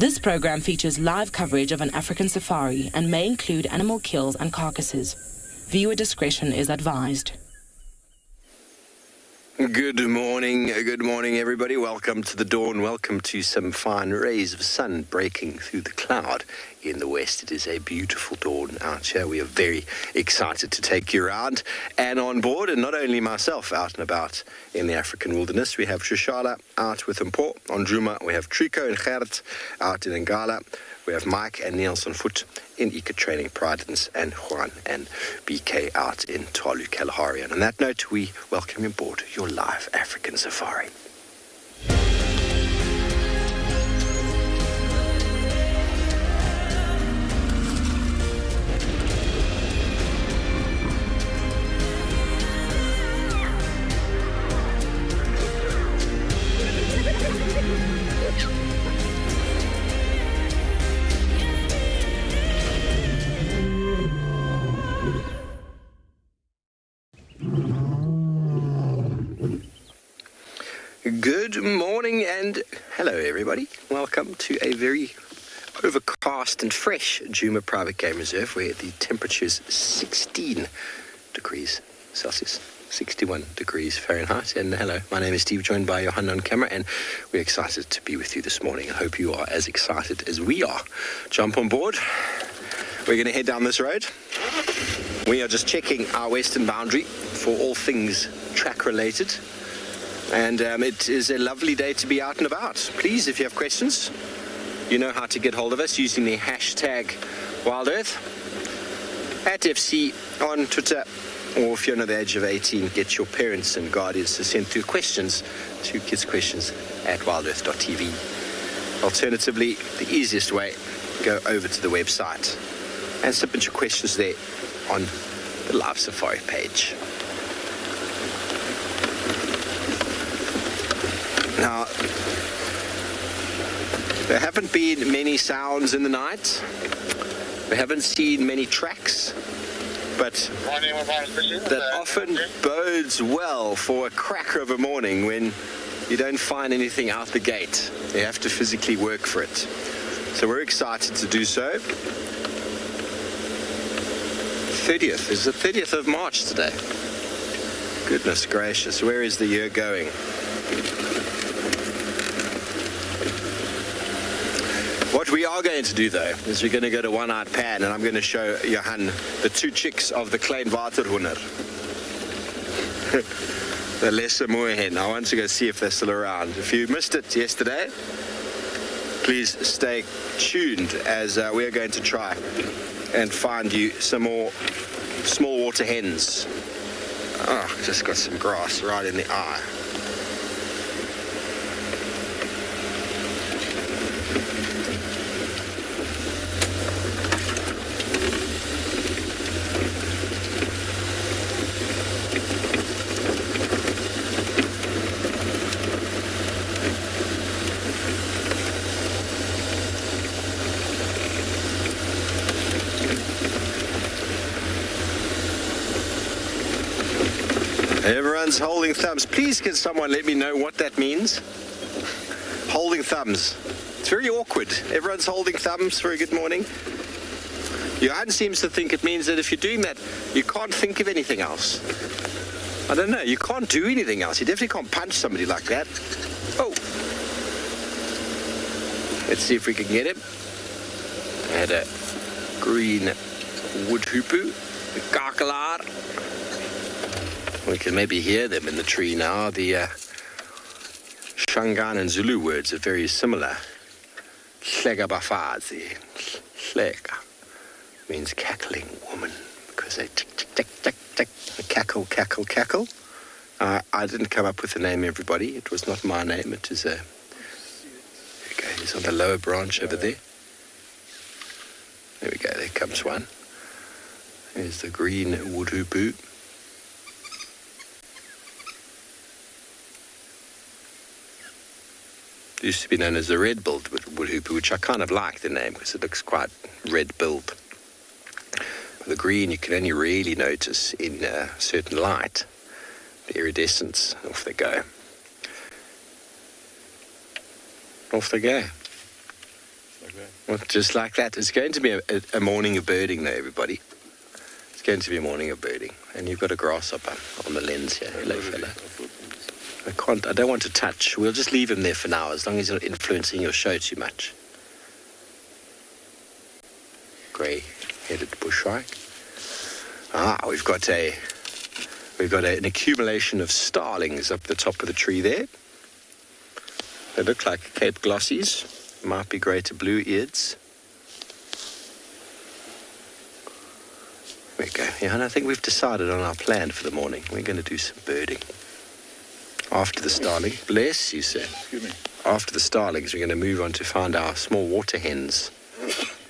This program features live coverage of an African safari and may include animal kills and carcasses. Viewer discretion is advised. Good morning, everybody. Welcome to the dawn. Welcome to some fine rays of sun breaking through the cloud in the west. It is a beautiful dawn out here. We are very excited to take you around and on board, and not only myself out and about in the African wilderness. We have Trishala out with Mpo on Djuma. We have Trico and Gert out in Ngala. We have Mike and Niels on foot in Eco Training Pridens, and Juan and BK out in Tswalu Kalahari. And on that note, we welcome you aboard your live African safari. Good morning and hello everybody. Welcome to a very overcast and fresh Djuma Private Game Reserve where the temperature is 16 degrees Celsius, 61 degrees Fahrenheit. And hello, my name is Steve, joined by Johanna on camera, and we're excited to be with you this morning. I hope you are as excited as we are. Jump on board. We're going to head down this road. We are just checking our western boundary for all things track related. And it is a lovely day to be out and about. Please, if you have questions, you know how to get hold of us using the hashtag WildEarth at FC on Twitter, or if you're under the age of 18, get your parents and guardians to send through questions to kidsquestions at wildearth.tv. Alternatively, the easiest way, go over to the website and submit your questions there on the Live Safari page. Now, there haven't been many sounds in the night. We haven't seen many tracks, but that often bodes well for a cracker of a morning when you don't find anything out the gate. You have to physically work for it. So we're excited to do so. 30th, it's the 30th of March today. Goodness gracious, where is the year going? What we are going to do, though, is we're going to go to One-Eyed Pan, and I'm going to show Johan the two chicks of the Klein Waterhoender. The lesser moorhen. I want to go see if they're still around. If you missed it yesterday, please stay tuned as we're going to try and find you some more small water hens. Oh, just got some grass right in the eye. Everyone's holding thumbs. Please can someone let me know what that means? Holding thumbs. It's very awkward. Everyone's holding thumbs for a good morning. Johan seems to think it means that if you're doing that, you can't think of anything else. I don't know. You can't do anything else. You definitely can't punch somebody like that. Oh. Let's see if we can get him. I had a green woodhoopoe, a kakelaar. We can maybe hear them in the tree now. The Shangaan and Zulu words are very similar. Hlega bafazi. Hlega means cackling woman, because they tick, tick, tick, tick, tick. Cackle, cackle, cackle. I didn't come up with the name, everybody. It was not my name. It is a... There we go. He's on the lower branch over there. There we go. There comes one. There's the green woodhoopoe. It used to be known as the red-billed woodhoopoe, which I kind of like the name because it looks quite red-billed. The green you can only really notice in certain light. The iridescence, off they go. Off they go. like that. Well, just like that. It's going to be a morning of birding, though, everybody. It's going to be a morning of birding. And you've got a grasshopper on the lens here. Hello, fella. I don't want to touch. We'll just leave him there for now, as long as he's not influencing your show too much. Grey-headed bushwhack. We've got an accumulation of starlings up the top of the tree there. They look like Cape Glossies. Might be grey to blue-eareds. There we go. Yeah, and I think we've decided on our plan for the morning. We're going to do some birding. After the starling, bless you, sir. Excuse me. After the starlings, we're going to move on to find our small water hens.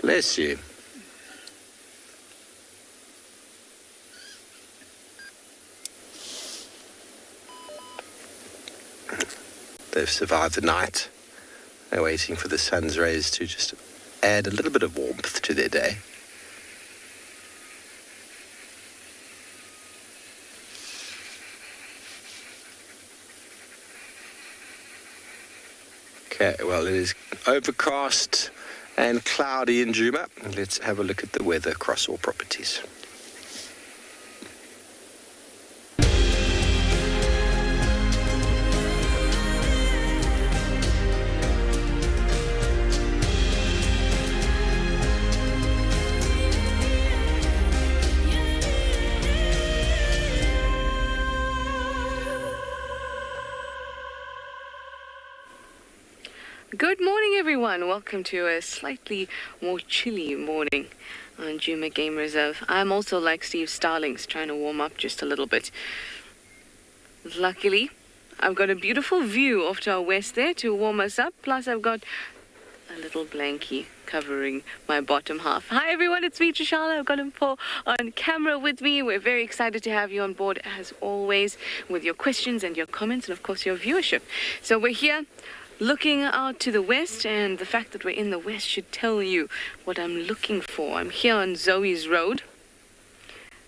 Bless you. They've survived the night. They're waiting for the sun's rays to just add a little bit of warmth to their day. Okay, well, it is overcast and cloudy in Djuma. Let's have a look at the weather across all properties. Good morning, everyone. Welcome to a slightly more chilly morning on Djuma Game Reserve. I'm also like Steve Starlings, trying to warm up just a little bit. Luckily, I've got a beautiful view off to our west there to warm us up. Plus, I've got a little blankie covering my bottom half. Hi, everyone. It's me, Trishala. I've got him on camera with me. We're very excited to have you on board, as always, with your questions and your comments and, of course, your viewership. So we're here looking out to the west, and the fact that we're in the west should tell you what I'm looking for. I'm here on Zoe's Road,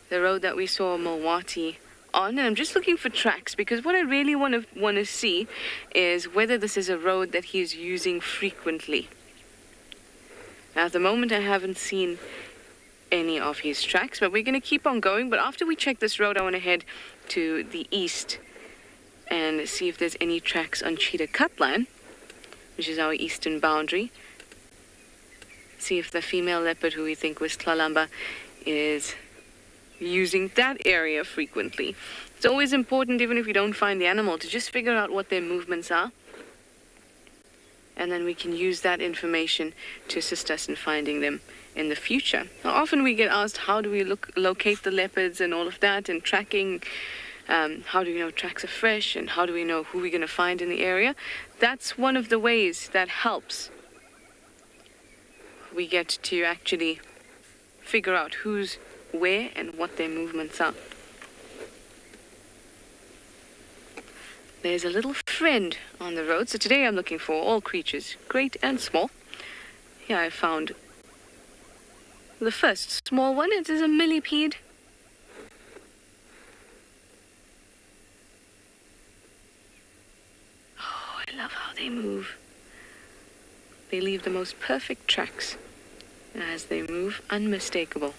the road that we saw Milwati on, and I'm just looking for tracks, because what I really want to see is whether this is a road that he's using frequently. Now, at the moment, I haven't seen any of his tracks, but we're going to keep on going. But after we check this road, I want to head to the east and see if there's any tracks on Cheetah Cutline, which is our eastern boundary. See if the female leopard, who we think was Tlalamba, is using that area frequently. It's always important, even if you don't find the animal, to just figure out what their movements are. And then we can use that information to assist us in finding them in the future. Now, often we get asked, how do we locate the leopards and all of that, and tracking. How do we know tracks are fresh, and how do we know who we're going to find in the area? That's one of the ways that helps. We get to actually figure out who's where and what their movements are. There's a little friend on the road, so today I'm looking for all creatures, great and small. Here I found the first small one. It is a millipede. I love how they move. They leave the most perfect tracks, and as they move, unmistakable.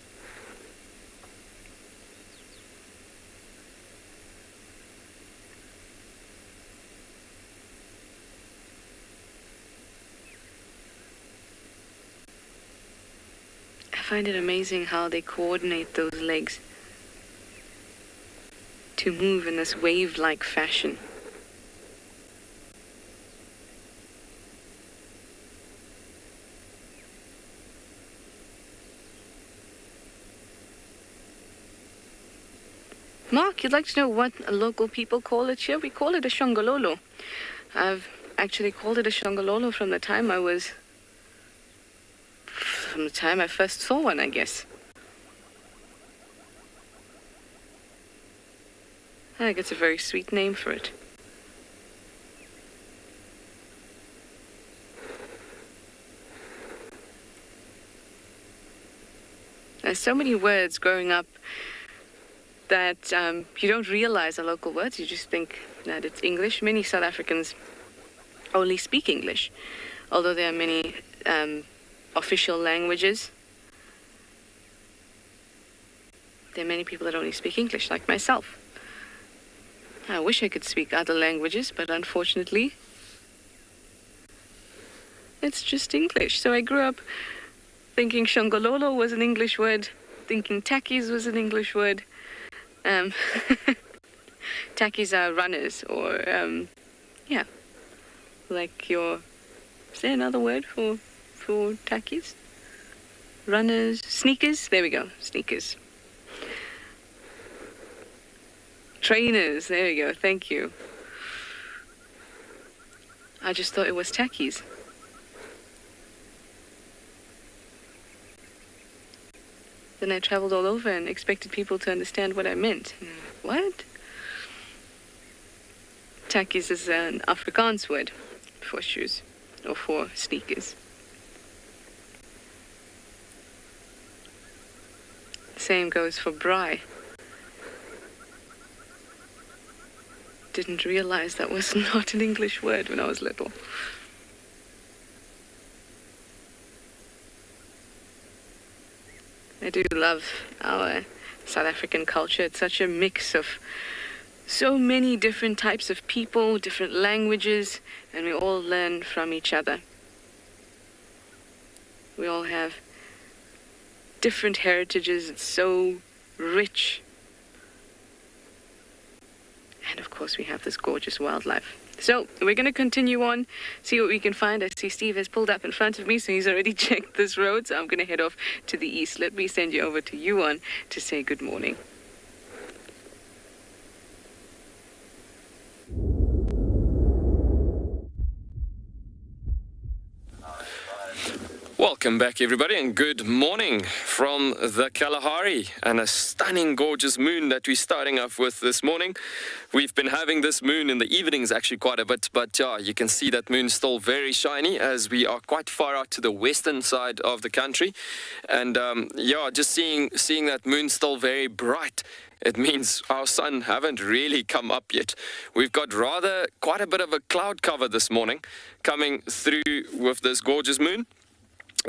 I find it amazing how they coordinate those legs to move in this wave-like fashion. Mark, you'd like to know what local people call it here? We call it a shongololo. I've actually called it a shongololo from the time I first saw one, I guess. I think it's a very sweet name for it. There's so many words growing up that you don't realize are local words. You just think that it's English. Many South Africans only speak English, although there are many official languages. There are many people that only speak English, like myself. I wish I could speak other languages, but unfortunately, it's just English. So I grew up thinking Shongololo was an English word, thinking takis was an English word. Takis are runners, or, yeah, like your, is there another word for takis? Runners, sneakers, there we go, sneakers. Trainers, there we go, thank you. I just thought it was takis. Then I traveled all over and expected people to understand what I meant. What? Takis is an Afrikaans word for shoes, or for sneakers. Same goes for braai. Didn't realize that was not an English word when I was little. I do love our South African culture. It's such a mix of so many different types of people, different languages, and we all learn from each other. We all have different heritages. It's so rich. And of course, we have this gorgeous wildlife. So we're going to continue on, see what we can find. I see Steve has pulled up in front of me, so he's already checked this road. So I'm going to head off to the east. Let me send you over to Yuan to say good morning. Welcome back, everybody, and good morning from the Kalahari, and a stunning, gorgeous moon that we're starting off with this morning. We've been having this moon in the evenings actually quite a bit, but yeah, you can see that moon's still very shiny as we are quite far out to the western side of the country. And yeah, just seeing that moon still very bright, it means our sun haven't really come up yet. We've got rather quite a bit of a cloud cover this morning coming through with this gorgeous moon.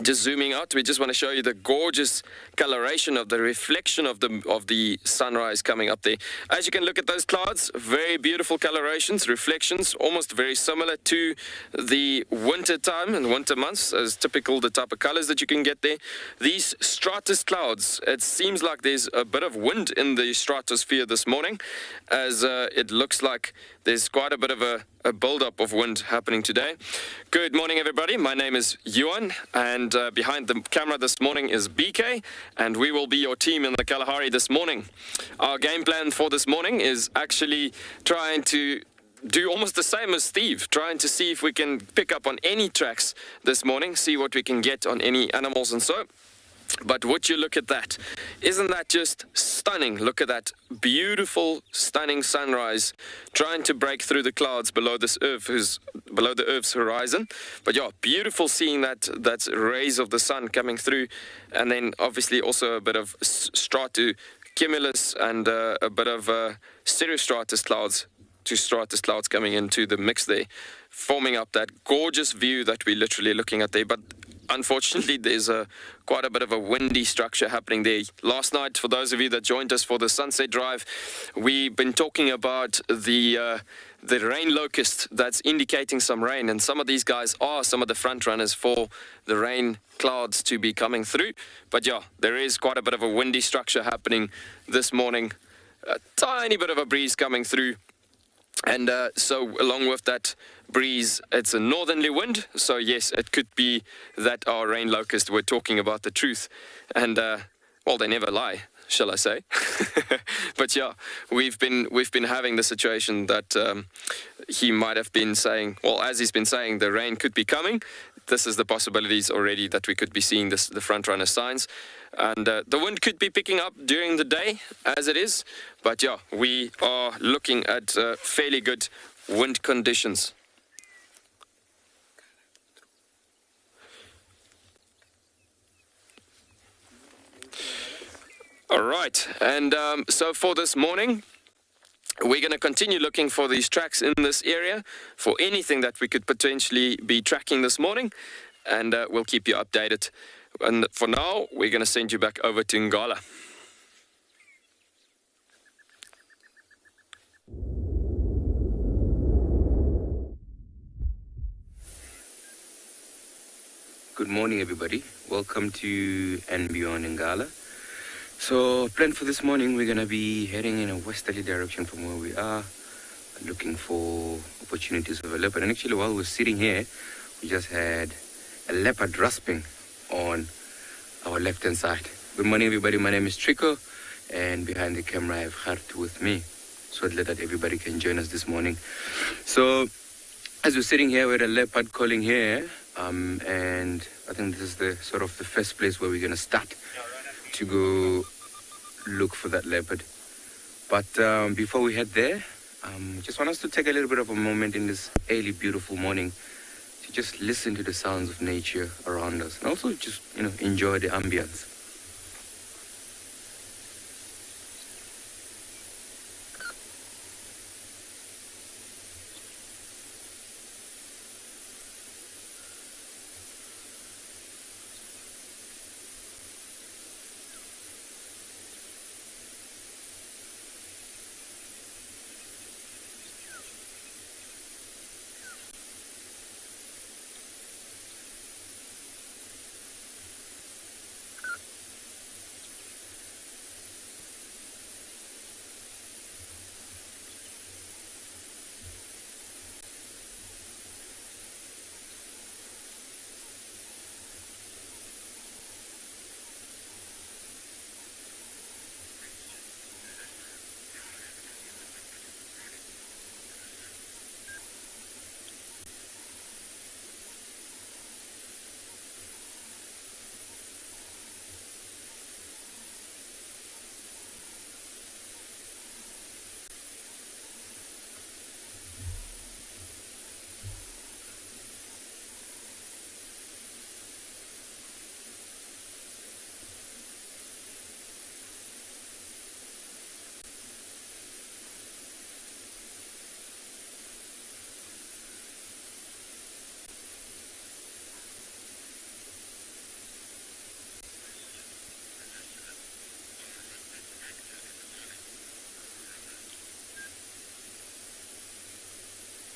Just zooming out, we just want to show you the gorgeous coloration of the reflection of the sunrise coming up there. As you can look at those clouds, very beautiful colorations, reflections, almost very similar to the winter time and winter months, as typical the type of colors that you can get there. These stratus clouds, it seems like there's a bit of wind in the stratosphere this morning, as it looks like there's quite a bit of a build-up of wind happening today. Good morning, everybody. My name is Yuan, and behind the camera this morning is BK, and we will be your team in the Kalahari this morning. Our game plan for this morning is actually trying to do almost the same as Steve, trying to see if we can pick up on any tracks this morning, see what we can get on any animals and so. But would you look at that? Isn't that just stunning? Look at that beautiful, stunning sunrise trying to break through the clouds below this earth, below the Earth's horizon. But yeah, beautiful seeing that rays of the sun coming through, and then obviously also a bit of stratocumulus and a bit of cirrostratus clouds to stratus clouds coming into the mix there, forming up that gorgeous view that we're literally looking at there. But unfortunately, there's quite a bit of a windy structure happening there. Last night, for those of you that joined us for the sunset drive, we've been talking about the rain locust that's indicating some rain, and some of these guys are some of the front runners for the rain clouds to be coming through. But yeah, there is quite a bit of a windy structure happening this morning. A tiny bit of a breeze coming through. And so along with that breeze, it's a northerly wind. So yes, it could be that our rain locust were talking about the truth. And well, they never lie, shall I say. But yeah, we've been having the situation that he might have been saying, well, as he's been saying, the rain could be coming. This is the possibilities already that we could be seeing the front runner signs. And the wind could be picking up during the day as it is. But yeah, we are looking at fairly good wind conditions. All right, and so for this morning, we're going to continue looking for these tracks in this area, for anything that we could potentially be tracking this morning. and we'll keep you updated. And for now, we're going to send you back over to Ngala. Good morning, everybody. Welcome to and Beyond Ngala. So, plan for this morning, we're going to be heading in a westerly direction from where we are, looking for opportunities of a leopard. And actually, while we're sitting here, we just had a leopard rasping on our left-hand side. Good morning, everybody. My name is Trico, and behind the camera, I have Hart with me, so that everybody can join us this morning. So, as we're sitting here, we had a leopard calling here, and I think this is the sort of the first place where we're going to start to go look for that leopard. But before we head there, just want us to take a little bit of a moment in this early, beautiful morning to just listen to the sounds of nature around us, and also just, enjoy the ambience.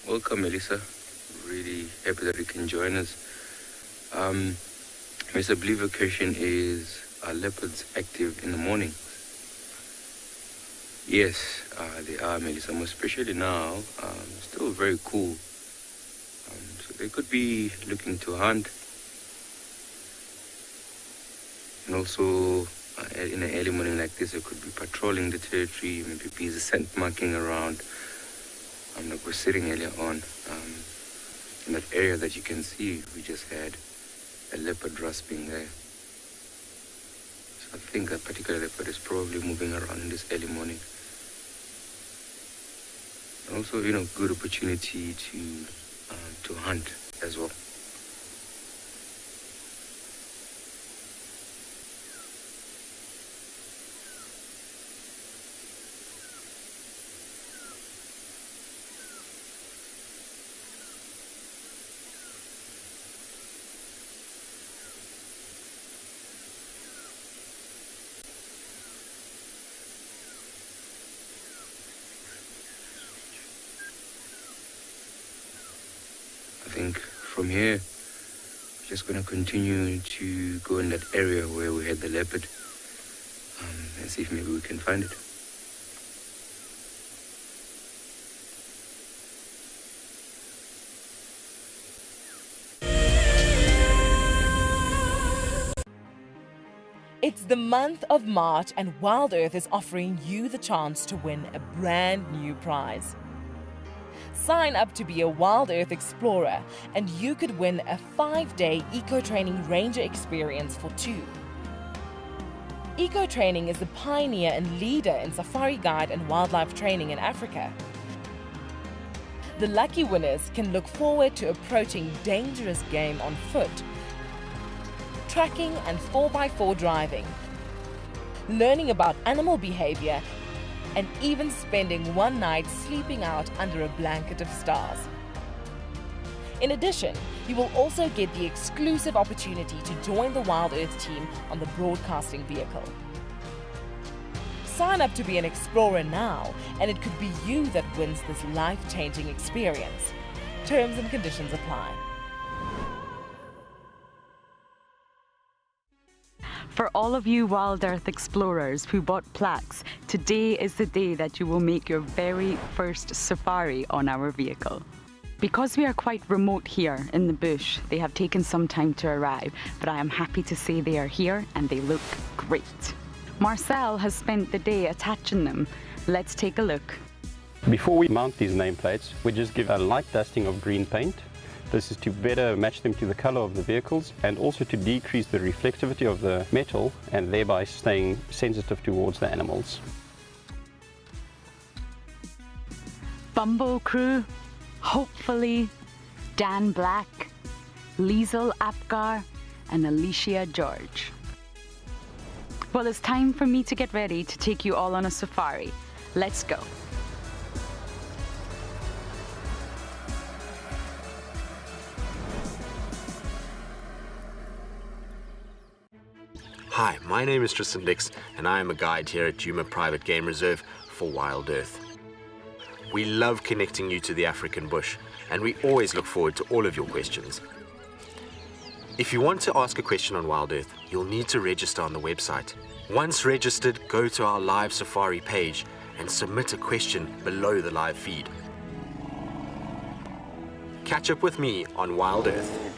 Welcome, Melissa. Really happy that you can join us. Mr. Believe location is leopards active in the morning. Yes, they are, Melissa, especially now. Still very cool. So they could be looking to hunt. And also, in an early morning like this, they could be patrolling the territory, maybe busy scent marking around. Like we're sitting earlier on, in that area that you can see, we just had a leopard rasping there. So I think that particular leopard is probably moving around in this early morning. And also, good opportunity to hunt as well. I think from here, we're just going to continue to go in that area where we had the leopard and see if maybe we can find it. It's the month of March, and Wild Earth is offering you the chance to win a brand new prize. Sign up to be a Wild Earth Explorer, and you could win a 5-day eco-training ranger experience for 2. Eco-training is the pioneer and leader in safari guide and wildlife training in Africa. The lucky winners can look forward to approaching dangerous game on foot, tracking and 4x4 driving, learning about animal behavior, and even spending one night sleeping out under a blanket of stars. In addition, you will also get the exclusive opportunity to join the Wild Earth team on the broadcasting vehicle. Sign up to be an explorer now, and it could be you that wins this life-changing experience. Terms and conditions apply. For all of you Wild Earth explorers who bought plaques, today is the day that you will make your very first safari on our vehicle. Because we are quite remote here in the bush, they have taken some time to arrive, but I am happy to say they are here and they look great. Marcel has spent the day attaching them. Let's take a look. Before we mount these nameplates, we just give a light dusting of green paint. This is to better match them to the color of the vehicles and also to decrease the reflectivity of the metal and thereby staying sensitive towards the animals. Bumbo crew, hopefully Dan Black, Liesel Apgar and Alicia George. Well, it's time for me to get ready to take you all on a safari. Let's go. Hi, my name is Tristan Dix, and I am a guide here at Djuma Private Game Reserve for Wild Earth. We love connecting you to the African bush, and we always look forward to all of your questions. If you want to ask a question on Wild Earth, you'll need to register on the website. Once registered, go to our live safari page and submit a question below the live feed. Catch up with me on Wild Earth.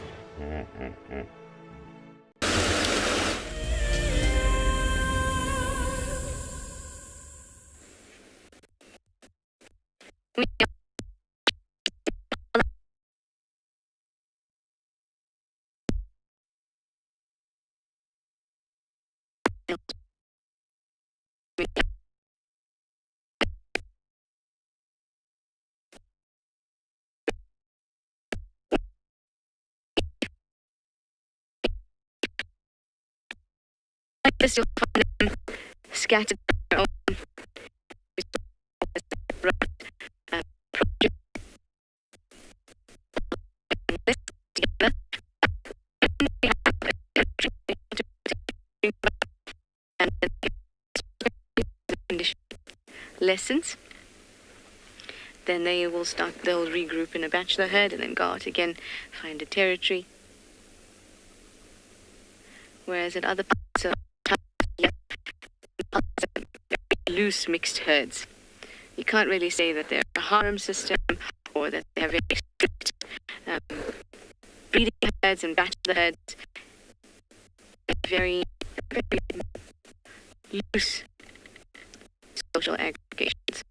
Like this, you'll find them scattered around lessons. Then they'll regroup in a bachelor herd and then go out again, find a territory. Whereas at other parts of loose mixed herds. You can't really say that they're a harem system or that they have very strict breeding herds and bachelor herds. Very, very loose social aggregations.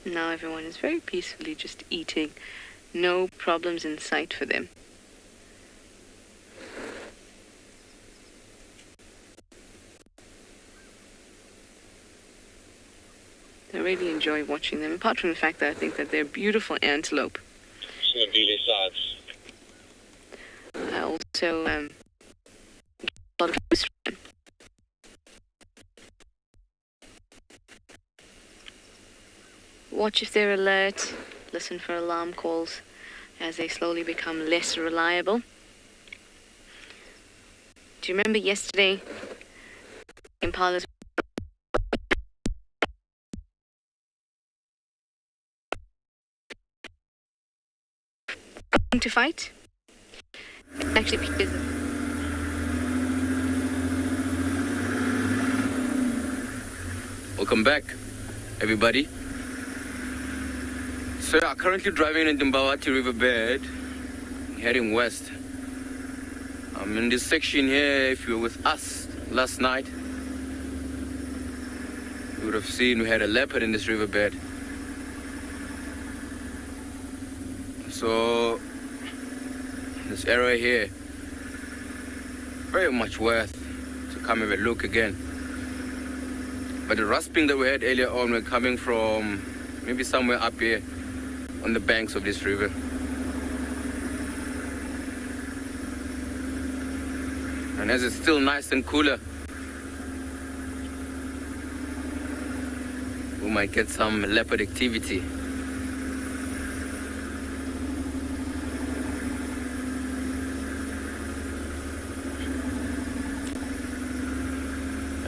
Now everyone is very peacefully just eating. No problems in sight for them. I really enjoy watching them, apart from the fact that I think that they're beautiful antelope. I also get a lot of news from them. Watch if they're alert, listen for alarm calls as they slowly become less reliable. Do you remember yesterday, impalas to fight? Actually, because Welcome back, everybody. So I'm currently driving in Mbawati Riverbed, heading west. I'm in this section here. If you were with us last night, you would have seen we had a leopard in this riverbed. So this area here, very much worth to come have a look again. But the rasping that we had earlier on were coming from maybe somewhere up here on the banks of this river. And as it's still nice and cooler, we might get some leopard activity.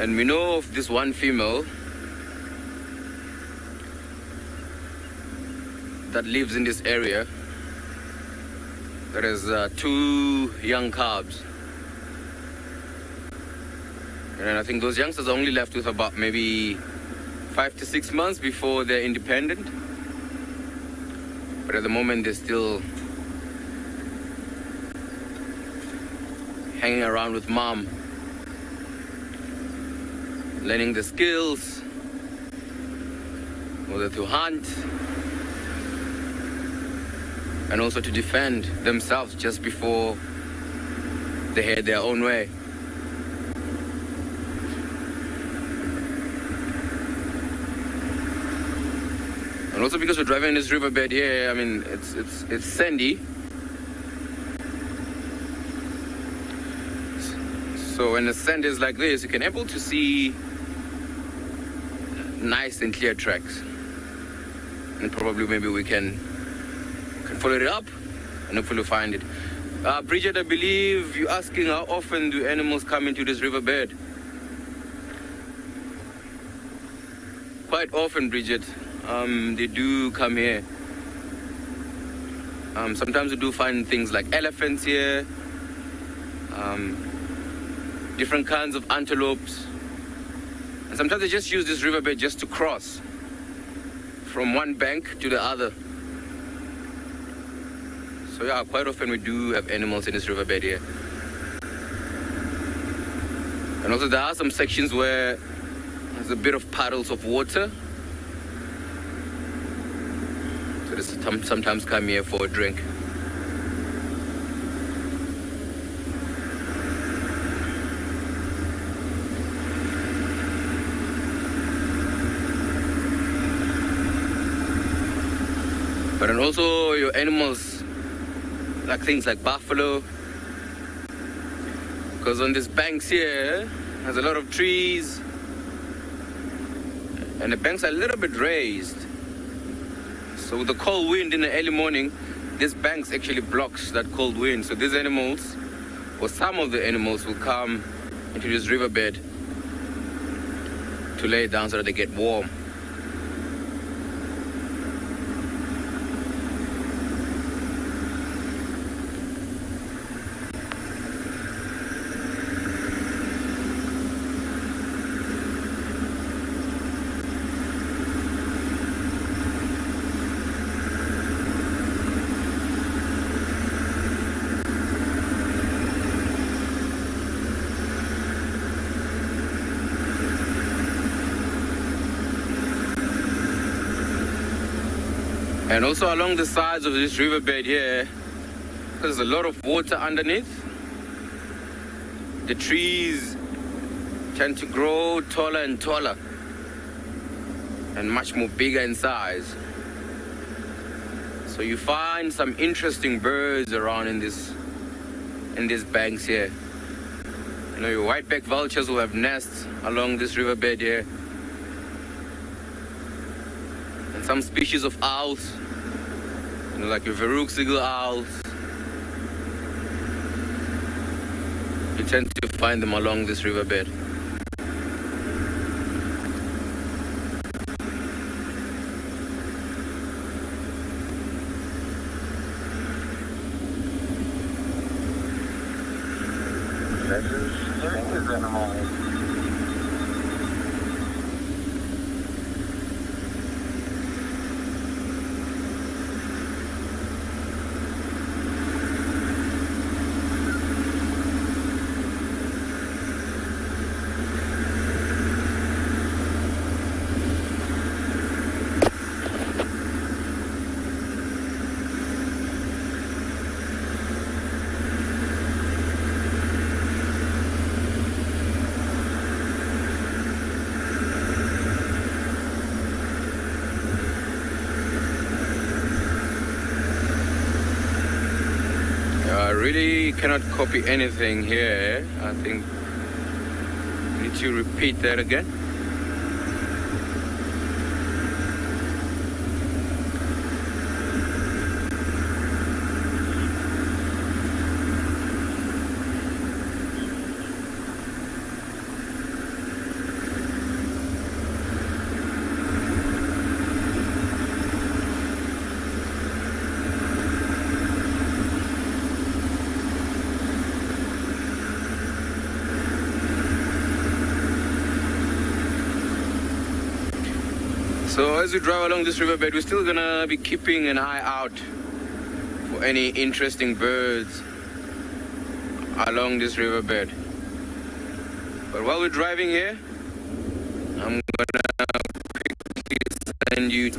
And we know of this one female that lives in this area that has 2 young calves. And I think those youngsters are only left with about maybe 5 to 6 months before they're independent. But at the moment, they're still hanging around with mom, learning the skills, whether to hunt, and also to defend themselves just before they head their own way. And also because we're driving in this riverbed here, I mean, it's sandy. So when the sand is like this, you can able to see nice and clear tracks. And probably maybe we can follow it up and hopefully find it. Bridget, I believe you're asking how often do animals come into this riverbed? Quite often, Bridget. They do come here. Sometimes we do find things like elephants here, different kinds of antelopes. And sometimes they just use this riverbed just to cross from one bank to the other. So yeah, quite often we do have animals in this riverbed here. And also there are some sections where there's a bit of puddles of water. So they sometimes come here for a drink. But then also your animals, like things like buffalo, because on these banks here, there's a lot of trees, and the banks are a little bit raised. So with the cold wind in the early morning, this banks actually blocks that cold wind. So these animals, or some of the animals, will come into this riverbed to lay down so that they get warm. And also along the sides of this riverbed here, there's a lot of water underneath. The trees tend to grow taller and taller and much more bigger in size. So you find some interesting birds around in these banks here. You know, your white-backed vultures will have nests along this riverbed here. And some species of owls, you know, like your Verruc's eagle owls. You tend to find them along this riverbed. I really cannot copy anything here. I think I need to repeat that again. So as we drive along this riverbed, we're still gonna be keeping an eye out for any interesting birds along this riverbed. But while we're driving here, I'm gonna quickly send you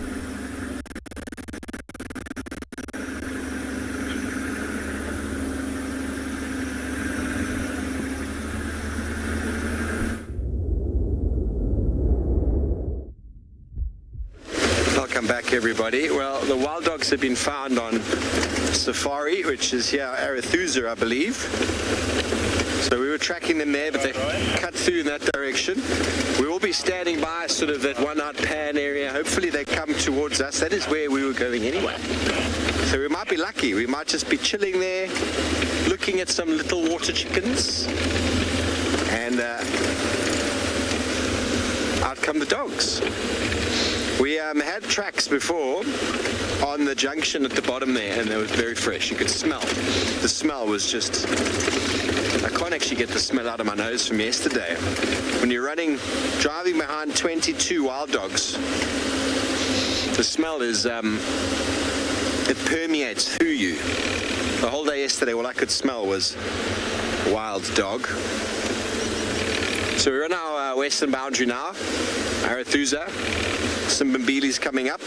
Welcome back, everybody. Well, the wild dogs have been found on safari, which is here, Arethusa, I believe. So we were tracking them there, but they cut through in that direction. We will be standing by sort of that one-out pan area. Hopefully they come towards us. That is where we were going anyway. So we might be lucky. We might just be chilling there, looking at some little water chickens, and out come the dogs. We had tracks before on the junction at the bottom there, and they were very fresh. You could smell. The smell was just... I can't actually get the smell out of my nose from yesterday. When you're driving behind 22 wild dogs, the smell is, it permeates through you. The whole day yesterday, all I could smell was wild dog. So we're on our western boundary now, Arethusa. Simbambili's coming up.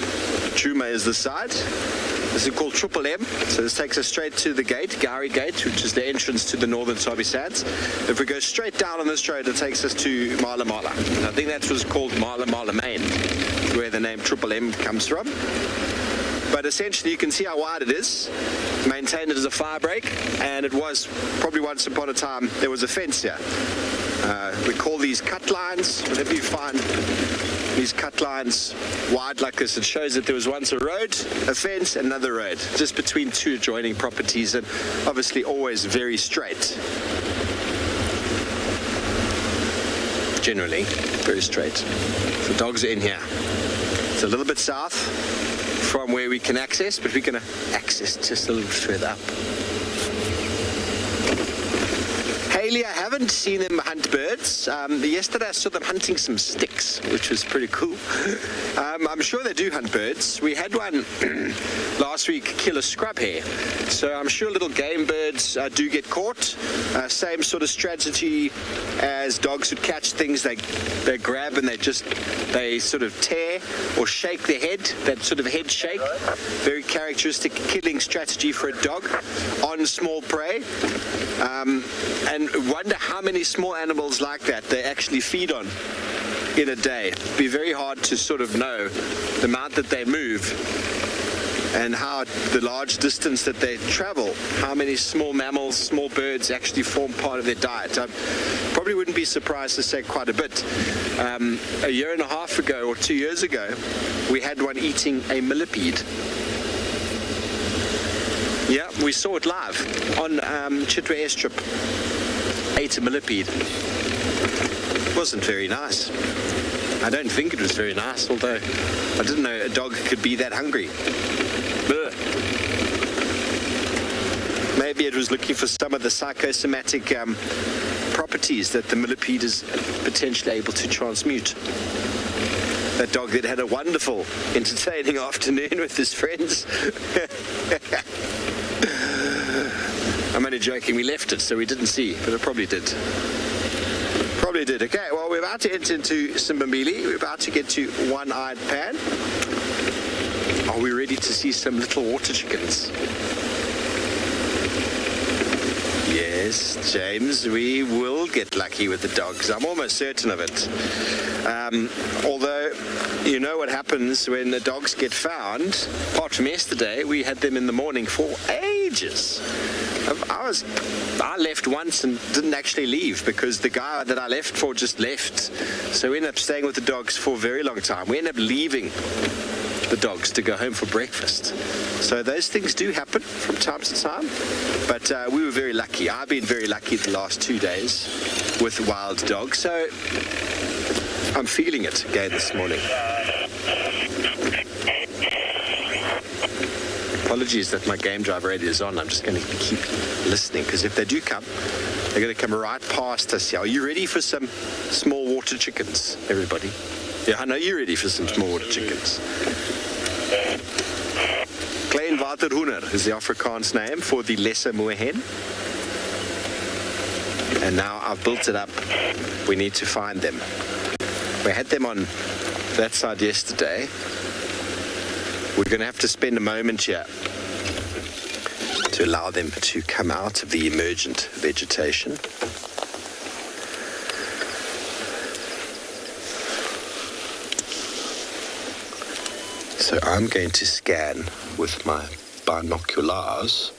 Djuma is the side. This is called Triple M. So this takes us straight to the gate, Gowrie Gate, which is the entrance to the northern Sabi Sands. If we go straight down on this road, it takes us to Mala Mala. I think that's what's called Mala Mala Main, where the name Triple M comes from. But essentially, you can see how wide it is. Maintained it as a fire break, and it was probably once upon a time there was a fence here. We call these cut lines. Whenever you find these cut lines wide like this, it shows that there was once a road, a fence, another road, just between two adjoining properties, and obviously always very straight. Generally, very straight. The dogs are in here. It's a little bit south from where we can access, but we're going to access just a little further up. Haley, I haven't seen them hunt birds. Yesterday I saw them hunting some sticks, which was pretty cool. I'm sure they do hunt birds. We had one last week kill a scrub hare. So I'm sure little game birds do get caught. Same sort of strategy as dogs would catch things. They grab and they sort of tear or shake their head, that sort of head shake. Very characteristic killing strategy for a dog on small prey. And wonder how many small animals like that they actually feed on in a day. It'd be very hard to sort of know the amount that they move and how the large distance that they travel, how many small mammals, small birds actually form part of their diet. I probably wouldn't be surprised to say quite a bit. A year and a half ago or 2 years ago, we had one eating a millipede. Yeah, we saw it live on Chitwa airstrip. Ate a millipede. Wasn't very nice. I don't think it was very nice, although I didn't know a dog could be that hungry. Blech. Maybe it was looking for some of the psychosomatic properties that the millipede is potentially able to transmute. That dog that had a wonderful, entertaining afternoon with his friends. I'm only joking, we left it, so we didn't see, but it probably did. Probably did. Okay, well, we're about to enter into Simbambili. We're about to get to One-Eyed Pan. Are we ready to see some little water chickens? Yes, James, we will get lucky with the dogs. I'm almost certain of it. Although, you know what happens when the dogs get found. Apart from yesterday, we had them in the morning for ages. I left once and didn't actually leave because the guy that I left for just left. So we ended up staying with the dogs for a very long time. We ended up leaving the dogs to go home for breakfast. So those things do happen from time to time. But we were very lucky. I've been very lucky the last 2 days with wild dogs. So I'm feeling it again this morning. Apologies that my game drive radio is on. I'm just going to keep listening because if they do come, they're going to come right past us here. Are you ready for some small water water chickens, everybody. Yeah, I know you're ready for some small water chickens. Klein waterhoender is the Afrikaans name for the lesser moorhen. And now I've built it up. We need to find them. We had them on that side yesterday. We're going to have to spend a moment here to allow them to come out of the emergent vegetation. So I'm going to scan with my binoculars,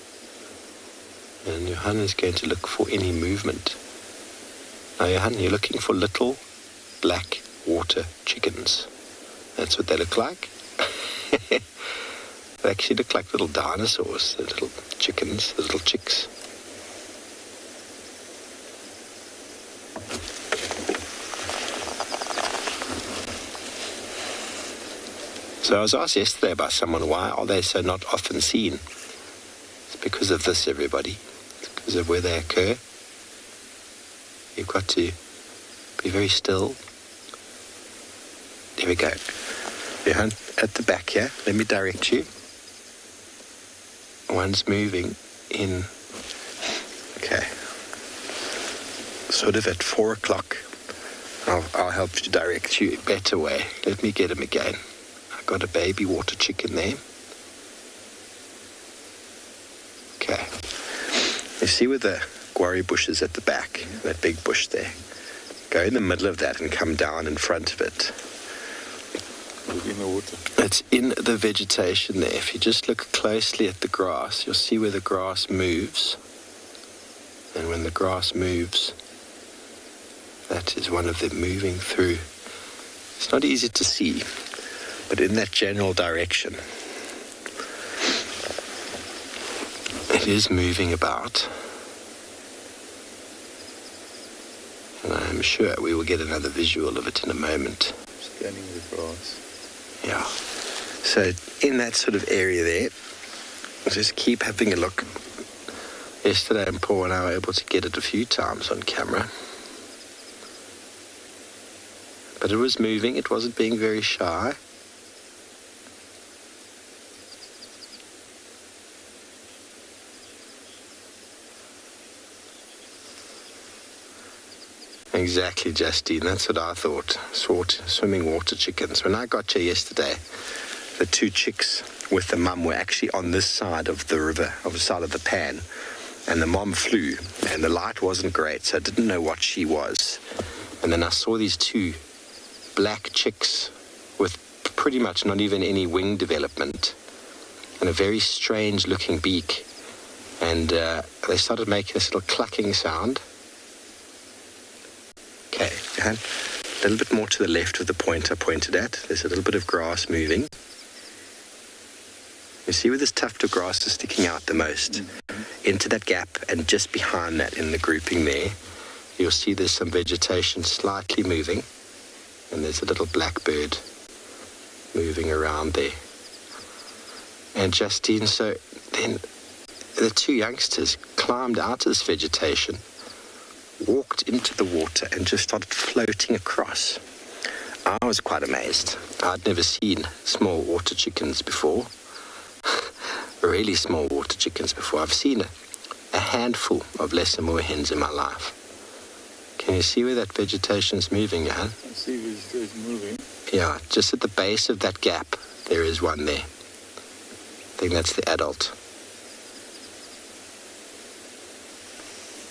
and Johan is going to look for any movement. Now Johan, you're looking for little black water chickens. That's what they look like. They actually look like little dinosaurs, the little chickens, the little chicks. So I was asked yesterday by someone, why are they so not often seen? It's because of this, everybody. It's because of where they occur. You've got to be very still. There we go. Johan, at the back here, let me direct you. One's moving in, okay, sort of at 4 o'clock. I'll help you direct you a better way. Let me get him again. I've got a baby water chicken there. Okay. You see where the guarri bush is at the back, that big bush there? Go in the middle of that and come down in front of it. In the water. It's in the vegetation there. If you just look closely at the grass, you'll see where the grass moves. And when the grass moves, that is one of them moving through. It's not easy to see, but in that general direction, it is moving about. And I'm sure we will get another visual of it in a moment. Scanning the grass. Yeah. So in that sort of area there, just keep having a look. Yesterday, Paul and I were able to get it a few times on camera. But it was moving. It wasn't being very shy. Exactly, Justine. That's what I thought. Swimming water chickens. When I got here yesterday, the two chicks with the mum were actually on this side of the river, on the side of the pan. And the mom flew, and the light wasn't great, so I didn't know what she was. And then I saw these two black chicks with pretty much not even any wing development and a very strange looking beak. And they started making this little clucking sound. Okay, Johan, a little bit more to the left of the point I pointed at. There's a little bit of grass moving. You see where this tuft of grass is sticking out the most? Into that gap, and just behind that in the grouping there, you'll see there's some vegetation slightly moving, and there's a little blackbird moving around there. And Justine, so then the two youngsters climbed out of this vegetation, walked into the water and just started floating across. I was quite amazed. I'd never seen small water chickens before. Really small water chickens before. I've seen a handful of lesser moorhens in my life. Can you see where that vegetation is moving, Johan? I see vegetation moving. Yeah, just at the base of that gap, there is one there. I think that's the adult.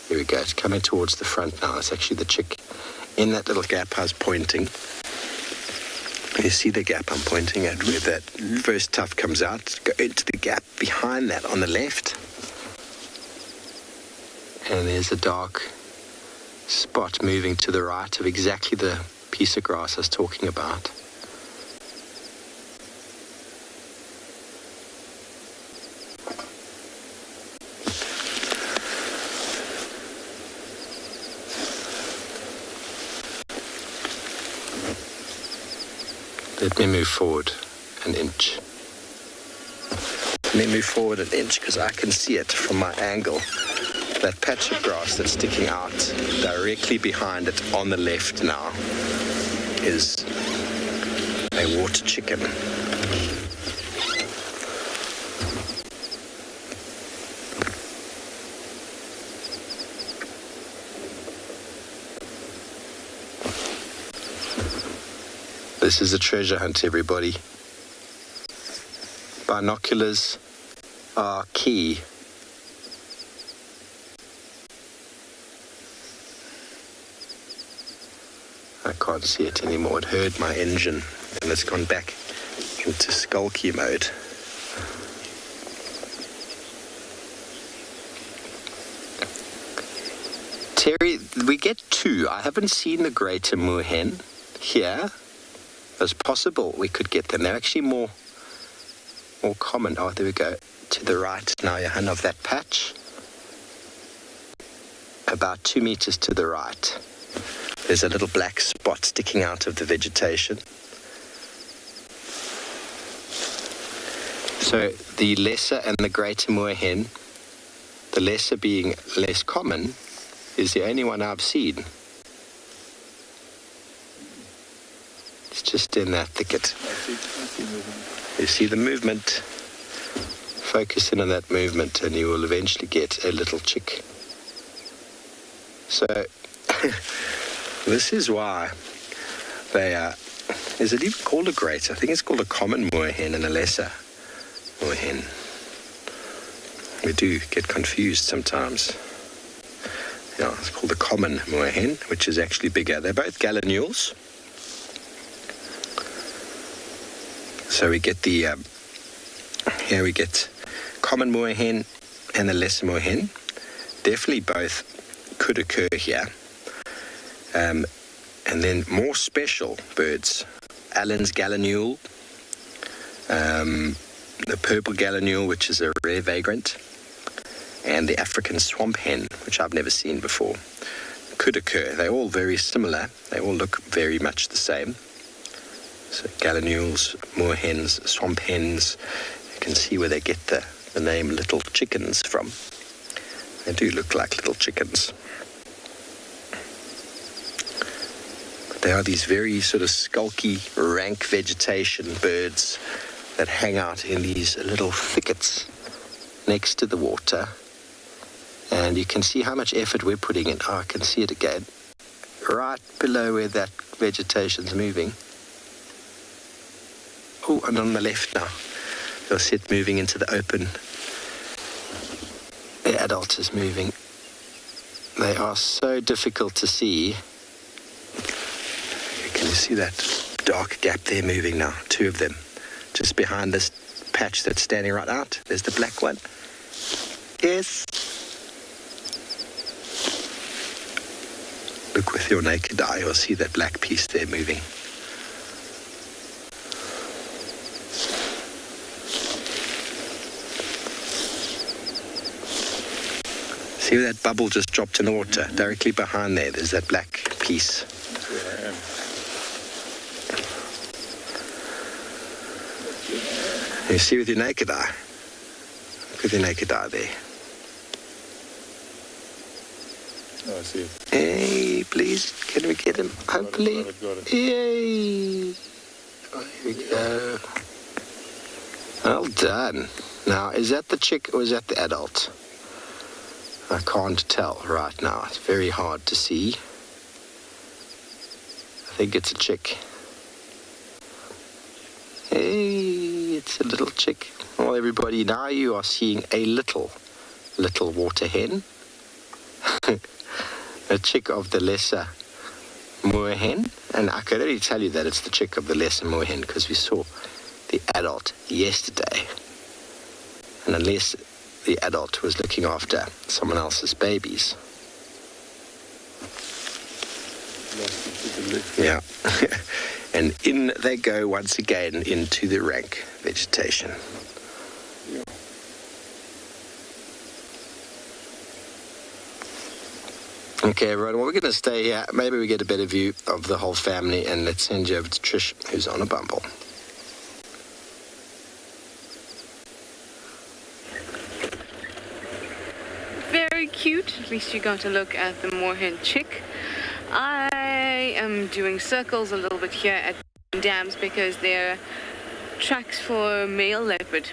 Here we go, it's coming towards the front now. It's actually the chick in that little gap I was pointing. You see the gap I'm pointing at where that first tuft comes out? Go into the gap behind that on the left. And there's a dark spot moving to the right of exactly the piece of grass I was talking about. Let me move forward an inch. Let me move forward an inch because I can see it from my angle. That patch of grass that's sticking out directly behind it on the left now. is a water chicken. This is a treasure hunt, everybody. Binoculars are key. I can't see it anymore. It heard my engine and it's gone back into skulky mode. Terry, we get two. I haven't seen the greater moorhen here. It's possible we could get them. They're actually more common. Oh, there we go. To the right now, Johan, of that patch. About 2 meters to the right. There's a little black spot sticking out of the vegetation. So the lesser and the greater moorhen, the lesser being less common, is the only one I've seen. It's just in that thicket. You see the movement. Focus in on that movement and you will eventually get a little chick. So this is why they are, is it even called a greater? I think it's called a common moorhen and a lesser moorhen. We do get confused sometimes. Yeah, it's called the common moorhen, which is actually bigger. They're both gallinules. So we get the, here we get common moorhen and the lesser moorhen. Definitely both could occur here. And then more special birds. Allen's gallinule, the purple gallinule, which is a rare vagrant, and the African swamp hen, which I've never seen before, could occur. They're all very similar. They all look very much the same. So gallinules, moorhens, swamp hens, you can see where they get the name little chickens from. They do look like little chickens. But they are these very sort of skulky, rank vegetation birds that hang out in these little thickets next to the water. And you can see how much effort we're putting in. Oh, I can see it again. Right below where that vegetation's moving. Oh, and on the left now. You'll see it moving into the open. The adult is moving. They are so difficult to see. Can you see that dark gap there moving now? Two of them. Just behind this patch that's standing right out. There's the black one. Yes. Look with your naked eye, you'll see that black piece there moving. See where that bubble just dropped in the water? Directly behind there, there's that black piece. That's where I am. You see with your naked eye? Look with your naked eye there. Oh, I see it. Hey, please, can we get him? Hopefully. Got it. Yay! Oh, here we go. Well done. Now, is that the chick or is that the adult? I can't tell right now. It's very hard to see. I think it's a chick. Hey, it's a little chick. Well, everybody, now you are seeing a little water hen. A chick of the lesser moorhen. And I could only tell you that it's the chick of the lesser moorhen because we saw the adult yesterday. And unless the adult was looking after someone else's babies. Yeah. And in they go once again into the rank vegetation. Yeah. Okay, everyone, well, we're going to stay here. Maybe we get a better view of the whole family, and let's send you over to Trish, who's on a bumble. Very cute. At least you got a look at the moorhen chick. I am doing circles a little bit here at dams because they're tracks for male leopard.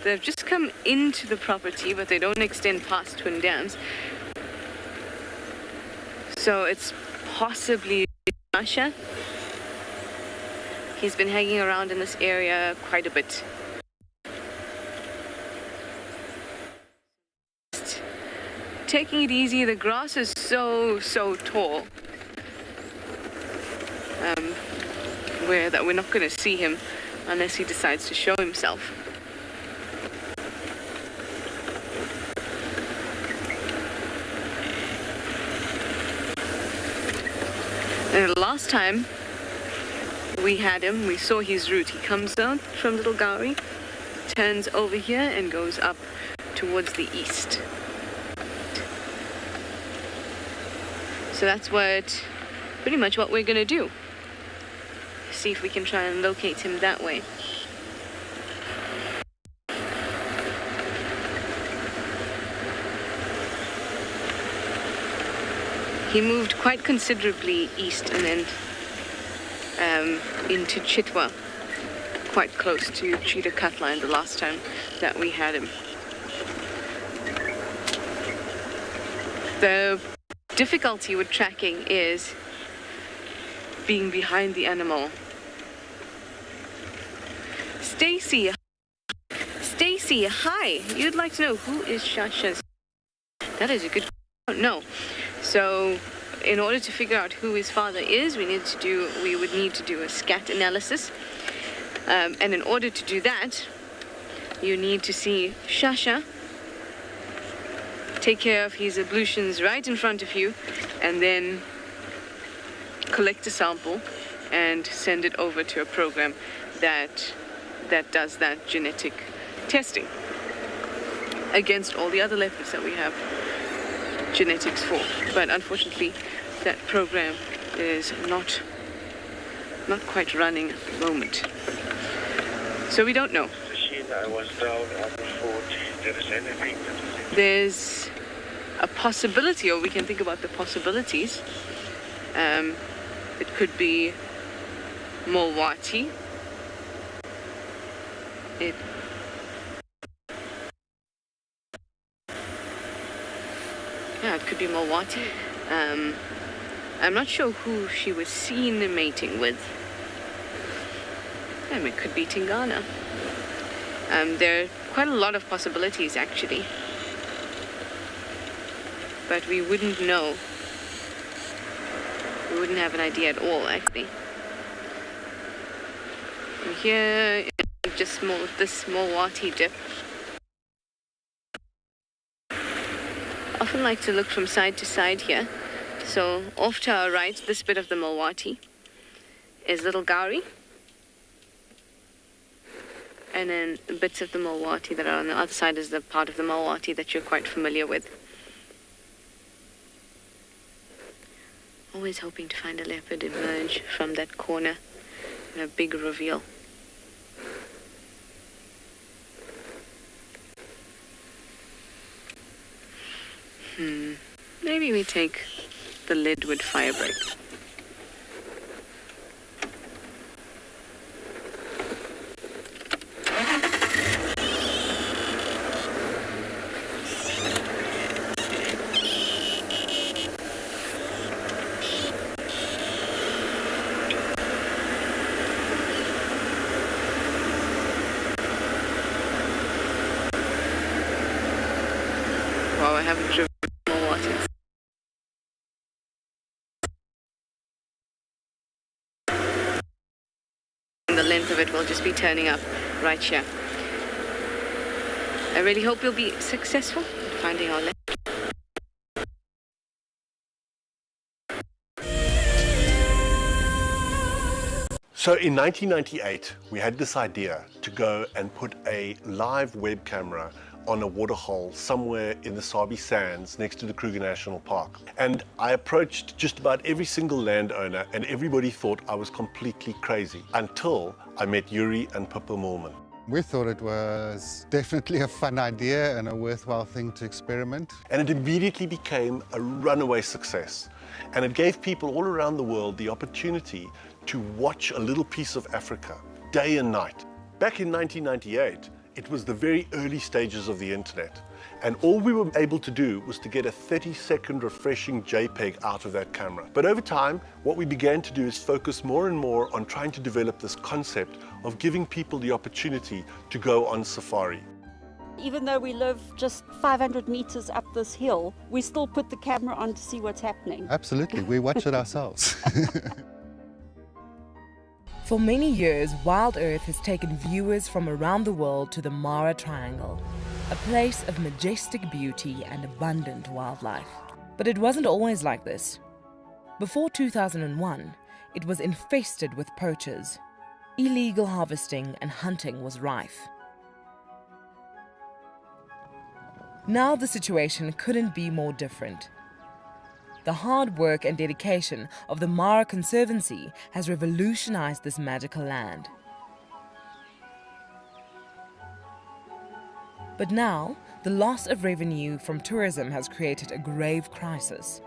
They've just come into the property, but they don't extend past twin dams. So it's possibly Masha. He's been hanging around in this area quite a bit. Taking it easy, the grass is so tall. That we're not going to see him unless he decides to show himself. And last time we had him, we saw his route. He comes down from Little Gowrie, turns over here and goes up towards the east. So that's pretty much what we're going to do. See if we can try and locate him that way. He moved quite considerably east and then into Chitwa, quite close to Cheetah Cut Line the last time that we had him. The difficulty with tracking is being behind the animal. Stacy, hi. You'd like to know who is Shasha's? That is a good question. No. So, in order to figure out who his father is, we would need to do a scat analysis. And in order to do that, you need to see Shasha take care of his ablutions right in front of you, and then collect a sample and send it over to a program that does that genetic testing against all the other leopards that we have genetics for. But unfortunately, that program is not quite running at the moment. So we don't know. There's a possibility, or we can think about the possibilities. It could be Mulwati. It could be Mulwati. I'm not sure who she was seen mating with. It could be Tingana. There are quite a lot of possibilities, actually. But we wouldn't know. We wouldn't have an idea at all, actually. And here is just this Mulwati dip. Often like to look from side to side here. So off to our right, this bit of the Mulwati is Little Gowrie. And then bits of the Mulwati that are on the other side is the part of the Mulwati that you're quite familiar with. Always hoping to find a leopard emerge from that corner in a big reveal. Maybe we take the Leadwood firebreak. Wow, I haven't driven more waters. The length of it will just be turning up right here. I really hope you'll be successful in finding our leopard. So in 1998, we had this idea to go and put a live web camera on a waterhole somewhere in the Sabi Sands next to the Kruger National Park. And I approached just about every single landowner and everybody thought I was completely crazy until I met Yuri and Pippa Moorman. We thought it was definitely a fun idea and a worthwhile thing to experiment. And it immediately became a runaway success. And it gave people all around the world the opportunity to watch a little piece of Africa day and night. Back in 1998, it was the very early stages of the internet. And all we were able to do was to get a 30-second refreshing JPEG out of that camera. But over time, what we began to do is focus more and more on trying to develop this concept of giving people the opportunity to go on safari. Even though we live just 500 meters up this hill, we still put the camera on to see what's happening. Absolutely, we watch it ourselves. For many years, Wild Earth has taken viewers from around the world to the Mara Triangle, a place of majestic beauty and abundant wildlife. But it wasn't always like this. Before 2001, it was infested with poachers. Illegal harvesting and hunting was rife. Now the situation couldn't be more different. The hard work and dedication of the Mara Conservancy has revolutionized this magical land. But now, the loss of revenue from tourism has created a grave crisis.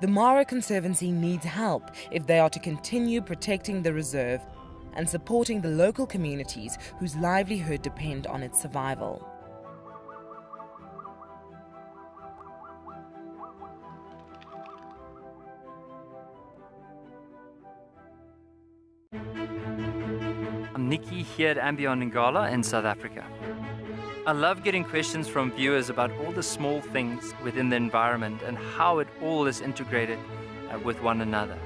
The Mara Conservancy needs help if they are to continue protecting the reserve and supporting the local communities whose livelihood depend on its survival. I'm Nikki here at Ambion Ngala in South Africa. I love getting questions from viewers about all the small things within the environment and how it all is integrated with one another.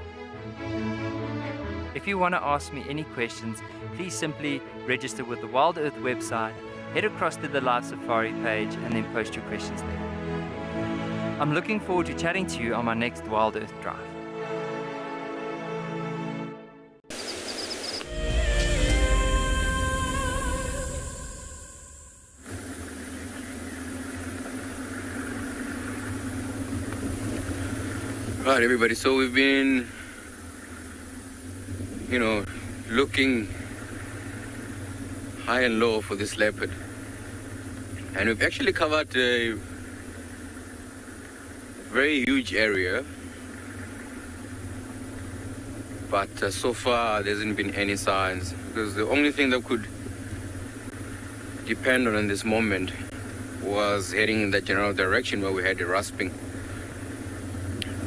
If you want to ask me any questions, please simply register with the Wild Earth website, head across to the Live Safari page and then post your questions there. I'm looking forward to chatting to you on my next Wild Earth drive. Right, everybody, so we've been, looking high and low for this leopard. And we've actually covered a very huge area. But so far, there hasn't been any signs. Because the only thing that could depend on in this moment was heading in that general direction where we had the rasping.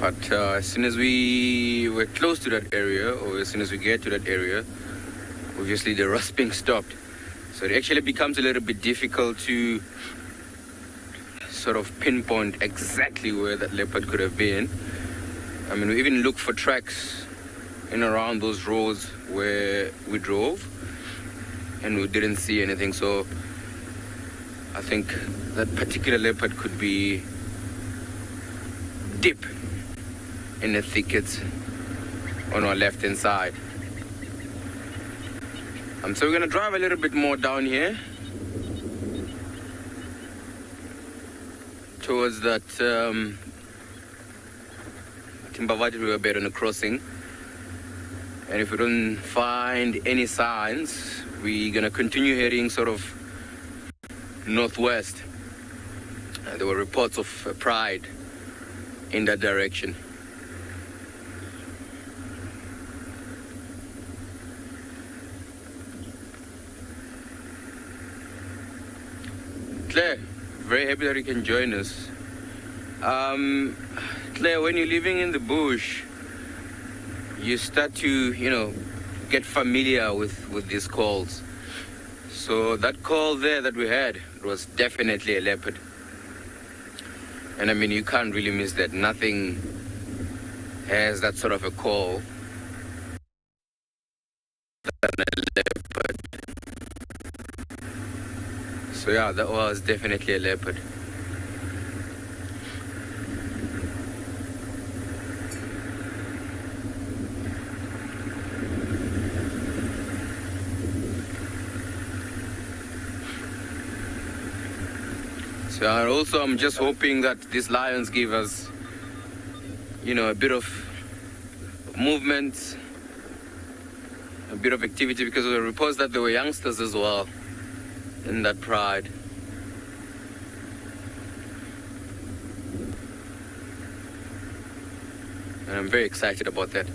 But as soon as we were close to that area, or as soon as we get to that area, obviously the rasping stopped. So it actually becomes a little bit difficult to sort of pinpoint exactly where that leopard could have been. I mean, we even looked for tracks in around those roads where we drove, and we didn't see anything. So I think that particular leopard could be deep in the thickets on our left-hand side. So we're going to drive a little bit more down here towards that Timbavati riverbed on the crossing. And if we don't find any signs, we're going to continue heading sort of northwest. There were reports of pride in that direction. Claire, very happy that you can join us. Claire, when you're living in the bush, you start to, get familiar with these calls. So that call there that we had was definitely a leopard. And I mean, you can't really miss that. Nothing has that sort of a call than a leopard. So yeah, that was definitely a leopard. So also I'm just hoping that these lions give us, a bit of movement, a bit of activity, because of the reports that there were youngsters as well in that pride. and I'm very excited about that.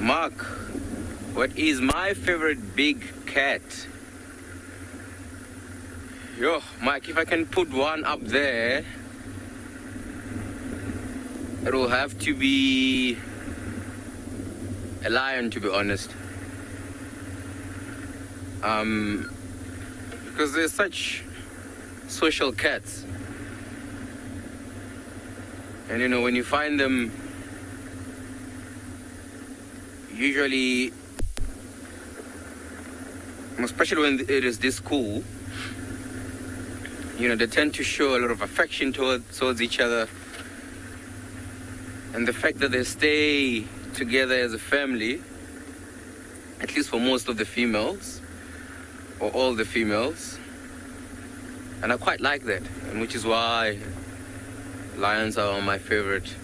Mark, what is my favorite big cat? Yo, Mike, if I can put one up there, it will have to be a lion, to be honest. Because they're such social cats. And you know, when you find them, usually, especially when it is this cool, you know, they tend to show a lot of affection towards each other. And the fact that they stay together as a family, at least for most of the females, or all the females, and I quite like that, and which is why lions are my favorite.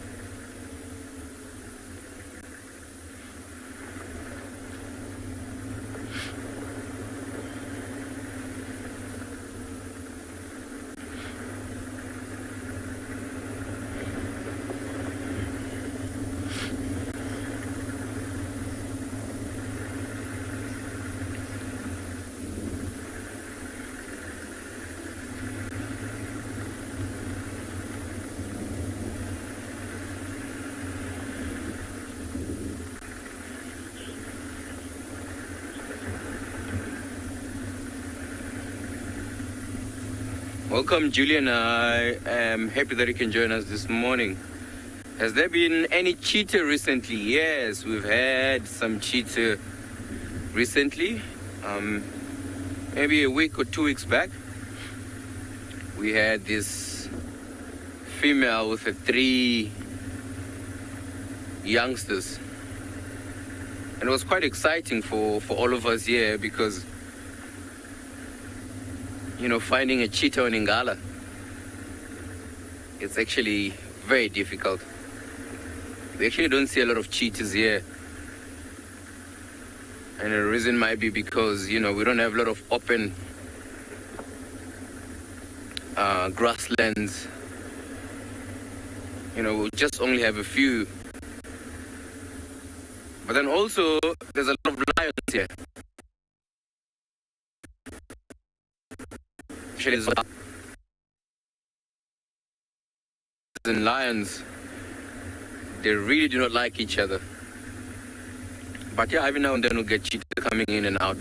Welcome, Julian. I am happy that you can join us this morning. Has there been any cheetah recently? Yes, we've had some cheetah recently. Maybe a week or 2 weeks back. We had this female with 3 youngsters. And it was quite exciting for all of us here because, you know, finding a cheetah on Ingala, it's actually very difficult. We actually don't see a lot of cheetahs here. And the reason might be because, you know, we don't have a lot of open grasslands. You know, we just only have a few. But then also, there's a lot of lions here. And lions, they really do not like each other. But yeah, every now and then we'll get cheetah coming in and out.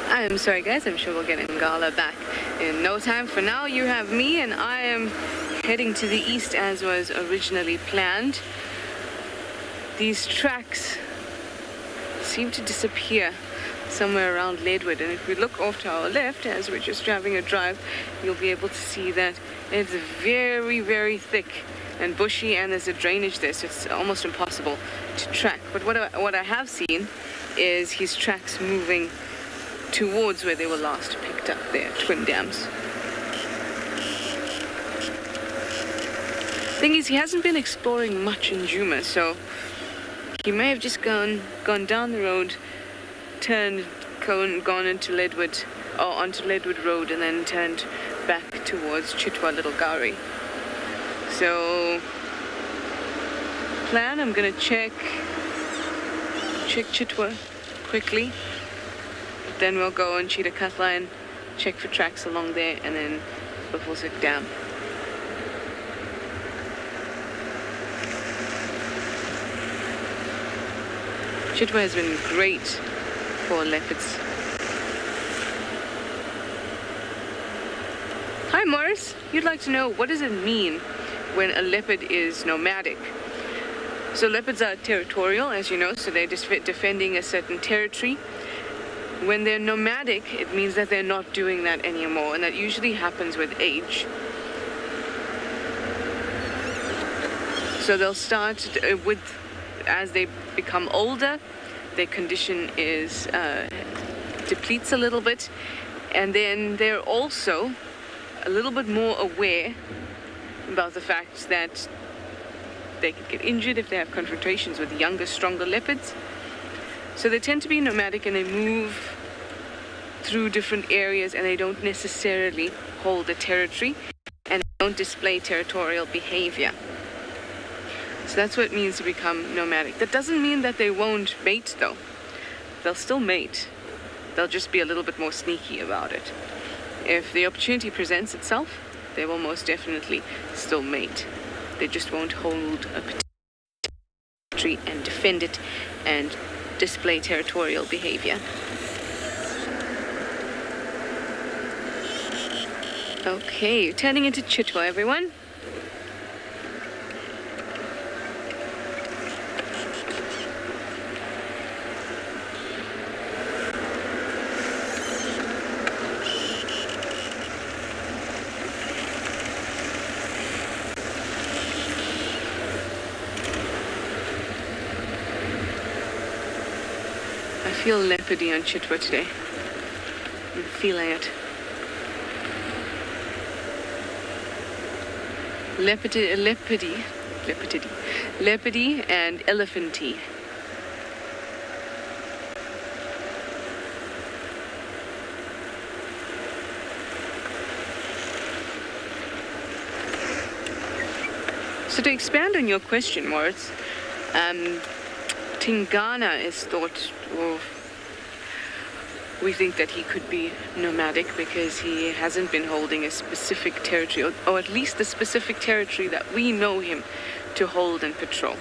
I'm sorry guys, I'm sure we'll get Ngala back in no time. For now, you have me, and I am heading to the east as was originally planned. These tracks seem to disappear somewhere around Leadwood, and if we look off to our left as we're just driving a drive, you'll be able to see that it's very, very thick and bushy, and there's a drainage there, so it's almost impossible to track. But what I have seen is his tracks moving towards where they were last picked up there, Twin Dams. Thing is, he hasn't been exploring much in Djuma, so he may have just gone down the road, gone into Leadwood, or onto Leadwood Road, and then turned back towards Tswalu Little Gari. So, plan, I'm gonna check Tswalu quickly. Then we'll go on Cheetah Cutline, check for tracks along there, and then Buffelshoek Dam. Chitwa has been great for leopards. Hi Morris, you'd like to know, what does it mean when a leopard is nomadic? So leopards are territorial, as you know, so they're just defending a certain territory. When they're nomadic, it means that they're not doing that anymore, and that usually happens with age. So they'll start as they become older, their condition depletes a little bit, and then they're also a little bit more aware about the fact that they could get injured if they have confrontations with younger, stronger leopards. So they tend to be nomadic, and they move through different areas, and they don't necessarily hold a territory, and they don't display territorial behavior. So that's what it means to become nomadic. That doesn't mean that they won't mate, though. They'll still mate. They'll just be a little bit more sneaky about it. If the opportunity presents itself, they will most definitely still mate. They just won't hold a particular territory and defend it and display territorial behavior. Okay, turning into Chitwa, everyone. I feel leopardy on Chitwa today. I'm feeling it. Leopardy and elephanty. So to expand on your question, Moritz, Tingana is thought, or we think that he could be nomadic because he hasn't been holding a specific territory, or at least the specific territory that we know him to hold and patrol.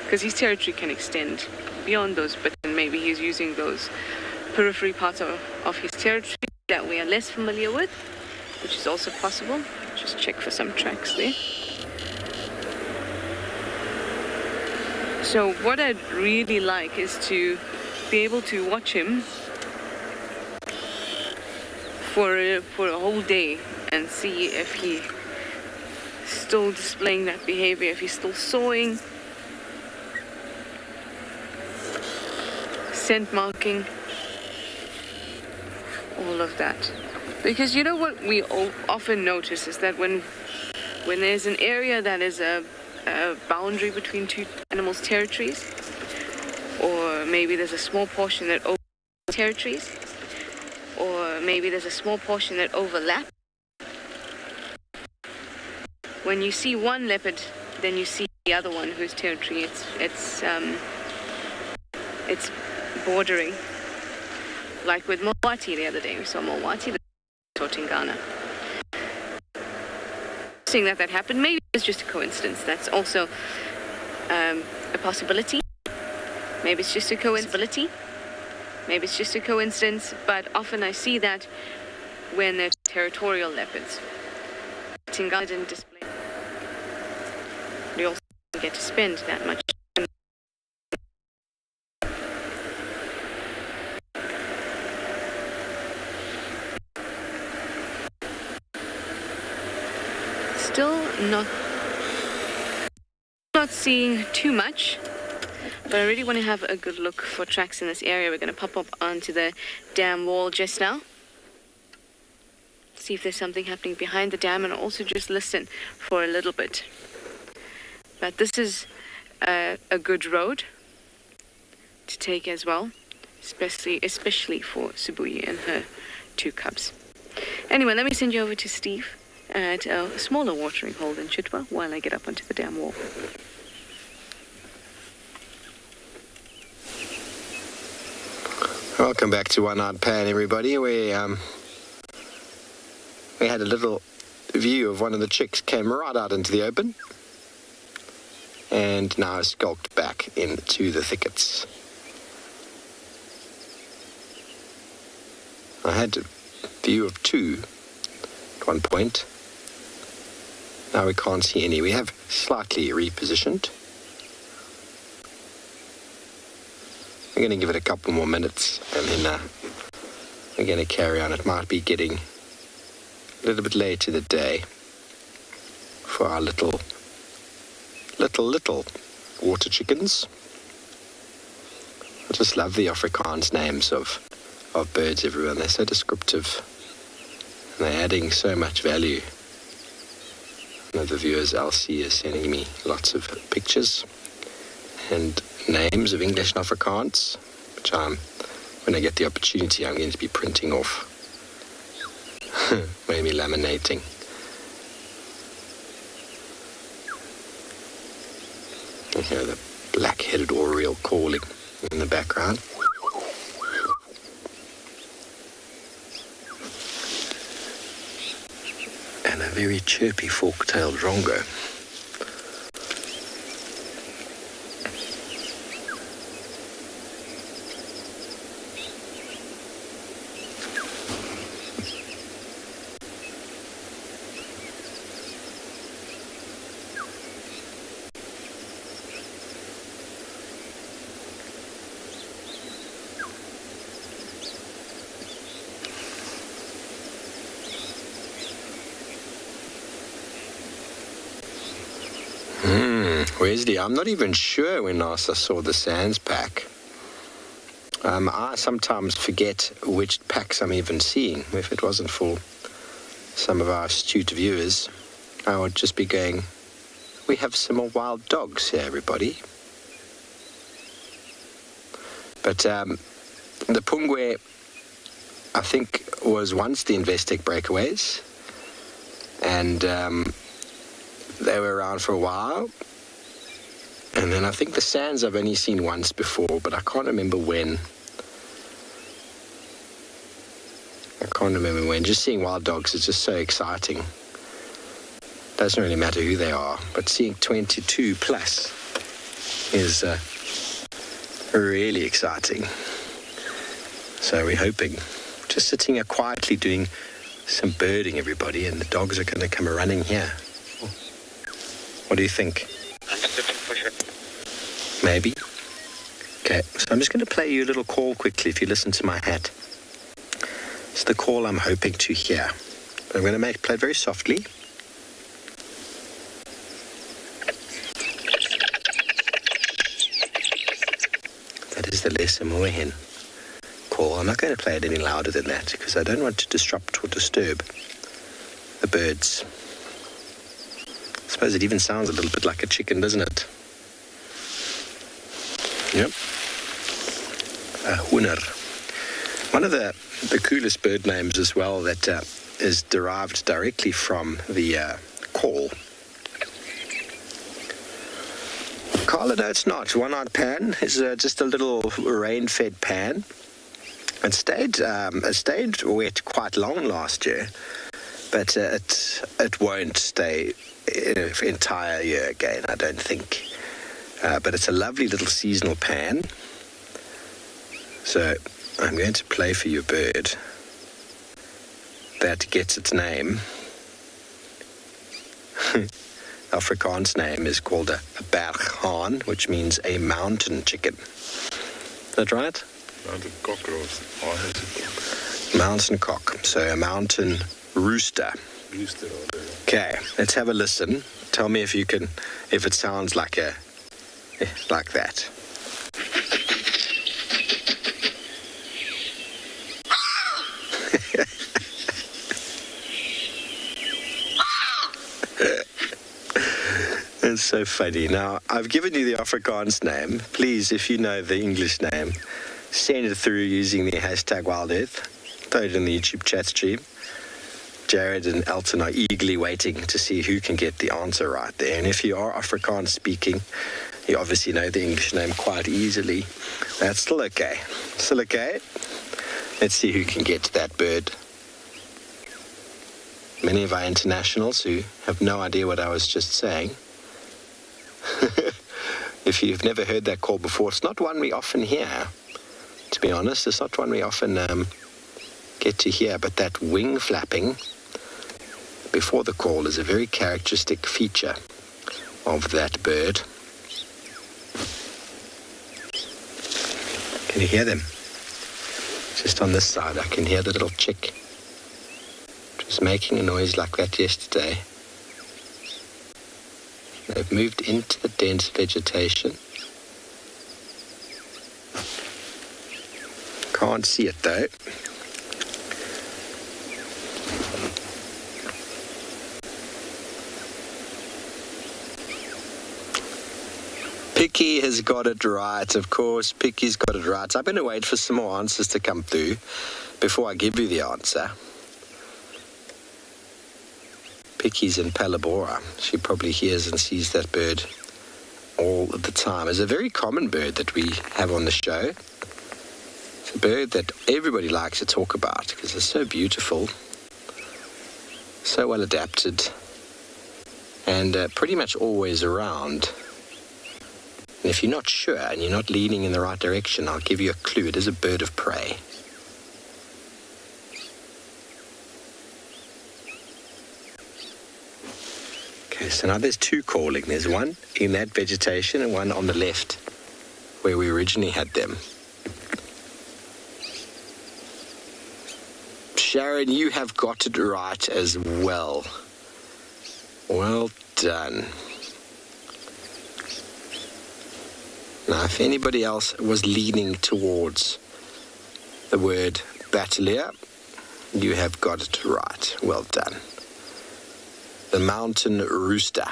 Because his territory can extend beyond those, but then maybe he's using those periphery parts of his territory that we are less familiar with, which is also possible. Just check for some tracks there. So what I'd really like is to be able to watch him for a whole day and see if he's still displaying that behavior, if he's still sawing, scent marking, all of that. Because you know what we often notice is that when there's an area that is a boundary between two animals' territories, or maybe there's a small portion that overlaps territories, or maybe there's a small portion that overlaps. When you see one leopard, then you see the other one whose territory it's bordering. Like with Mulwati the other day, we saw Mulwati, saw Tingana. Seeing that happened, maybe it's just a coincidence. That's also a possibility. Maybe it's just a coincidence. Maybe it's just a coincidence, but often I see that when they're territorial leopards. Tingana didn't display. They also didn't get to spend that much. Still not seeing too much, but I really want to have a good look for tracks in this area. We're going to pop up onto the dam wall just now, see if there's something happening behind the dam, and also just listen for a little bit. But this is a good road to take as well, especially for Sibuyi and her two cubs. Anyway, let me send you over to Steve at a smaller watering hole than Chitwa while I get up onto the dam wall. Welcome back to One Eyed Pan, everybody. We had a little view of one of the chicks came right out into the open and now skulked back into the thickets. I had a view of two at one point. Now we can't see any. We have slightly repositioned. We're going to give it a couple more minutes and then we're going to carry on. It might be getting a little bit late in the day for our little water chickens. I just love the Afrikaans names of birds everywhere. They're so descriptive. And they're adding so much value. One of the viewers, Elsie, is sending me lots of pictures and names of English and Afrikaans, which when I get the opportunity, I'm going to be printing off, maybe laminating. And here the black-headed oriole calling in the background. And a very chirpy fork-tailed drongo. Wesley, I'm not even sure when last I saw the Sands pack. I sometimes forget which packs I'm even seeing. If it wasn't for some of our astute viewers, I would just be going, we have some more wild dogs here, everybody. But the Pungwe, I think, was once the Investec breakaways. And they were around for a while. And then I think the Sands I've only seen once before, but I can't remember when. Just seeing wild dogs is just so exciting. Doesn't really matter who they are, but seeing 22 plus is really exciting. So we're hoping. Just sitting here quietly doing some birding, everybody, and the dogs are going to come running here. What do you think? Maybe. Okay, so I'm just going to play you a little call quickly if you listen to my hat. It's the call I'm hoping to hear. But I'm going to play it very softly. That is the Lesamoa hen call. I'm not going to play it any louder than that because I don't want to disrupt or disturb the birds. I suppose it even sounds a little bit like a chicken, doesn't it? Yep. A hoender. One of the coolest bird names as well that is derived directly from the call. Carla, no, it's not. One-eyed pan is just a little rain-fed pan. It stayed wet quite long last year, but it won't stay an entire year again, I don't think. But it's a lovely little seasonal pan. So I'm going to play for you a bird that gets its name. Afrikaans name is called a berghaan, which means a mountain chicken. Is that right? Mountain cock or haan is a cock. Mountain cock, so a mountain rooster. Rooster. Okay, let's have a listen. Tell me if it sounds like that. It's so funny. Now, I've given you the Afrikaans name. Please, if you know the English name, send it through using the hashtag WildEarth. Throw it in the YouTube chat stream. Jared and Elton are eagerly waiting to see who can get the answer right there. And if you are Afrikaans speaking, you obviously know the English name quite easily. That's still okay. Still okay. Let's see who can get that bird. Many of our internationals who have no idea what I was just saying. If you've never heard that call before, it's not one we often hear. To be honest, it's not one we often get to hear, but that wing flapping before the call is a very characteristic feature of that bird. Can you hear them? Just on this side, I can hear the little chick. It was making a noise like that yesterday. They've moved into the dense vegetation. Can't see it though. Picky has got it right, of course. Picky's got it right. I'm going to wait for some more answers to come through before I give you the answer. Picky's in Palabora. She probably hears and sees that bird all the time. It's a very common bird that we have on the show. It's a bird that everybody likes to talk about because it's so beautiful, so well adapted, and pretty much always around. And if you're not sure and you're not leaning in the right direction, I'll give you a clue. It is a bird of prey. Okay, so now there's two calling. There's one in that vegetation and one on the left where we originally had them. Sharon, you have got it right as well. Well done. Now, if anybody else was leaning towards the word battalier, you have got it right. Well done. The mountain rooster.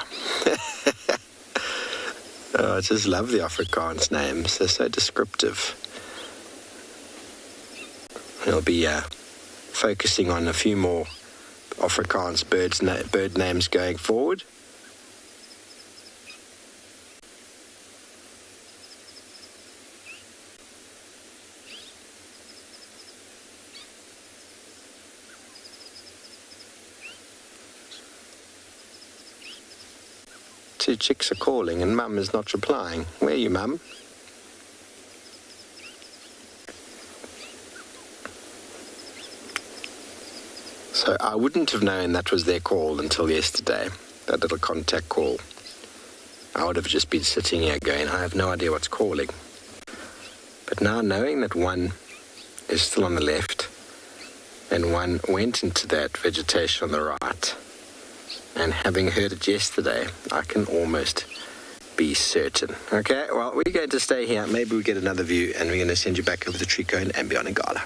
Oh, I just love the Afrikaans names. They're so descriptive. We'll be focusing on a few more Afrikaans bird names going forward. Two chicks are calling and Mum is not replying. Where are you, Mum? So I wouldn't have known that was their call until yesterday, that little contact call. I would have just been sitting here going, I have no idea what's calling. But now knowing that one is still on the left and one went into that vegetation on the right, and having heard it yesterday, I can almost be certain. Okay, well, we're going to stay here. Maybe we get another view, and we're going to send you back over the tree cone and beyond Ngala.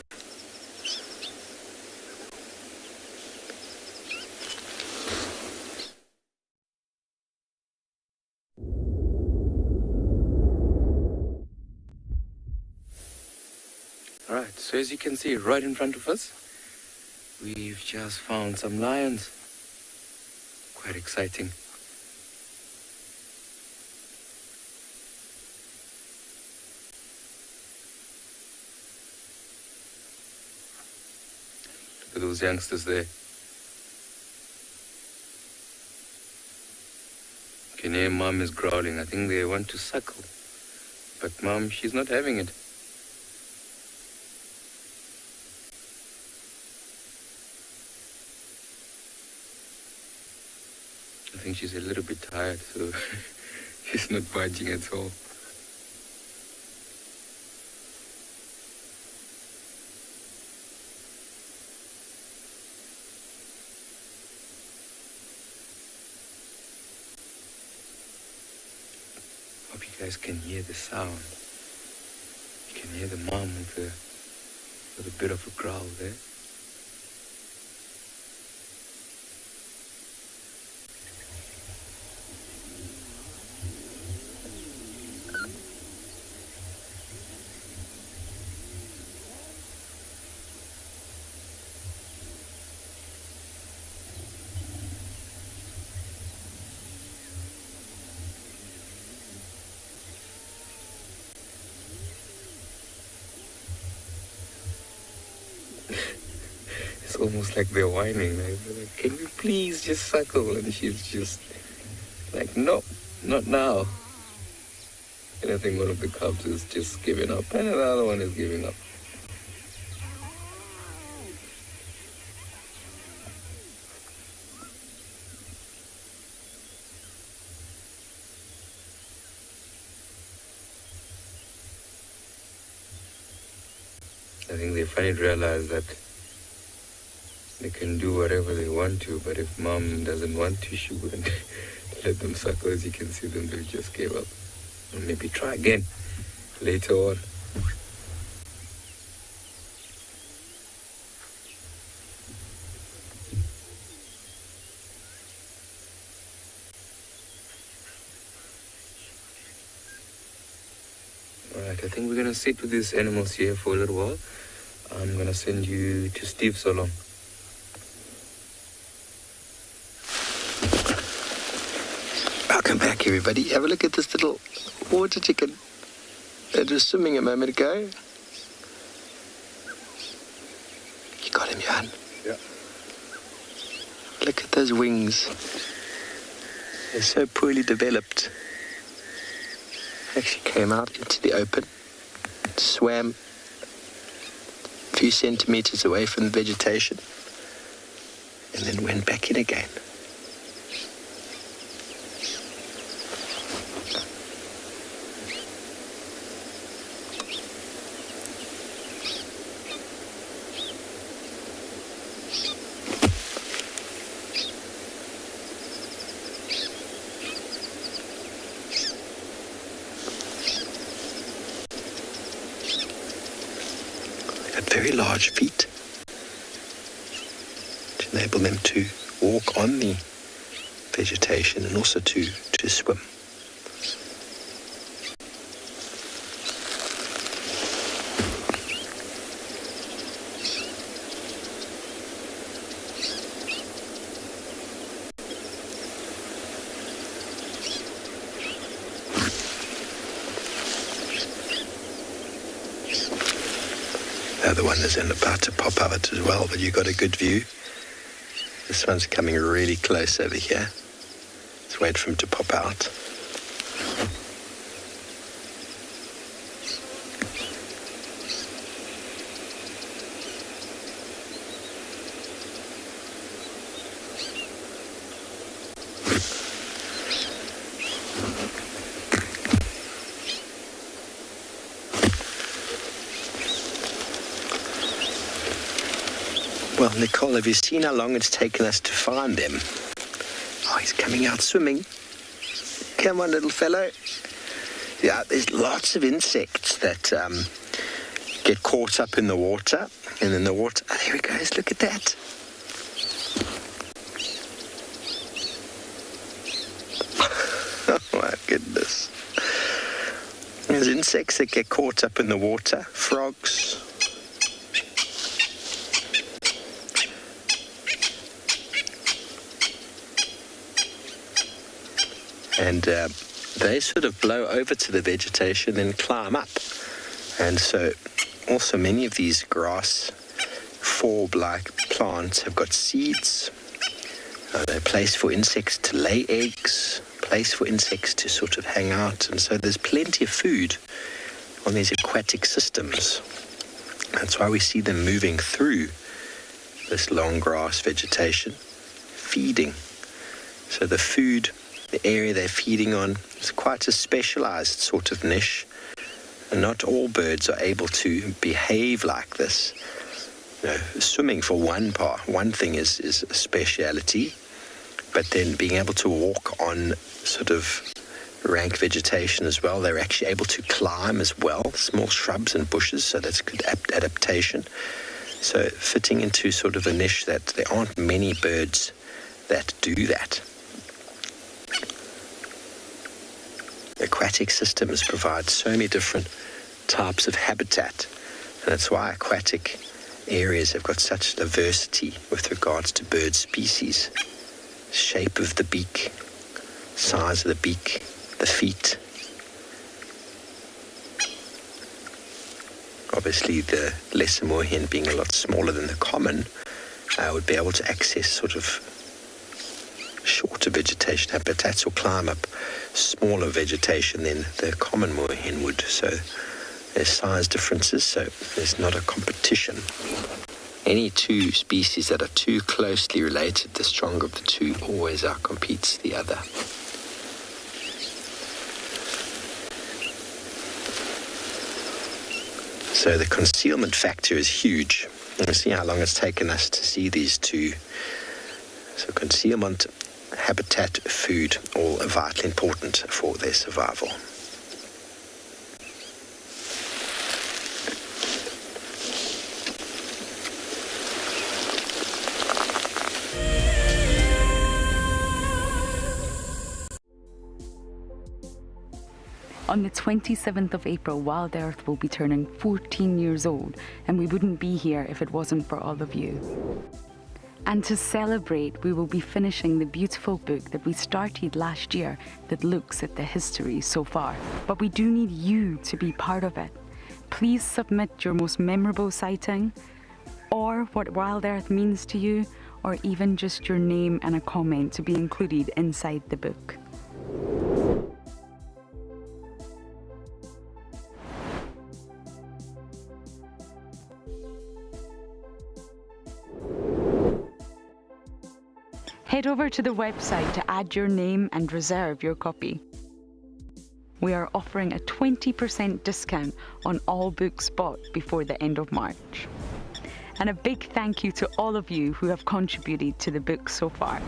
All right, so as you can see right in front of us, we've just found some lions. Quite exciting. Look at those youngsters there. You can hear Mom is growling. I think they want to suckle. But Mom, she's not having it. I think she's a little bit tired, so she's not budging at all. Hope you guys can hear the sound. You can hear the mom with a bit of a growl there. It's almost like they're whining. Like, can you please just suckle? And she's just like, no, not now. And I think one of the cubs is just giving up, and another one is giving up. think they finally realize that they can do whatever they want to, but if mom doesn't want to, she wouldn't let them suckle. As you can see them, they just gave up. And maybe try again later on. Alright, I think we're going to sit with these animals here for a little while. I'm going to send you to Steve so long. Welcome back, everybody. Have a look at this little water chicken that was swimming a moment ago. You got him, Johan? Yeah. Look at those wings. They're so poorly developed. Actually came out into the open, swam a few centimeters away from the vegetation, and then went back in again. Very large feet to enable them to walk on the vegetation and also to swim. The other one is about to pop out as well, but you got a good view. This one's coming really close over here. Let's wait for him to pop out. Well, Nicole, have you seen how long it's taken us to find them? Oh, he's coming out swimming. Come on, little fellow. Yeah, there's lots of insects that get caught up in the water. And in the water, oh, there he goes, look at that. Oh, my goodness. There's insects that get caught up in the water. Frogs. And they sort of blow over to the vegetation and climb up. And so also many of these grass forb-like plants have got seeds. They're placed for insects to lay eggs, place for insects to sort of hang out. And so there's plenty of food on these aquatic systems. That's why we see them moving through this long grass vegetation, feeding. So the food, the area they're feeding on, is quite a specialized sort of niche. And not all birds are able to behave like this. You know, swimming for one thing is a speciality, but then being able to walk on sort of rank vegetation as well. They're actually able to climb as well, small shrubs and bushes, so that's good adaptation. So fitting into sort of a niche that there aren't many birds that do that. Aquatic systems provide so many different types of habitat, and that's why aquatic areas have got such diversity with regards to bird species. Shape of the beak, size of the beak, the feet. Obviously the lesser moorhen being a lot smaller than the common would be able to access sort of shorter vegetation habitats or climb up smaller vegetation than the common moorhen would. So there's size differences, so there's not a competition. Any two species that are too closely related, the stronger of the two always outcompetes the other. So So the concealment factor is huge. Let's see how long it's taken us to see these two. So concealment, habitat, food, all vitally important for their survival. On the 27th of April, Wild Earth will be turning 14 years old, and we wouldn't be here if it wasn't for all of you. And to celebrate, we will be finishing the beautiful book that we started last year that looks at the history so far. But we do need you to be part of it. Please submit your most memorable sighting, or what Wild Earth means to you, or even just your name and a comment to be included inside the book. Head over to the website to add your name and reserve your copy. We are offering a 20% discount on all books bought before the end of March. And a big thank you to all of you who have contributed to the book so far.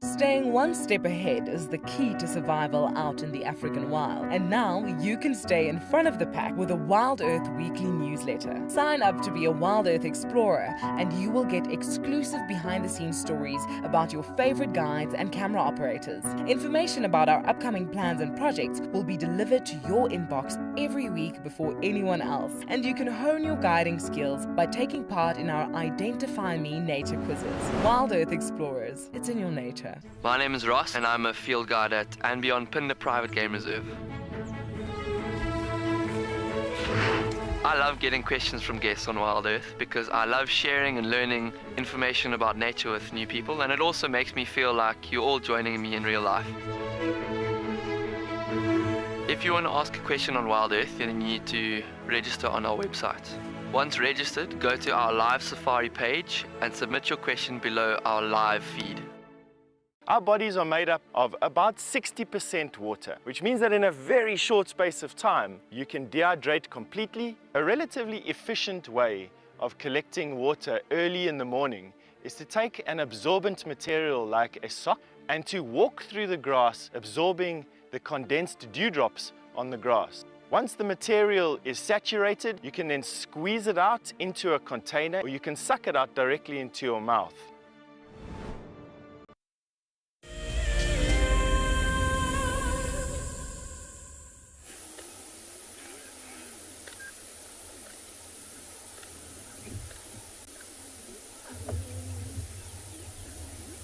Staying one step ahead is the key to survival out in the African wild. And now you can stay in front of the pack with a Wild Earth weekly newsletter. Sign up to be a Wild Earth explorer and you will get exclusive behind-the-scenes stories about your favorite guides and camera operators. Information about our upcoming plans and projects will be delivered to your inbox every week before anyone else. And you can hone your guiding skills by taking part in our Identify Me nature quizzes. Wild Earth Explorers, it's in your nature. My name is Ross and I'm a field guide at and beyond Pinde Private Game Reserve. I love getting questions from guests on Wild Earth because I love sharing and learning information about nature with new people, and it also makes me feel like you're all joining me in real life. If you want to ask a question on Wild Earth, then you need to register on our website. Once registered, go to our live safari page and submit your question below our live feed. Our bodies are made up of about 60% water, which means that in a very short space of time, you can dehydrate completely. A relatively efficient way of collecting water early in the morning is to take an absorbent material like a sock and to walk through the grass, absorbing the condensed dewdrops on the grass. Once the material is saturated, you can then squeeze it out into a container, or you can suck it out directly into your mouth.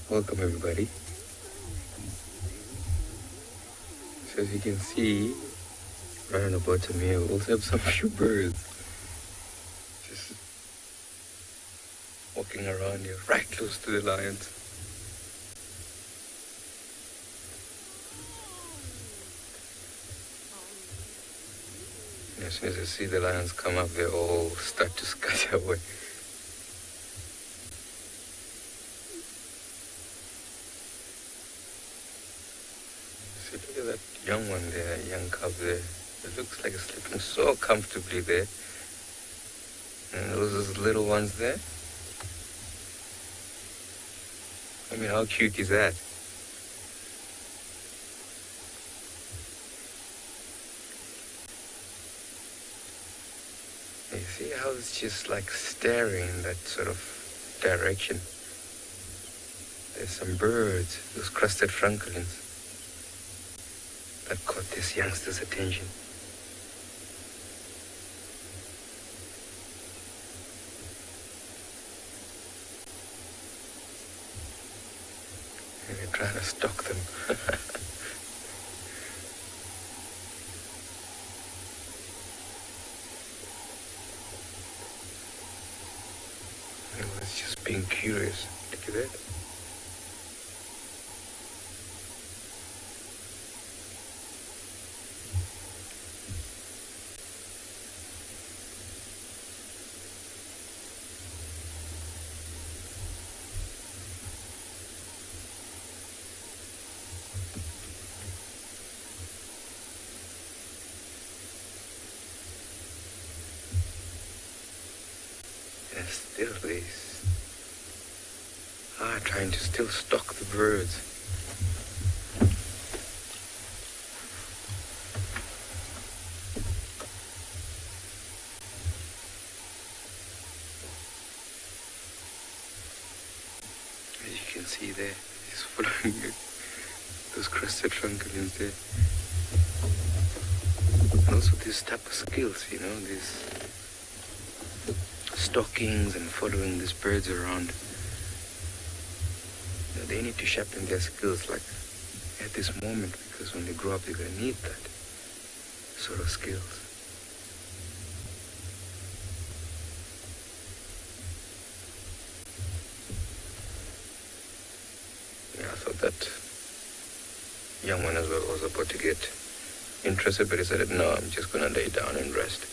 Welcome everybody. So as you can see, right on the bottom here, we also have some few birds just walking around here, right close to the lions. And as soon as I see the lions come up, they all start to scatter away. Look at that young one there, young cub there. It looks like it's sleeping so comfortably there. And those little ones there. I mean, how cute is that? You see how it's just like staring in that sort of direction. There's some birds, those crested francolins, that caught this youngster's attention. And we're trying to stalk them. It was just being curious. Look at that. trying to still stalk the birds. As you can see there, he's following those crested francolins there. And also these type of skills, you know, these stalkings and following these birds around. You know, they need to sharpen their skills like at this moment, because when they grow up they're going to need that sort of skills. Yeah, I thought that young one as well was about to get interested, but he said, no, I'm just going to lay down and rest.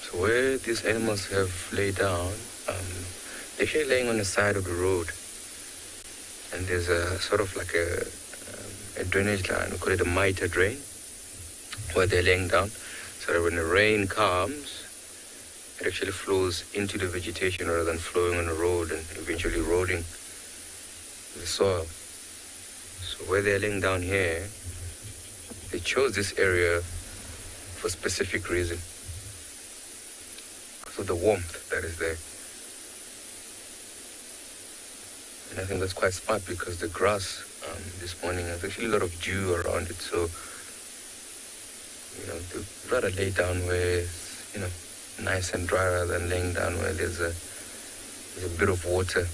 So where these animals have laid down, they're actually laying on the side of the road. And there's a sort of like a drainage line, we call it a mitre drain, where they're laying down, so that when the rain comes, it actually flows into the vegetation rather than flowing on the road and eventually eroding the soil. So where they're laying down here, they chose this area for a specific reason, because of the warmth that is there. And I think that's quite smart, because the grass this morning, there's actually a lot of dew around it, so you know, they'd rather lay down where it's, you know, nice and dry rather than laying down where there's a bit of water.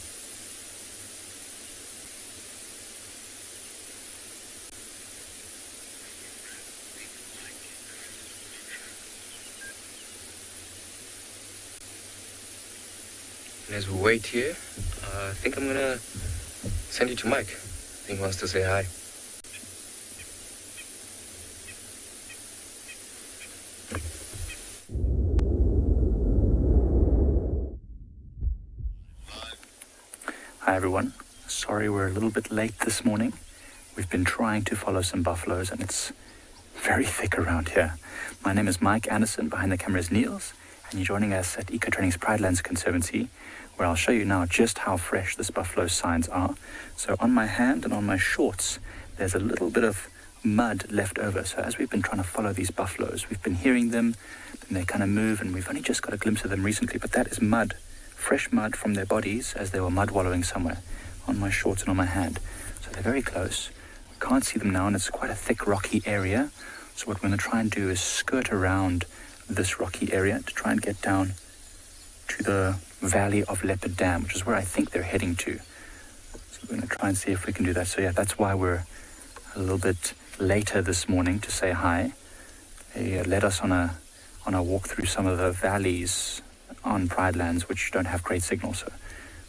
And as we wait here, I think I'm gonna send you to Mike. I think he wants to say hi. Hi everyone, sorry we're a little bit late this morning. We've been trying to follow some buffaloes and it's very thick around here. My name is Mike Anderson, behind the camera is Niels, and you're joining us at Ecotraining's Pridelands Conservancy, where I'll show you now just how fresh this buffalo's signs are. So on my hand and on my shorts, there's a little bit of mud left over. So as we've been trying to follow these buffaloes, we've been hearing them, then they kind of move, and we've only just got a glimpse of them recently, but that is mud. Fresh mud from their bodies as they were mud wallowing somewhere on my shorts and on my hand. So they're very close. We can't see them now, and it's quite a thick rocky area. So what we're going to try and do is skirt around this rocky area to try and get down to the Valley of Leopard Dam, which is where I think they're heading to. So we're going to try and see if we can do that. So yeah, that's why we're a little bit later this morning to say hi. They led us on a walk through some of the valleys on Pridelands which don't have great signal, so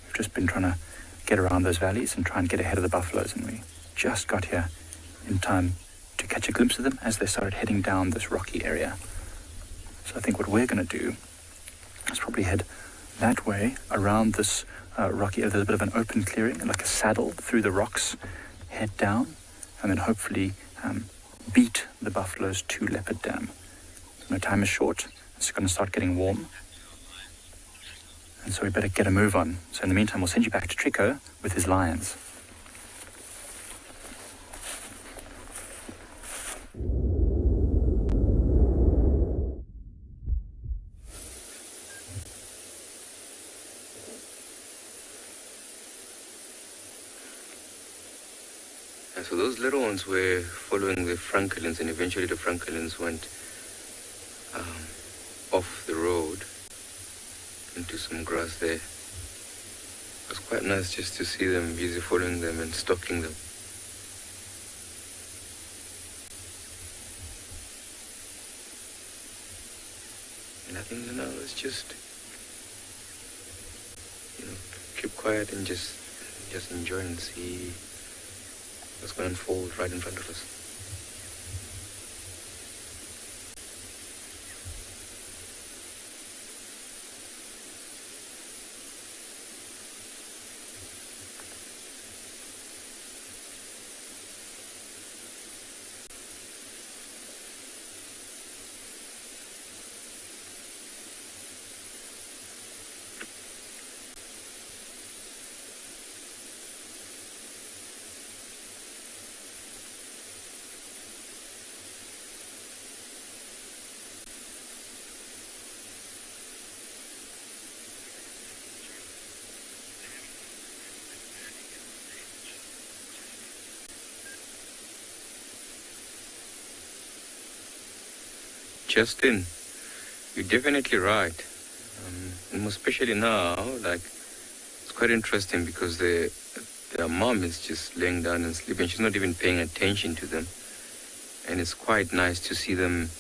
we've just been trying to get around those valleys and try and get ahead of the buffaloes, and we just got here in time to catch a glimpse of them as they started heading down this rocky area. So I think what we're going to do is probably head that way around this rocky area. There's a bit of an open clearing, like a saddle through the rocks, head down, and then hopefully beat the buffaloes to Leopard Dam. So my time is short. It's going to start getting warm, and so we better get a move on. So in the meantime, we'll send you back to Trico with his lions. And so those little ones were following the francolins, and eventually the francolins went off the road into some grass there. It was quite nice just to see them busy following them and stalking them. And I think, let's just, keep quiet and just enjoy and see what's going to unfold right in front of us. Justin, you're definitely right. And especially now, like, it's quite interesting because their mom is just laying down and sleeping. She's not even paying attention to them. And it's quite nice to see them,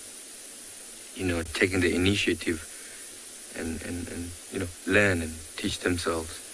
taking the initiative and learn and teach themselves.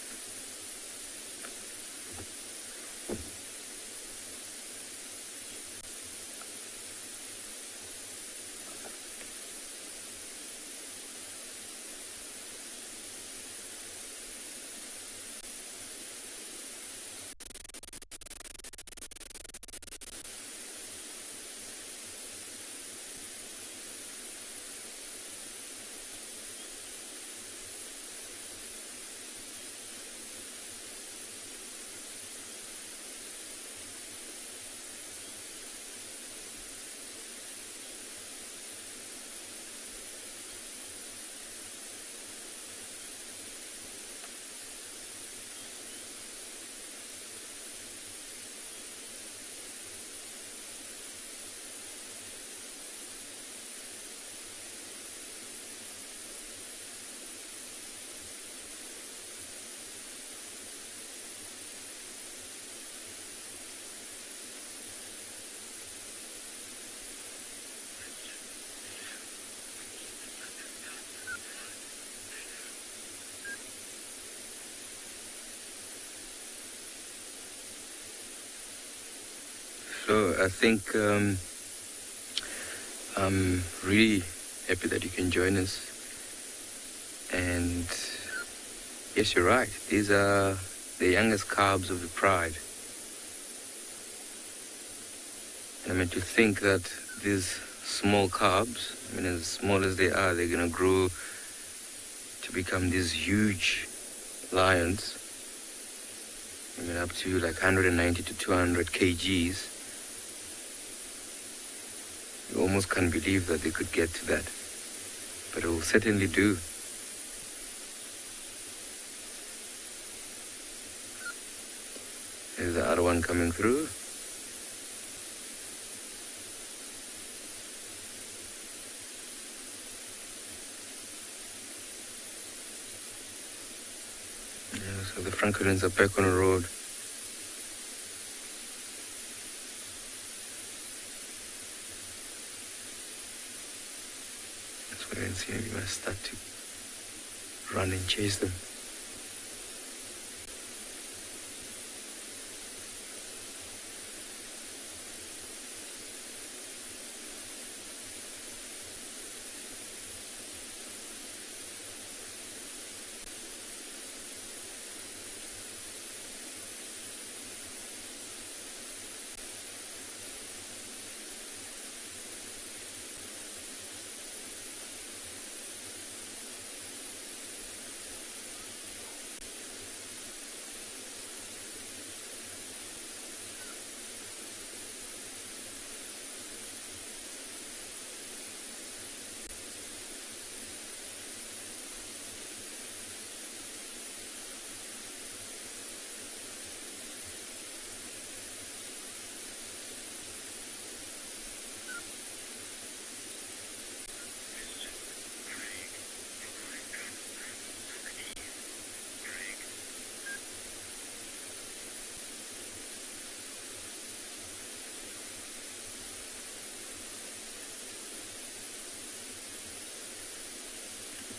So I think I'm really happy that you can join us. And yes, you're right. These are the youngest calves of the pride. And I mean, to think that these small calves, I mean, as small as they are, they're going to grow to become these huge lions. I mean, up to like 190 to 200 kgs. You almost can't believe that they could get to that. But it will certainly do. There's the other one coming through. Yeah, so the Francolins are back on the road. And see, we must start to run and chase them.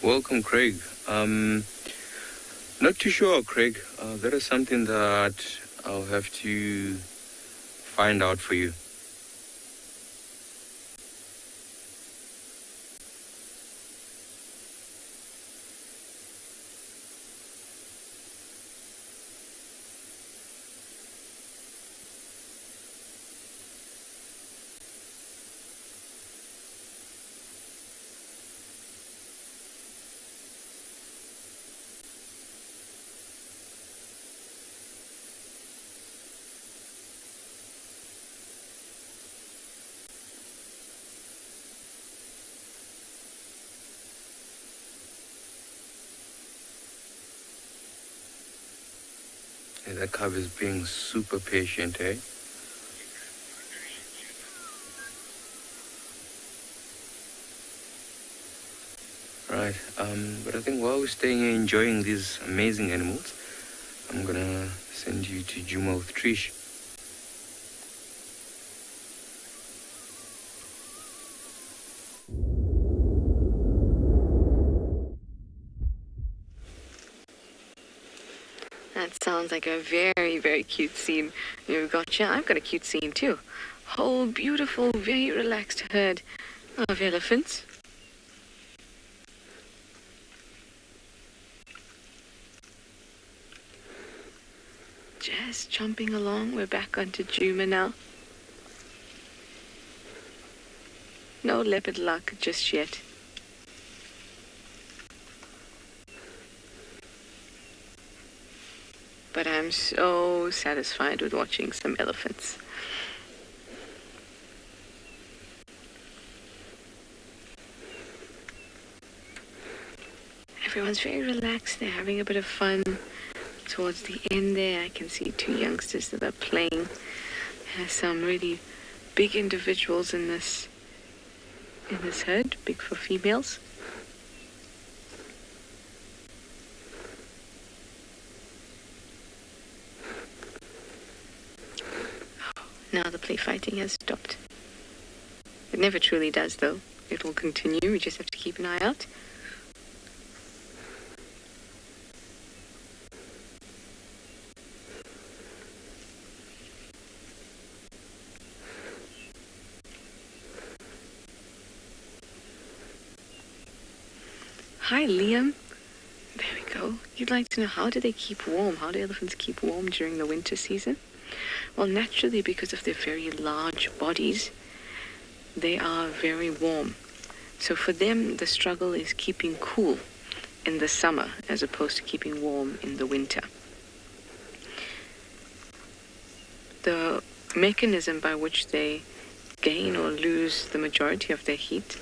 Welcome, Craig. Not too sure, Craig. That is something that I'll have to find out for you. Yeah, that cub is being super patient, eh? Right. But I think while we're staying here enjoying these amazing animals, I'm gonna send you to Djuma with Trish. That sounds like a very, very cute scene. You've got, yeah, I've got a cute scene too. Whole beautiful, very relaxed herd of elephants. Just jumping along. We're back onto Djuma now. No leopard luck just yet. But I'm so satisfied with watching some elephants. Everyone's very relaxed. They're having a bit of fun. Towards the end there, I can see two youngsters that are playing. There's some really big individuals in this herd, big for females. Now the play fighting has stopped. It never truly does, though. It will continue. We just have to keep an eye out. Hi, Liam. There we go. You'd like to know, how do they keep warm? How do elephants keep warm during the winter season? Well, naturally, because of their very large bodies, they are very warm. So for them, the struggle is keeping cool in the summer as opposed to keeping warm in the winter. The mechanism by which they gain or lose the majority of their heat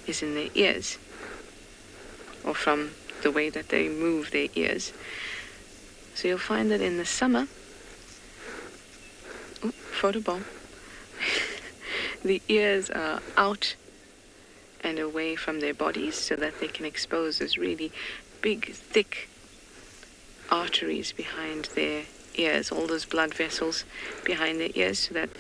is in their ears, or from the way that they move their ears. So you'll find that in the summer, photobomb, the ears are out and away from their bodies so that they can expose those really big, thick arteries behind their ears, all those blood vessels behind their ears, so that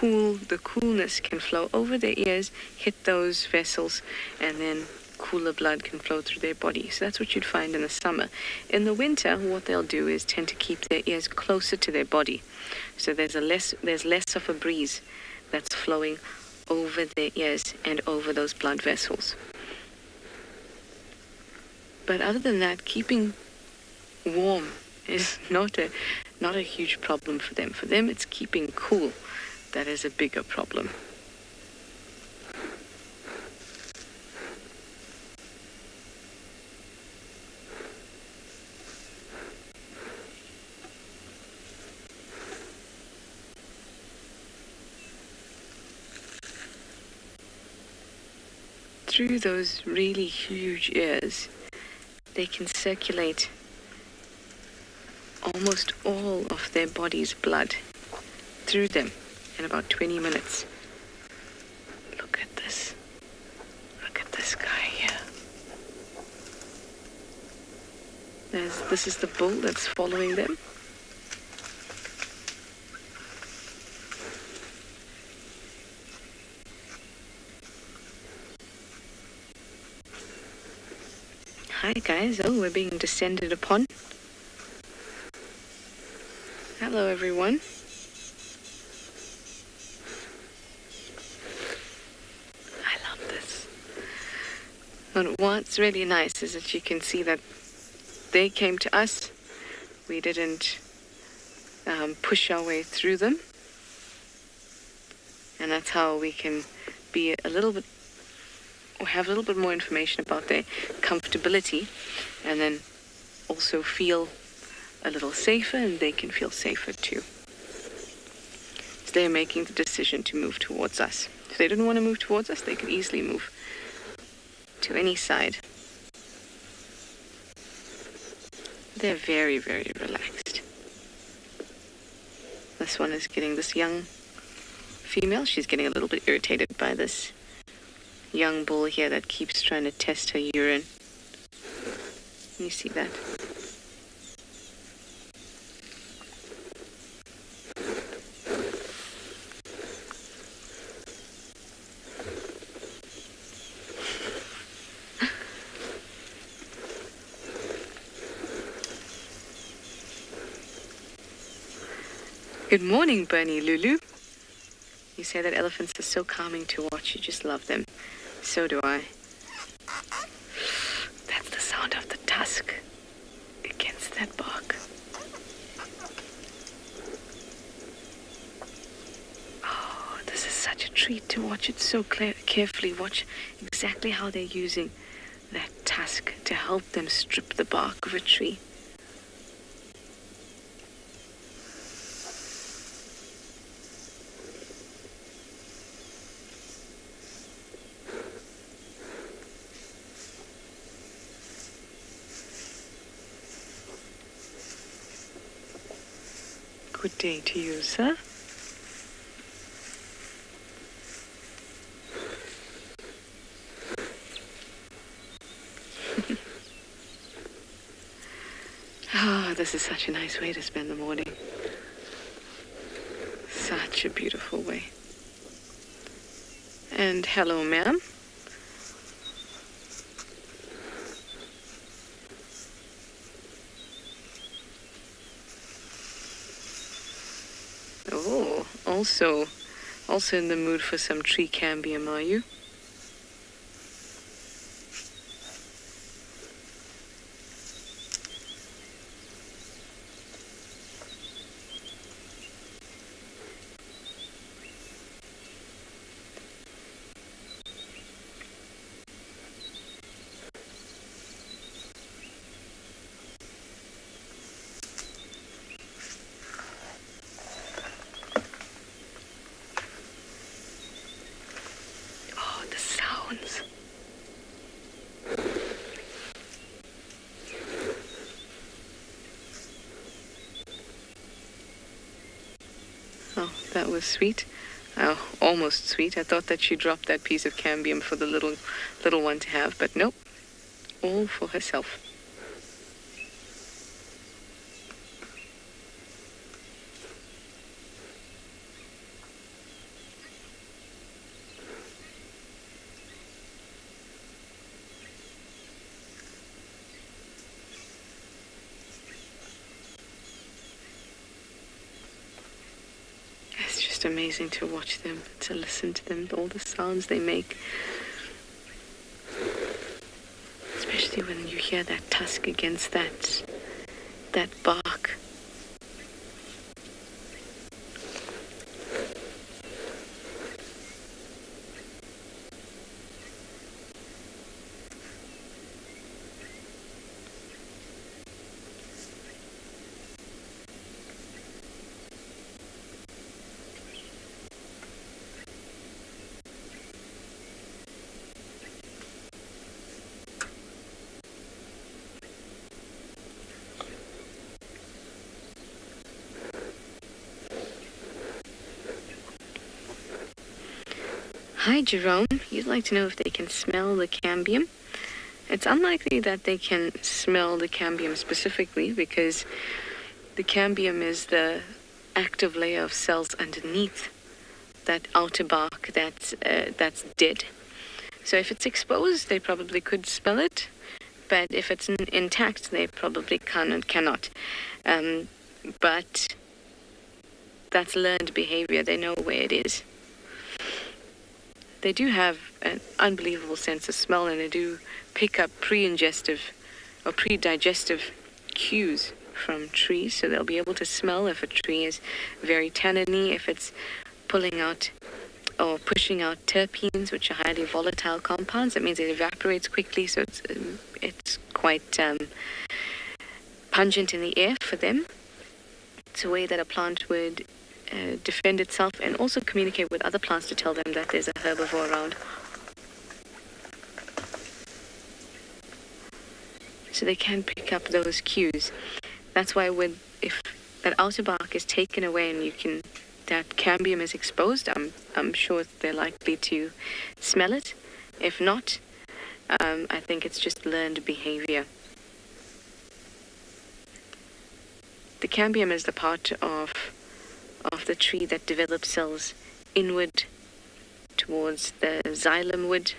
the coolness can flow over their ears, hit those vessels, and then cooler blood can flow through their body. So that's what you'd find in the summer. In the winter, what they'll do is tend to keep their ears closer to their body. So there's less of a breeze that's flowing over their ears and over those blood vessels. But other than that, keeping warm is not a huge problem for them. For them, it's keeping cool that is a bigger problem. Through those really huge ears, they can circulate almost all of their body's blood through them in about 20 minutes. Look at this. Look at this guy here. This is the bull that's following them. Hi guys, oh, we're being descended upon. Hello everyone. I love this. And what's really nice is that you can see that they came to us. We didn't push our way through them. And that's how we can be a little bit, or have a little bit more information about their comfortability, and then also feel a little safer, and they can feel safer too. So they're making the decision to move towards us. If they didn't want to move towards us, they could easily move to any side. They're very, very relaxed. This one is getting, this young female, she's getting a little bit irritated by this young bull here that keeps trying to test her urine. Can you see that? Good morning, Bernie Lulu. You say that elephants are so calming to watch. You just love them. So do I. That's the sound of the tusk against that bark. Oh, this is such a treat to watch it so carefully. Watch exactly how they're using that tusk to help them strip the bark of a tree. Good day to you, sir. Oh, this is such a nice way to spend the morning. Such a beautiful way. And hello, ma'am. Oh, also in the mood for some tree cambium, are you? Oh, that was sweet. Oh, almost sweet. I thought that she dropped that piece of cambium for the little one to have, but nope. All for herself. It's amazing to watch them, to listen to them, all the sounds they make. Especially when you hear that tusk against that bark. Hi, Jerome. You'd like to know if they can smell the cambium? It's unlikely that they can smell the cambium specifically because the cambium is the active layer of cells underneath that outer bark that's dead. So if it's exposed, they probably could smell it, but if it's intact, they probably cannot. But that's learned behavior. They know where it is. They do have an unbelievable sense of smell, and they do pick up pre-ingestive or pre-digestive cues from trees, so they'll be able to smell if a tree is very tanniny, if it's pulling out or pushing out terpenes, which are highly volatile compounds. That means it evaporates quickly, so it's quite pungent in the air for them. It's a way that a plant would defend itself and also communicate with other plants to tell them that there's a herbivore around. So they can pick up those cues. That's why if that outer bark is taken away and that cambium is exposed, I'm sure they're likely to smell it. If not, I think it's just learned behavior. The cambium is the part of the tree that develops cells inward towards the xylem wood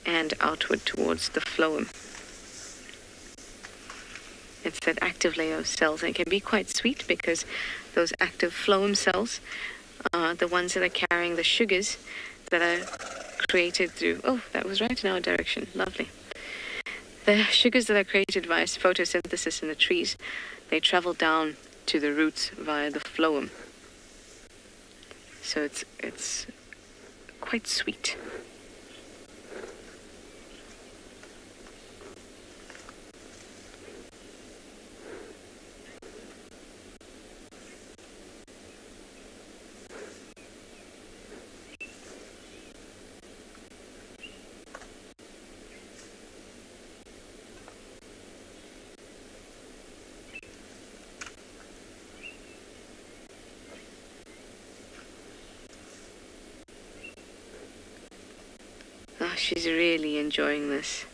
and outward towards the phloem. It's that active layer of cells, and it can be quite sweet because those active phloem cells are the ones that are carrying the sugars that are created through, oh, that was right in our direction, lovely. The sugars that are created via photosynthesis in the trees, they travel down to the roots via the phloem. So it's quite sweet. She's really enjoying this.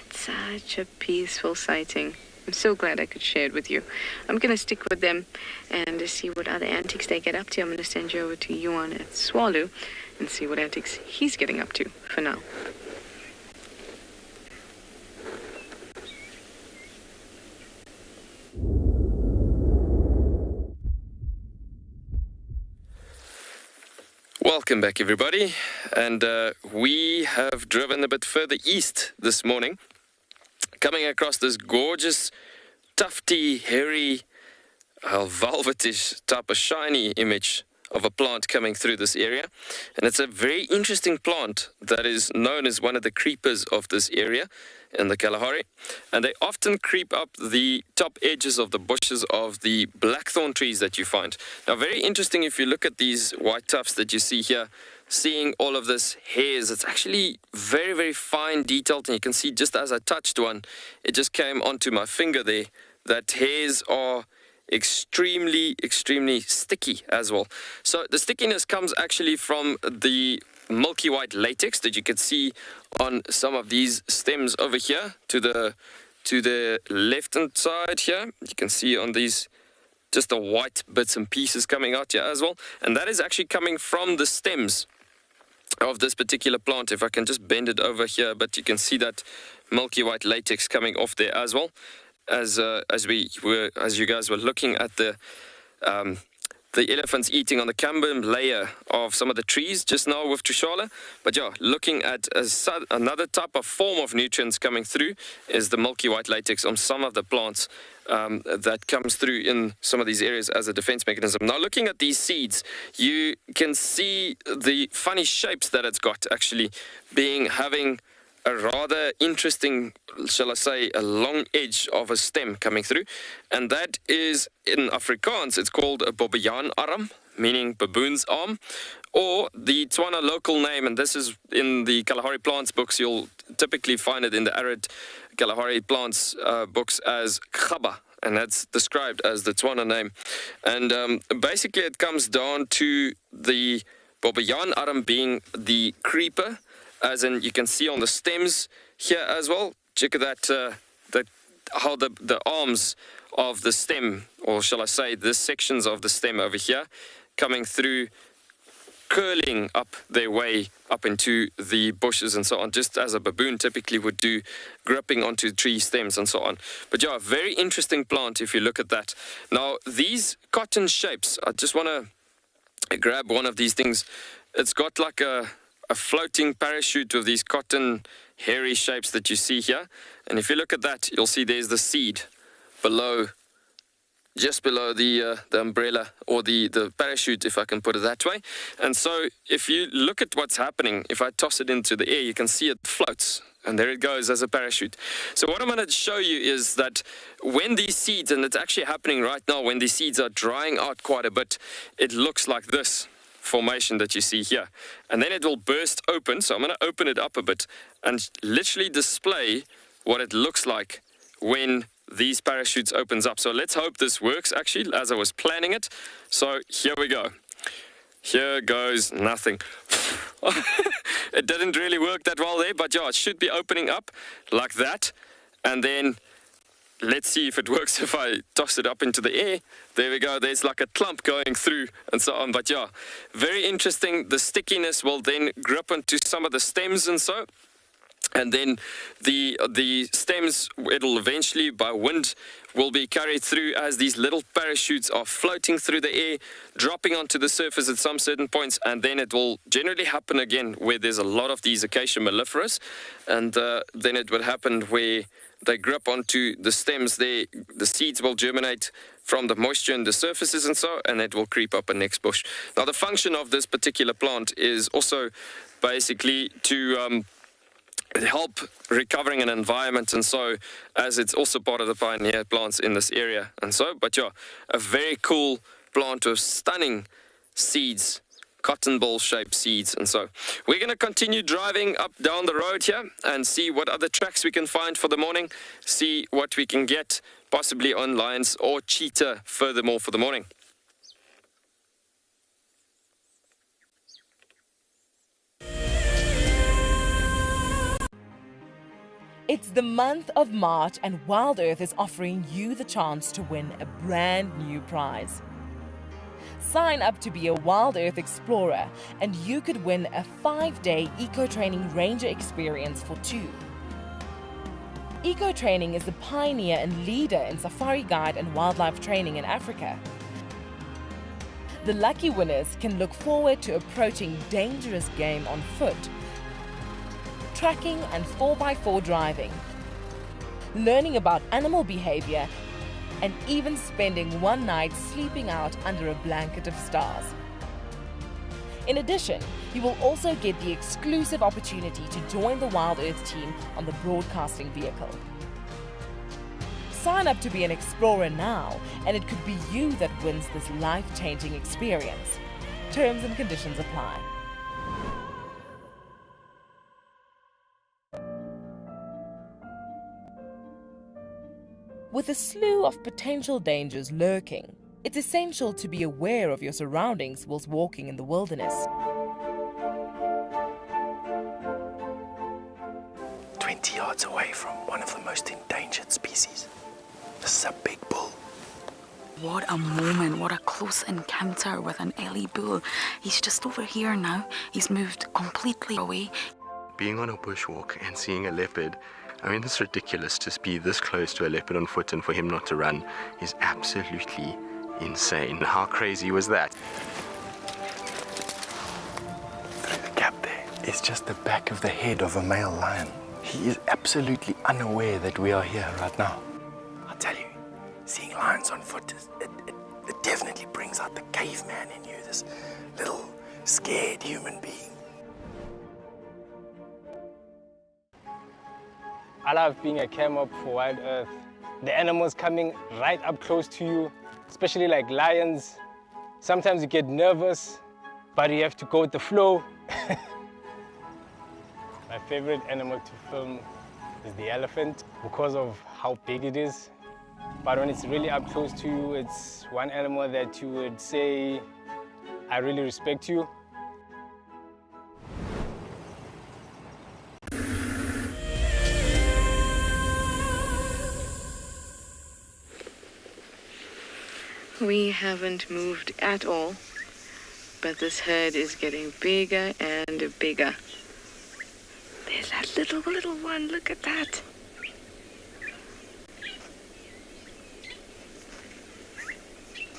It's such a peaceful sighting. I'm so glad I could share it with you. I'm going to stick with them and see what other antics they get up to. I'm going to send you over to Yuan at Tswalu and see what antics he's getting up to for now. Welcome back, everybody, and we have driven a bit further east this morning, coming across this gorgeous, tufty, hairy, velvetish type of shiny image of a plant coming through this area. And it's a very interesting plant that is known as one of the creepers of this area in the Kalahari, and they often creep up the top edges of the bushes of the blackthorn trees that you find. Now, very interesting, if you look at these white tufts that you see here, seeing all of this hairs, it's actually very, very fine detailed, and you can see just as I touched one, it just came onto my finger there, that hairs are extremely sticky as well. So the stickiness comes actually from the milky white latex that you can see on some of these stems over here to the left hand side here. You can see on these just the white bits and pieces coming out here as well, and that is actually coming from the stems of this particular plant. If I can just bend it over here, but you can see that milky white latex coming off there as well. As you guys were looking at the elephants eating on the cambium layer of some of the trees just now with Tswalu. But yeah, looking at another type of form of nutrients coming through is the milky white latex on some of the plants that comes through in some of these areas as a defense mechanism. Now, looking at these seeds, you can see the funny shapes that it's got, actually having a rather interesting, shall I say, a long edge of a stem coming through. And that is, in Afrikaans, it's called a bobbejaan arm, meaning baboon's arm, or the Tswana local name, and this is in the Kalahari plants books, you'll typically find it in the arid Kalahari plants books as khaba, and that's described as the Tswana name. And basically it comes down to the bobbejaan arm being the creeper, as in you can see on the stems here as well. Check that, how the arms of the stem, or shall I say the sections of the stem over here, coming through, curling up their way up into the bushes and so on, just as a baboon typically would do, gripping onto tree stems and so on. But yeah, very interesting plant if you look at that. Now, these cotton shapes, I just want to grab one of these things. It's got like a floating parachute of these cotton hairy shapes that you see here, and if you look at that, you'll see there's the seed below, just below the umbrella, or the parachute, if I can put it that way. And so if you look at what's happening, if I toss it into the air, you can see it floats, and there it goes as a parachute. So what I'm going to show you is that when these seeds, and it's actually happening right now, when these seeds are drying out quite a bit, it looks like this formation that you see here, and then it will burst open. So I'm going to open it up a bit and literally display what it looks like when these parachutes opens up. So let's hope this works actually as I was planning it. So here we go. Here goes nothing. it didn't really work that well there, but yeah, it should be opening up like that. And then let's see if it works if I toss it up into the air. There we go. There's like a clump going through and so on. But yeah, very interesting. The stickiness will then grip onto some of the stems and so. And then the stems, it'll eventually, by wind, will be carried through as these little parachutes are floating through the air, dropping onto the surface at some certain points, and then it will generally happen again where there's a lot of these acacia melliferae, and then it would happen where they grip onto the stems there, the seeds will germinate from the moisture in the surfaces and so, and it will creep up a next bush. Now, the function of this particular plant is also basically to help recovering an environment, and so, as it's also part of the pioneer plants in this area and so. But yeah, a very cool plant with stunning seeds, cotton ball shaped seeds. And so we're going to continue driving up down the road here and see what other tracks we can find for the morning, see what we can get possibly on lions or cheetah furthermore for the morning. It's the month of March and Wild Earth is offering you the chance to win a brand new prize. Sign up to be a Wild Earth Explorer and you could win a 5-day eco-training ranger experience for 2. Eco-training is the pioneer and leader in safari guide and wildlife training in Africa. The lucky winners can look forward to approaching dangerous game on foot, tracking and 4x4 driving, learning about animal behavior, and even spending one night sleeping out under a blanket of stars. In addition, you will also get the exclusive opportunity to join the Wild Earth team on the broadcasting vehicle. Sign up to be an explorer now, and it could be you that wins this life-changing experience. Terms and conditions apply. With a slew of potential dangers lurking, it's essential to be aware of your surroundings whilst walking in the wilderness. 20 yards away from one of the most endangered species. This is a big bull. What a moment, what a close encounter with an Ellie bull. He's just over here now. He's moved completely away. Being on a bushwalk and seeing a leopard, I mean, it's ridiculous to be this close to a leopard on foot and for him not to run is absolutely insane. How crazy was that? Through the gap there is just the back of the head of a male lion. He is absolutely unaware that we are here right now. I tell you, seeing lions on foot, it definitely brings out the caveman in you, this little scared human being. I love being a cam up for Wild Earth. The animals coming right up close to you, especially like lions. Sometimes you get nervous, but you have to go with the flow. My favorite animal to film is the elephant because of how big it is. But when it's really up close to you, it's one animal that you would say, I really respect you. We haven't moved at all, but this herd is getting bigger and bigger. There's that little one, look at that.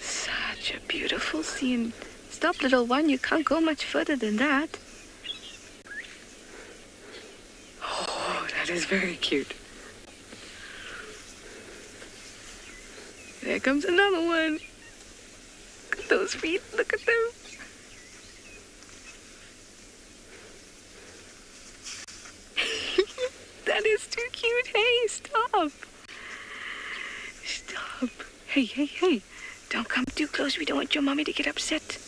Such a beautiful scene. Stop, little one, you can't go much further than that. Oh, that is very cute. There comes another one. Look at those feet, look at them. That is too cute. Hey, stop. Stop. Hey. Don't come too close. We don't want your mommy to get upset.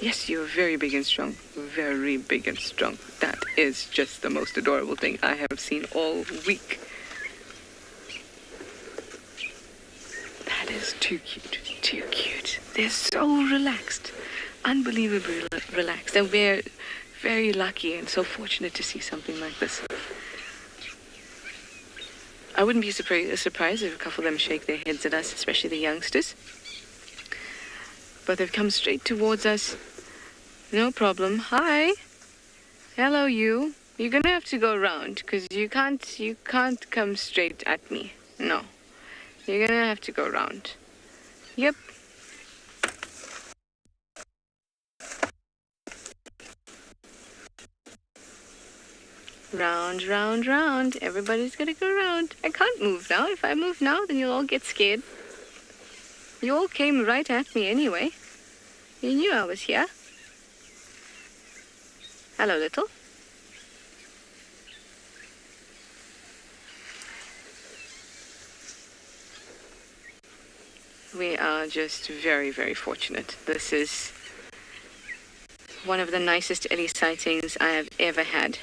Yes, you're very big and strong. Very big and strong. That is just the most adorable thing I have seen all week. That is too cute. Too cute. They're so relaxed. Unbelievably relaxed. And we're very lucky and so fortunate to see something like this. I wouldn't be surprised if a couple of them shake their heads at us, especially the youngsters. But they've come straight towards us. No problem. Hi. Hello, you. You're gonna have to go around because you can't come straight at me. No. You're gonna have to go around. Yep. Round, round, round. Everybody's gonna go round. I can't move now. If I move now, then you'll all get scared. You all came right at me anyway. You knew I was here. Hello, little. We are just very, very fortunate. This is one of the nicest Ellie sightings I have ever had.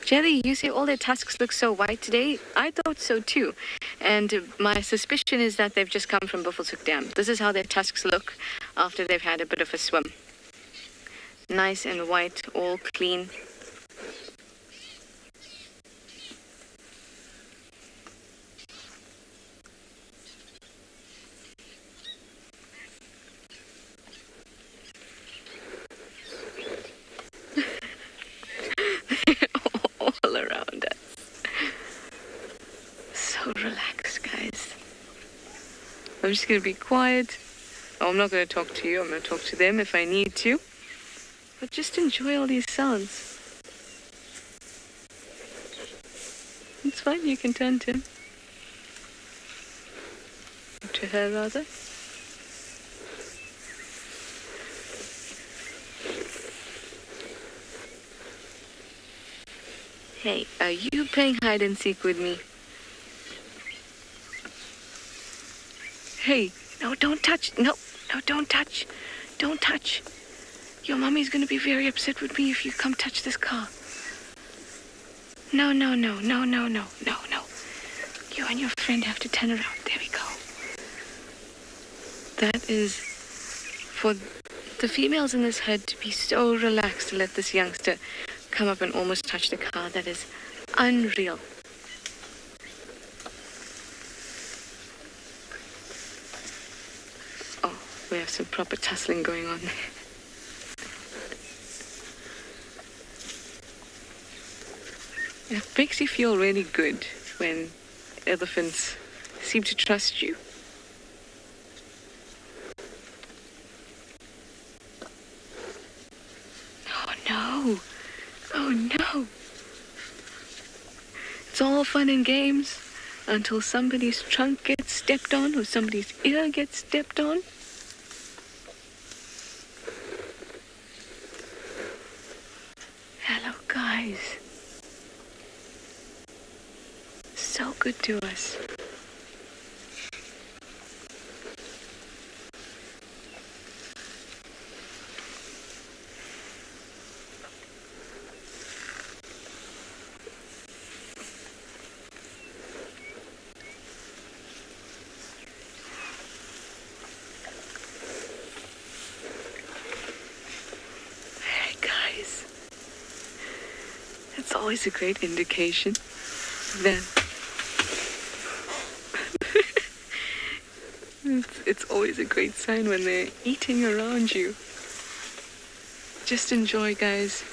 Jelly, you say all their tusks look so white today? I thought so too. And my suspicion is that they've just come from Buffelshoek Dam. This is how their tusks look after they've had a bit of a swim. Nice and white, all clean. All around us. So relaxed, guys. I'm just going to be quiet. Oh, I'm not going to talk to you. I'm going to talk to them if I need to. But just enjoy all these sounds. It's fine. You can turn to him. To her, rather. Hey, are you playing hide and seek with me? Hey, no, don't touch. No, don't touch. Don't touch. Your mommy's gonna be very upset with me if you come touch this car. No. You and your friend have to turn around. There we go. That is for the females in this herd to be so relaxed to let this youngster come up and almost touch the car. That is unreal. Oh, we have some proper tussling going on there. It makes you feel really good when elephants seem to trust you. Oh no. Oh no. It's all fun and games until somebody's trunk gets stepped on or somebody's ear gets stepped on. Hello, guys. So good to us. It's always a great indication that it's always a great sign when they're eating around you. Just enjoy, guys.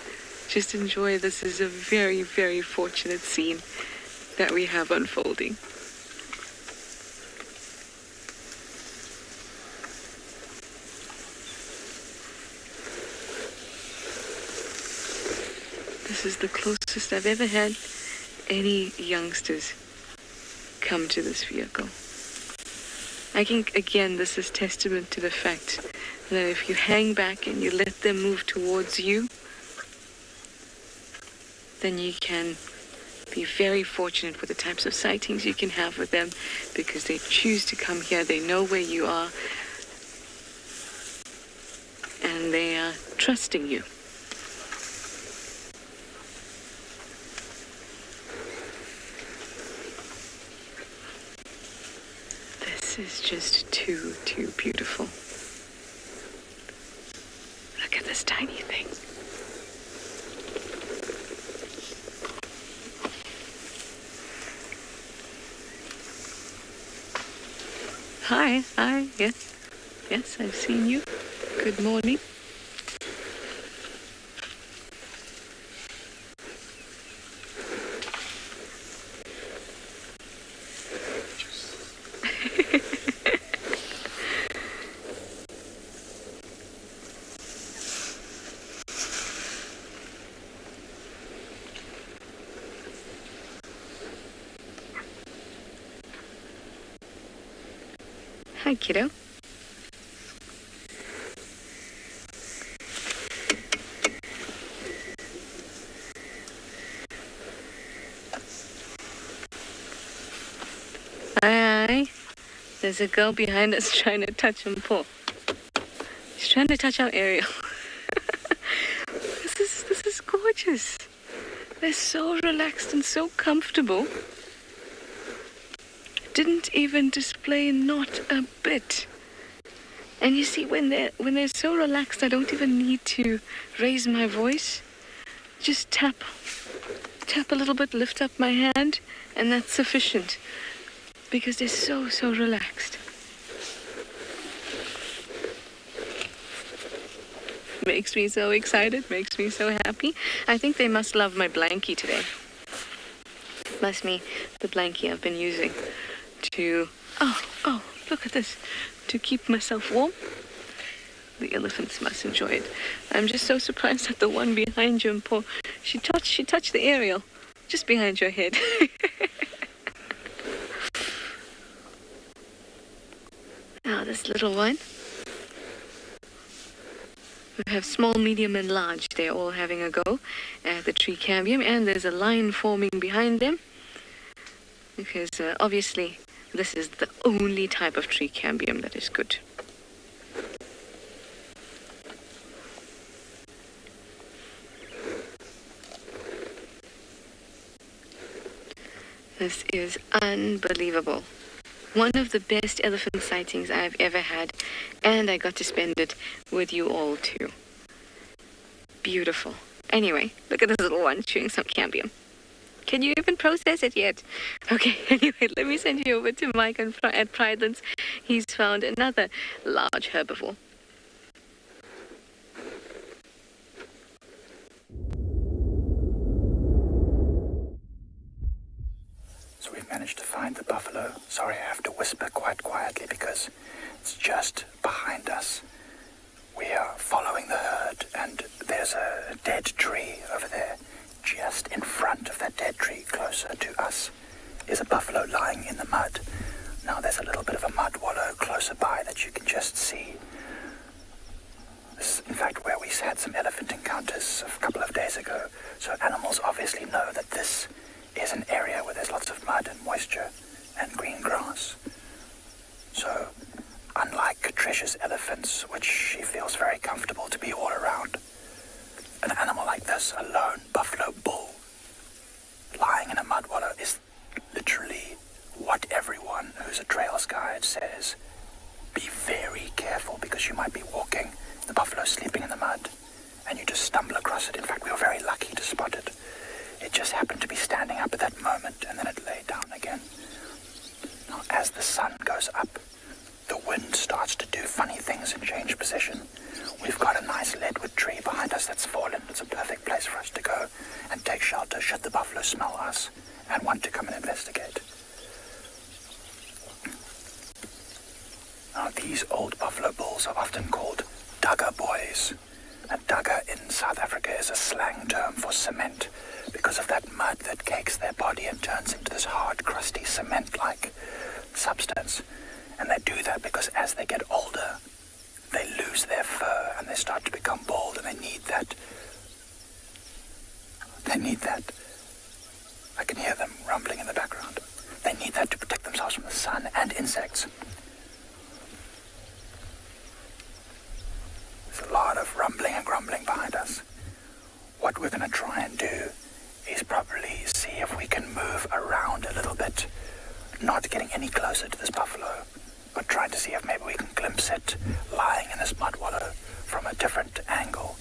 Just enjoy. This is a very, very fortunate scene that we have unfolding. This is the closest I've ever had any youngsters come to this vehicle. I think, again, this is testament to the fact that if you hang back and you let them move towards you, then you can be very fortunate with the types of sightings you can have with them because they choose to come here. They know where you are, and they are trusting you. This is just too beautiful. this tiny thing. Hi, yes, I've seen you. Good morning. Hi, kiddo. Hi. There's a girl behind us trying to touch him, Paul. She's trying to touch our Ariel. This is gorgeous. They're so relaxed and so comfortable. Didn't even display, not a bit. And you see, when they're so relaxed, I don't even need to raise my voice. Just tap a little bit, lift up my hand, and that's sufficient. Because they're so relaxed. Makes me so excited, makes me so happy. I think they must love my blankie today. Must be the blankie I've been using to, oh, look at this, to keep myself warm. The elephants must enjoy it. I'm just so surprised that the one behind you, Paul, she touched the Ariel just behind your head. Now this little one. We have small, medium, and large. They're all having a go at the tree cambium, and there's a line forming behind them. Because obviously this is the only type of tree cambium that is good. This is unbelievable. One of the best elephant sightings I've ever had, and I got to spend it with you all too. Beautiful. Anyway, look at this little one chewing some cambium. Can you even process it yet? Okay, anyway, let me send you over to Mike at Pridelands. He's found another large herbivore. So we've managed to find the buffalo. Sorry, I have to whisper quite quietly because it's just behind us. We are following the herd, and there's a dead tree over there. Just in front of that dead tree, closer to us, is a buffalo lying in the mud. Now there's a little bit of a mud wallow closer by that you can just see. This is, in fact, where we had some elephant encounters a couple of days ago. So animals obviously know that this is an area where there's lots of mud and moisture and green grass. So, unlike Trish's elephants, which she feels very comfortable to be all around, an animal like this, a lone buffalo bull, lying in a mud wallow, is literally what everyone who's a trails guide says. Be very careful because you might be walking, the buffalo sleeping in the mud, and you just stumble across it. In fact, we were very lucky to spot it. It just happened to be standing up at that moment, and then it lay down again. Now, as the sun goes up, the wind starts to do funny things and change position. We've got a nice leadwood tree behind us that's fallen. It's a perfect place for us to go and take shelter should the buffalo smell us and want to come and investigate. Now, these old buffalo bulls are often called dugger boys. And dugger in South Africa is a slang term for cement because of that mud that cakes their body and turns into this hard, crusty, cement-like substance. And they do that because as they get older, they lose their fur and they start to become bald, and they need that. I can hear them rumbling in the background. They need that to protect themselves from the sun and insects. There's a lot of rumbling and grumbling behind us. What we're going to try and do is probably see if we can move around a little bit, not getting any closer to this buffalo, but trying to see if maybe we can glimpse it lying in this mud wallow from a different angle.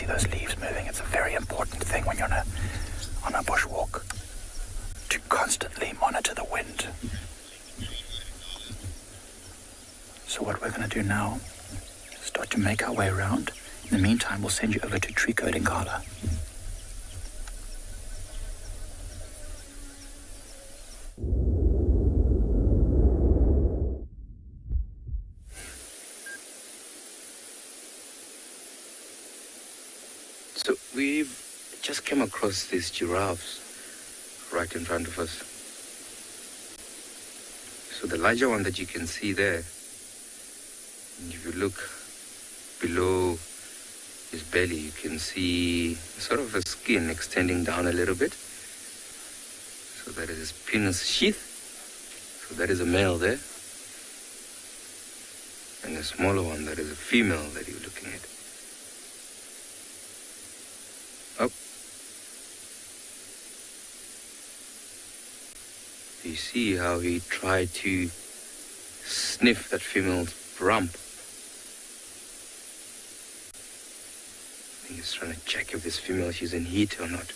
see those leaves moving. It's a very important thing when you're on a bushwalk to constantly monitor the wind. So what we're going to do now is start to make our way around. In the meantime, we'll send you over to tree code Ngala. So we've just came across these giraffes right in front of us. So the larger one that you can see there, and if you look below his belly, you can see sort of a skin extending down a little bit. So that is his penis sheath. So that is a male there. And the smaller one, that is a female that you're looking at. Up. You see how he tried to sniff that female's rump. I think he's trying to check if this female, she's in heat or not.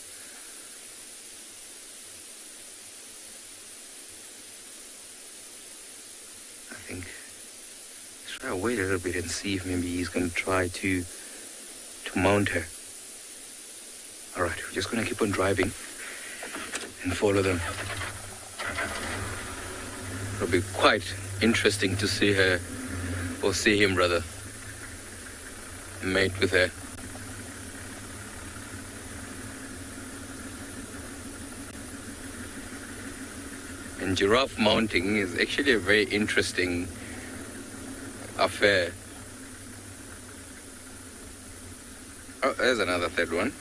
I think let's try to wait a little bit and see if maybe he's going to try to mount her. All right, we're just going to keep on driving and follow them. It'll be quite interesting to see her, or see him rather, mate with her. And giraffe mounting is actually a very interesting affair. Oh, there's another third one.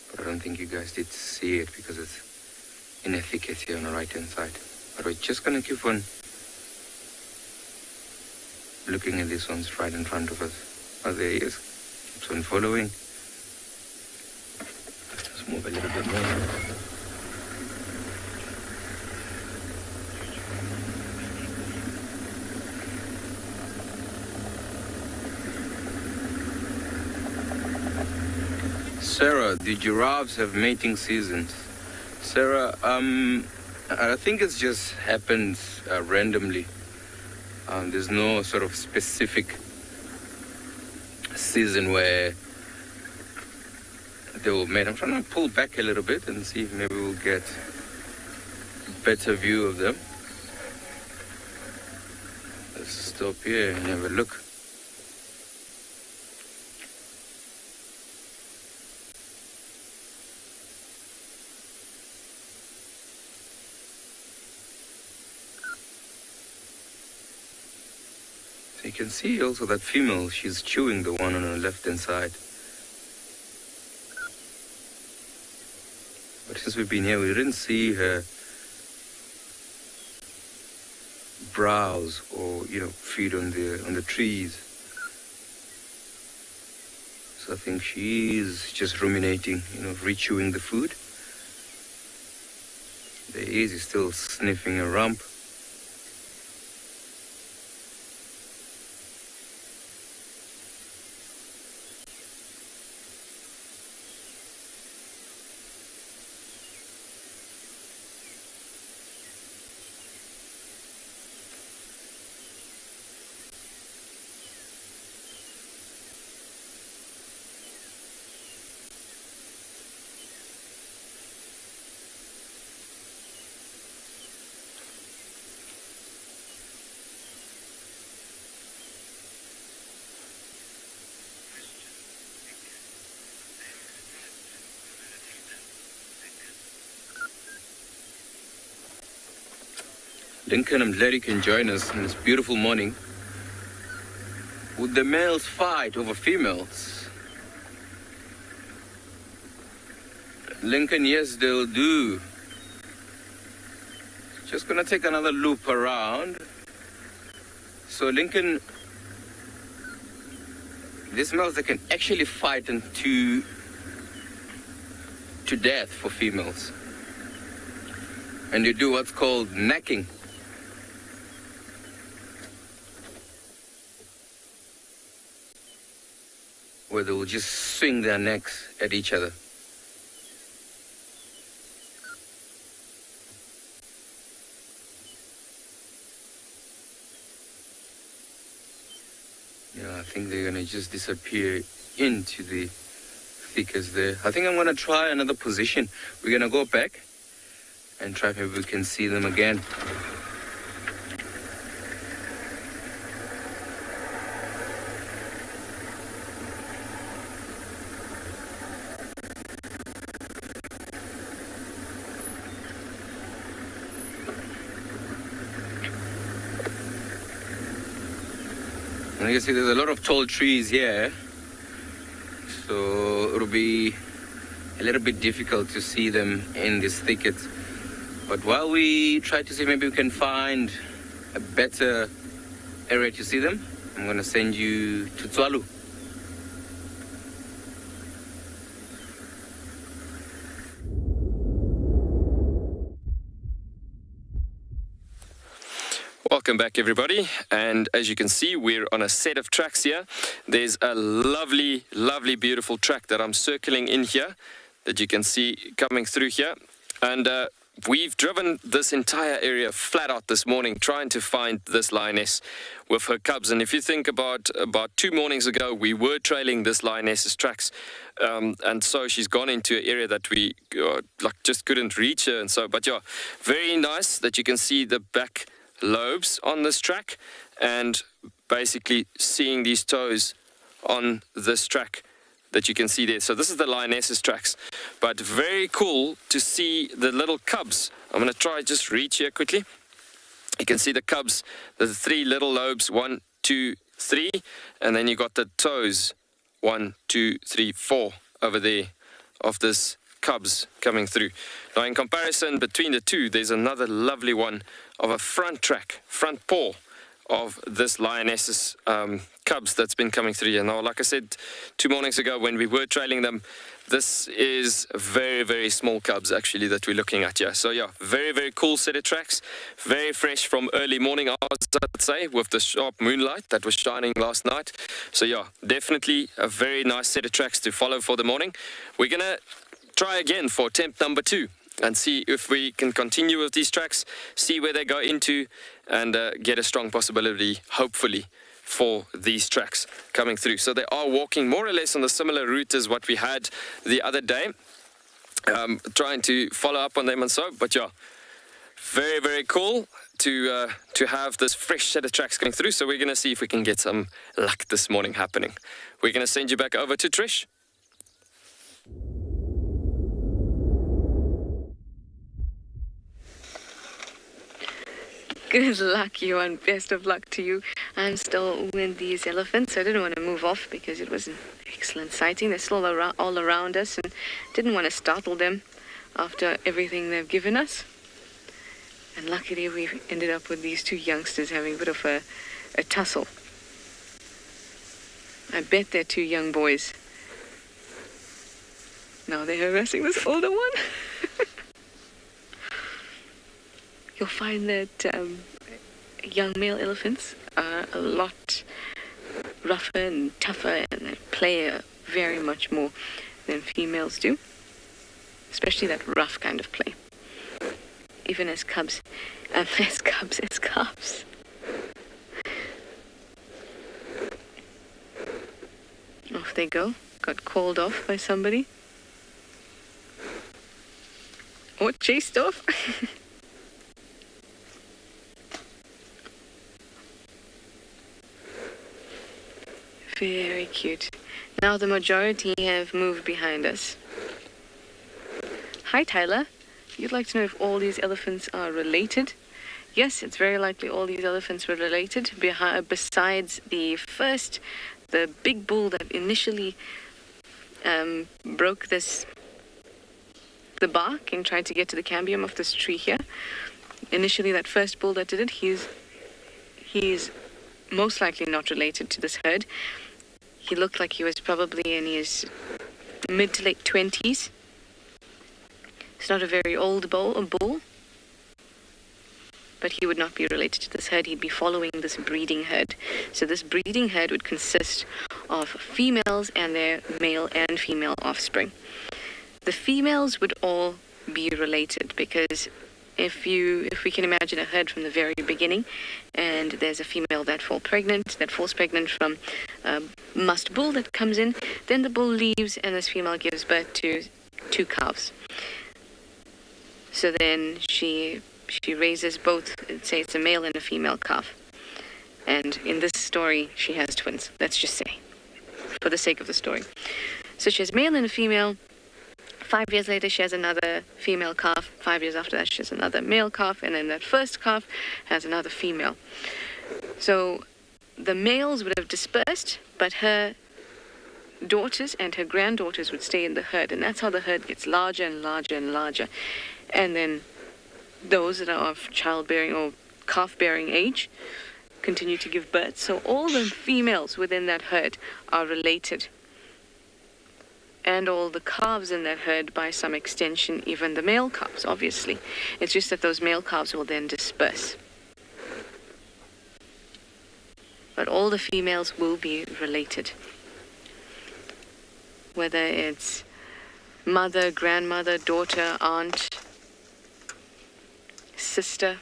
But I don't think you guys did see it because it's in a thicket here on the right-hand side. But we're just going to keep on looking at these ones right in front of us. Oh, there he is. Keeps on following. Let's move a little bit more. Sarah, the giraffes have mating seasons. Sarah, I think it's just happened randomly. There's no sort of specific season where they will mate. I'm trying to pull back a little bit and see if maybe we'll get a better view of them. Let's stop here and have a look. You can see also that female, she's chewing the one on the left-hand side. But since we've been here, we didn't see her browse or, feed on the trees. So I think she's just ruminating, re-chewing the food. There he is, he's still sniffing a rump. Lincoln, I'm glad you can join us on this beautiful morning. Would the males fight over females? Lincoln, yes, they'll do. Just gonna take another loop around. So Lincoln, these males, they can actually fight to death for females. And you do what's called necking. where they will just swing their necks at each other. Yeah, I think they're gonna just disappear into the thickets there. I think I'm gonna try another position. We're gonna go back and try if we can see them again. And you can see there's a lot of tall trees here, so it'll be a little bit difficult to see them in this thicket. But while we try to see maybe we can find a better area to see them, I'm going to send you to Tswalu. Welcome back, everybody. And as you can see, we're on a set of tracks here. There's a lovely, lovely, beautiful track that I'm circling in here that you can see coming through here. And we've driven this entire area flat out this morning trying to find this lioness with her cubs. And if you think about 2 mornings ago, we were trailing this lioness's tracks. And so she's gone into an area that we just couldn't reach her. And so, but yeah, very nice that you can see the back lobes on this track and basically seeing these toes on this track that you can see there. So this is the lioness's tracks, but very cool to see the little cubs. I'm going to try just reach here quickly. You can see the cubs, the 3 little lobes, 1, 2, 3, and then you got the toes, 1, 2, 3, 4 over there of this cubs coming through. Now in comparison between the two, there's another lovely one of a front paw of this lioness's cubs that's been coming through here. Now, like I said 2 mornings ago when we were trailing them, this is very, very small cubs actually that we're looking at here. So yeah, very, very cool set of tracks, very fresh from early morning hours, I'd say, with the sharp moonlight that was shining last night. So yeah, definitely a very nice set of tracks to follow for the morning. We're gonna try again for attempt number 2 and see if we can continue with these tracks, see where they go into, and get a strong possibility, hopefully, for these tracks coming through. So they are walking more or less on the similar route as what we had the other day, trying to follow up on them and so, but yeah, very, very cool to have this fresh set of tracks coming through. So we're going to see if we can get some luck this morning happening. We're going to send you back over to Trish. Good luck, you, and best of luck to you. I'm still with these elephants. I didn't want to move off because it was an excellent sighting. They're still all around us and didn't want to startle them after everything they've given us. And luckily we ended up with these 2 youngsters having a bit of a tussle. I bet they're 2 young boys. Now they're harassing this older one. You'll find that young male elephants are a lot rougher and tougher and they play very much more than females do, especially that rough kind of play. Even as cubs, as calves. Off they go. Got called off by somebody. Or chased off. Very cute. Now the majority have moved behind us. Hi, Tyler. You'd like to know if all these elephants are related? Yes, it's very likely all these elephants were related. Besides the big bull that initially broke the bark and tried to get to the cambium of this tree here. Initially, that first bull that did it, he's most likely not related to this herd. He looked like he was probably in his mid to late 20s. It's not a very old bull. but he would not be related to this herd. He'd be following this breeding herd. So this breeding herd would consist of females and their male and female offspring. The females would all be related, because if we can imagine a herd from the very beginning, and there's a female that falls pregnant from a must bull that comes in, then the bull leaves and this female gives birth to 2 calves. So then she raises both, say it's a male and a female calf. And in this story, she has twins, let's just say, for the sake of the story. So she has male and a female. 5 years later, she has another female calf. 5 years after that, she has another male calf. And then that first calf has another female. So the males would have dispersed, but her daughters and her granddaughters would stay in the herd. And that's how the herd gets larger and larger and larger. And then those that are of childbearing or calf-bearing age continue to give birth. So all the females within that herd are related. And all the calves in that herd, by some extension, even the male calves, obviously. It's just that those male calves will then disperse. But all the females will be related. Whether it's mother, grandmother, daughter, aunt, sister,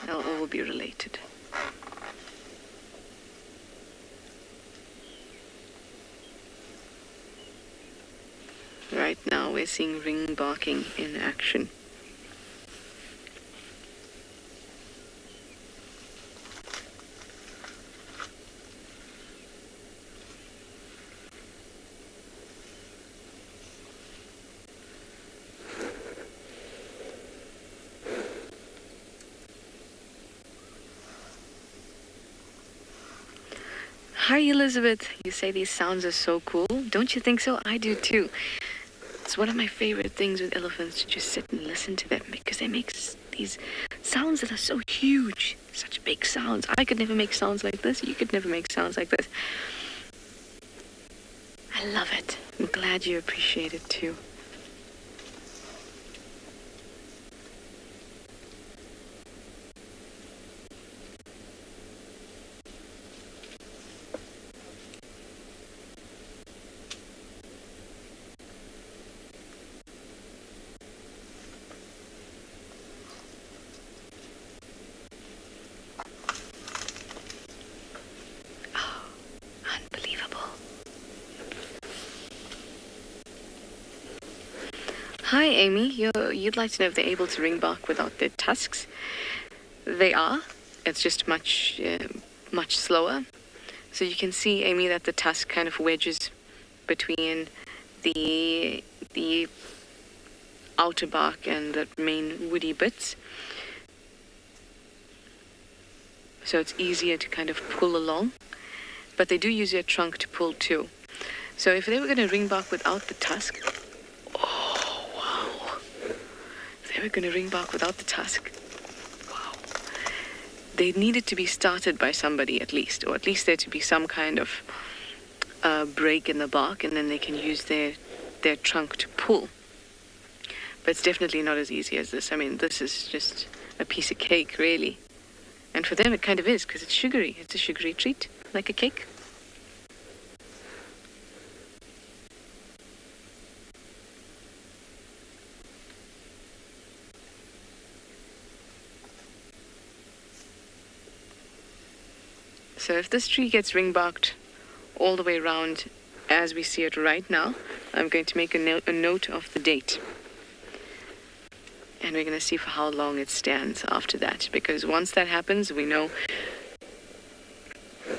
they'll all be related. Right now we're seeing ring barking in action. Hi Elizabeth, you say these sounds are so cool. Don't you think so? I do too. It's one of my favorite things with elephants, to just sit and listen to them, because they make these sounds that are so huge, such big sounds. I could never make sounds like this. You could never make sounds like this. I love it. I'm glad you appreciate it too. Hi, Amy. You'd like to know if they're able to ring bark without their tusks. They are. It's just much slower. So you can see, Amy, that the tusk kind of wedges between the outer bark and the main woody bits. So it's easier to kind of pull along. But they do use their trunk to pull too. So if they were going to ring bark without the tusk, they were going to ring bark without the tusk. Wow. They needed to be started by somebody at least, or at least there to be some kind of break in the bark, and then they can use their trunk to pull. But it's definitely not as easy as this. I mean, this is just a piece of cake, really. And for them it kind of is, because it's sugary. It's a sugary treat, like a cake. So if this tree gets ring-barked all the way around as we see it right now, I'm going to make a note of the date. And we're going to see for how long it stands after that. Because once that happens, we know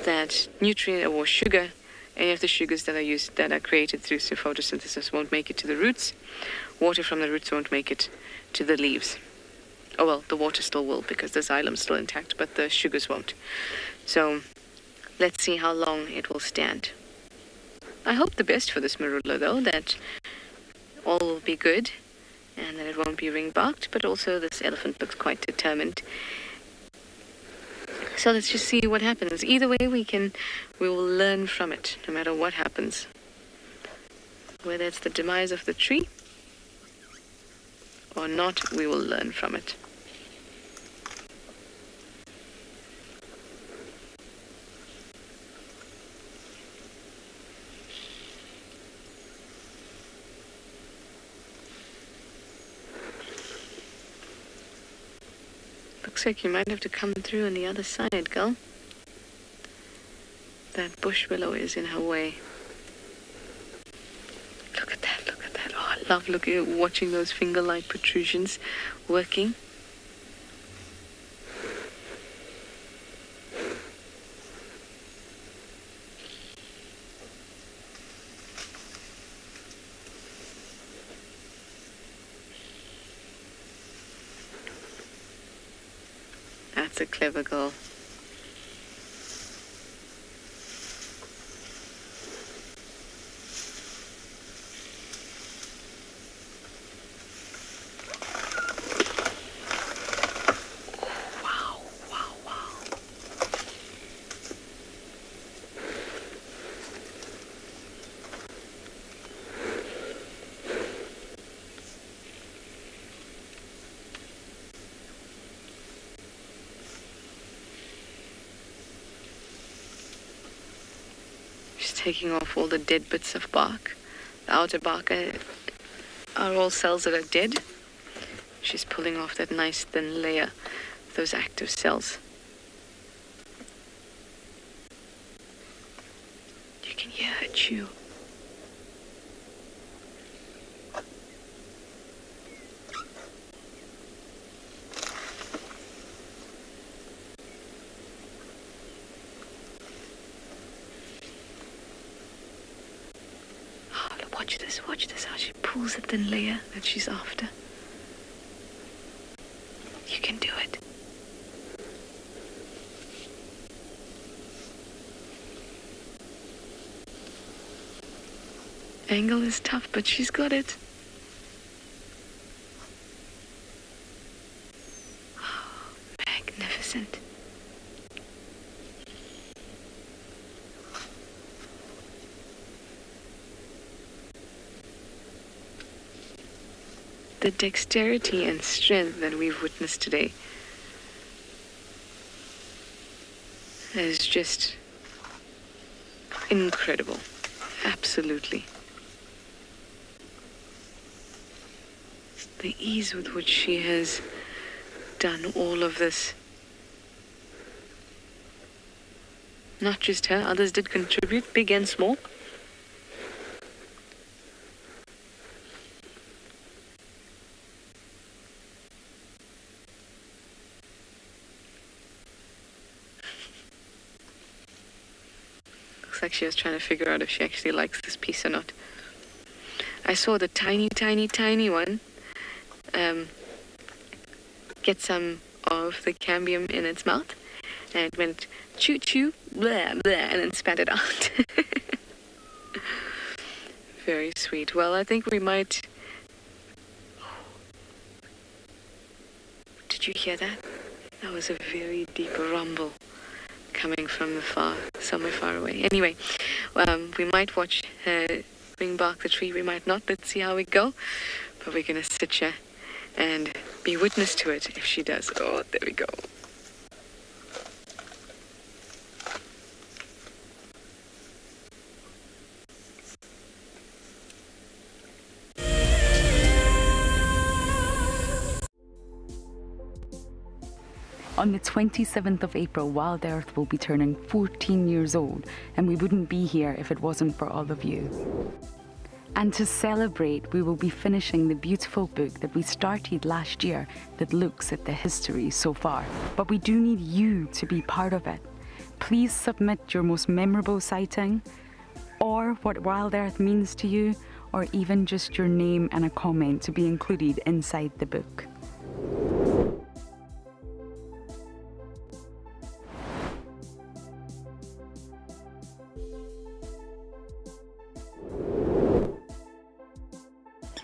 that nutrient or sugar, any of the sugars that are used, that are created through photosynthesis, won't make it to the roots. Water from the roots won't make it to the leaves. Oh well, the water still will, because the xylem's still intact, but the sugars won't. So let's see how long it will stand. I hope the best for this marula, though, that all will be good and that it won't be ring-barked, but also this elephant looks quite determined. So let's just see what happens. Either way, we will learn from it, no matter what happens. Whether it's the demise of the tree or not, we will learn from it. Looks like you might have to come through on the other side, girl. That bush willow is in her way. Look at that, look at that. Oh, I love watching those finger-like protrusions working. That's a clever girl. Taking off all the dead bits of bark. The outer bark are all cells that are dead. She's pulling off that nice thin layer of those active cells. You can hear her chew. Watch this, how she pulls the thin layer that she's after. You can do it. Angle is tough, but she's got it. Oh, magnificent. The dexterity and strength that we've witnessed today is just incredible. Absolutely. The ease with which she has done all of this. Not just her, others did contribute, big and small. Like she was trying to figure out if she actually likes this piece or not. I saw the tiny one get some of the cambium in its mouth, and it went choo choo, blah blah, and then spat it out. Very sweet. Well, I think we might. Did you hear that? That was a very deep rumble coming from somewhere far away. Anyway, we might watch her bring bark the tree. We might not. Let's see how we go. But we're going to sit here and be witness to it if she does. Oh, there we go. On the 27th of April, Wild Earth will be turning 14 years old, and we wouldn't be here if it wasn't for all of you. And to celebrate, we will be finishing the beautiful book that we started last year that looks at the history so far. But we do need you to be part of it. Please submit your most memorable sighting, or what Wild Earth means to you, or even just your name and a comment to be included inside the book.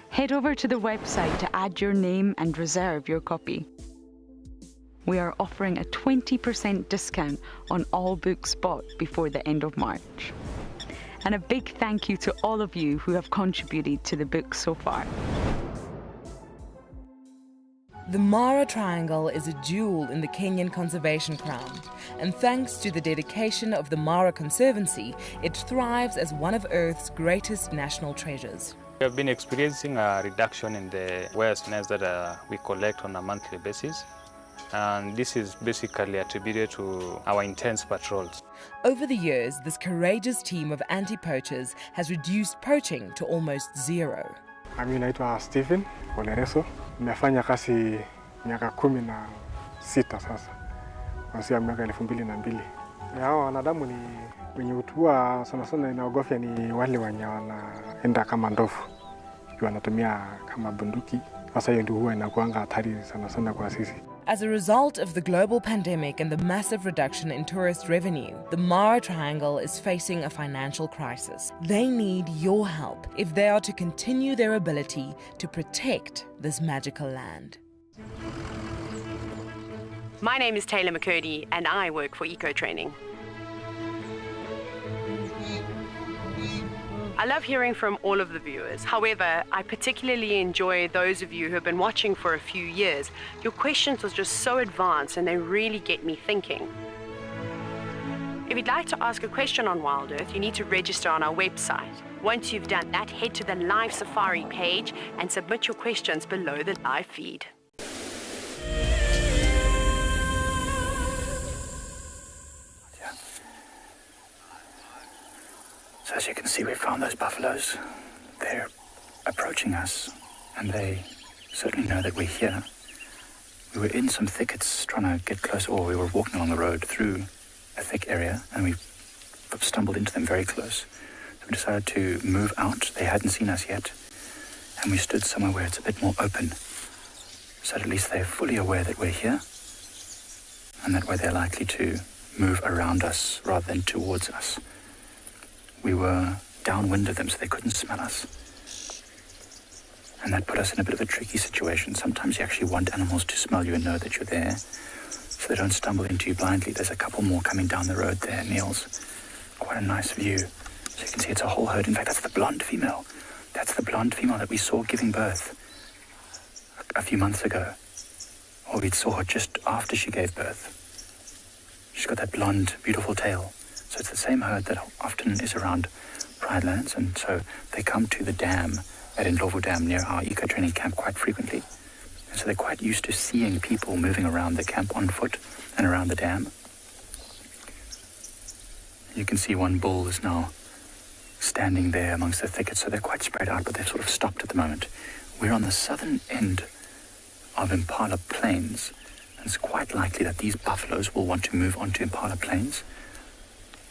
Head over to the website to add your name and reserve your copy. We are offering a 20% discount on all books bought before the end of March. And a big thank you to all of you who have contributed to the book so far. The Mara Triangle is a jewel in the Kenyan conservation crown, and thanks to the dedication of the Mara Conservancy, it thrives as one of Earth's greatest national treasures. We have been experiencing a reduction in the wire snails that we collect on a monthly basis. And this is basically attributed to our intense patrols. Over the years, this courageous team of anti-poachers has reduced poaching to almost zero. Mimi naitwa Stephen Olereso. Nimefanya kazi miaka 16 sasa. Kuanzia mwaka 2002. Hao wanadamu ni wenye utua sana inaogofya ni wale wenye wanaenda kama ndovu. Wanatumia kama bunduki. Sasa hiyo ndio huwa inakuanga hatari sana kwa sisi. As a result of the global pandemic and the massive reduction in tourist revenue, the Mara Triangle is facing a financial crisis. They need your help if they are to continue their ability to protect this magical land. My name is Taylor McCurdy and I work for Eco Training. I love hearing from all of the viewers. However, I particularly enjoy those of you who have been watching for a few years. Your questions are just so advanced and they really get me thinking. If you'd like to ask a question on Wild Earth, you need to register on our website. Once you've done that, head to the live safari page and submit your questions below the live feed. So as you can see, we found those buffaloes. They're approaching us, and they certainly know that we're here. We were in some thickets trying to get close, or we were walking along the road through a thick area, and we stumbled into them very close. So we decided to move out. They hadn't seen us yet, and we stood somewhere where it's a bit more open, so that at least they're fully aware that we're here, and that way they're likely to move around us rather than towards us. We were downwind of them, so they couldn't smell us. And that put us in a bit of a tricky situation. Sometimes you actually want animals to smell you and know that you're there, so they don't stumble into you blindly. There's a couple more coming down the road there, Niels. Quite a nice view. So you can see it's a whole herd. In fact, that's the blonde female. That's the blonde female that we saw giving birth a few months ago. Or we saw her just after she gave birth. She's got that blonde, beautiful tail. So it's the same herd that often is around Pride Lands, and so they come to the dam at Ndlovu Dam near our eco-training camp quite frequently. And so they're quite used to seeing people moving around the camp on foot and around the dam. You can see one bull is now standing there amongst the thickets, so they're quite spread out, but they've sort of stopped at the moment. We're on the southern end of Impala Plains, and it's quite likely that these buffaloes will want to move onto Impala Plains.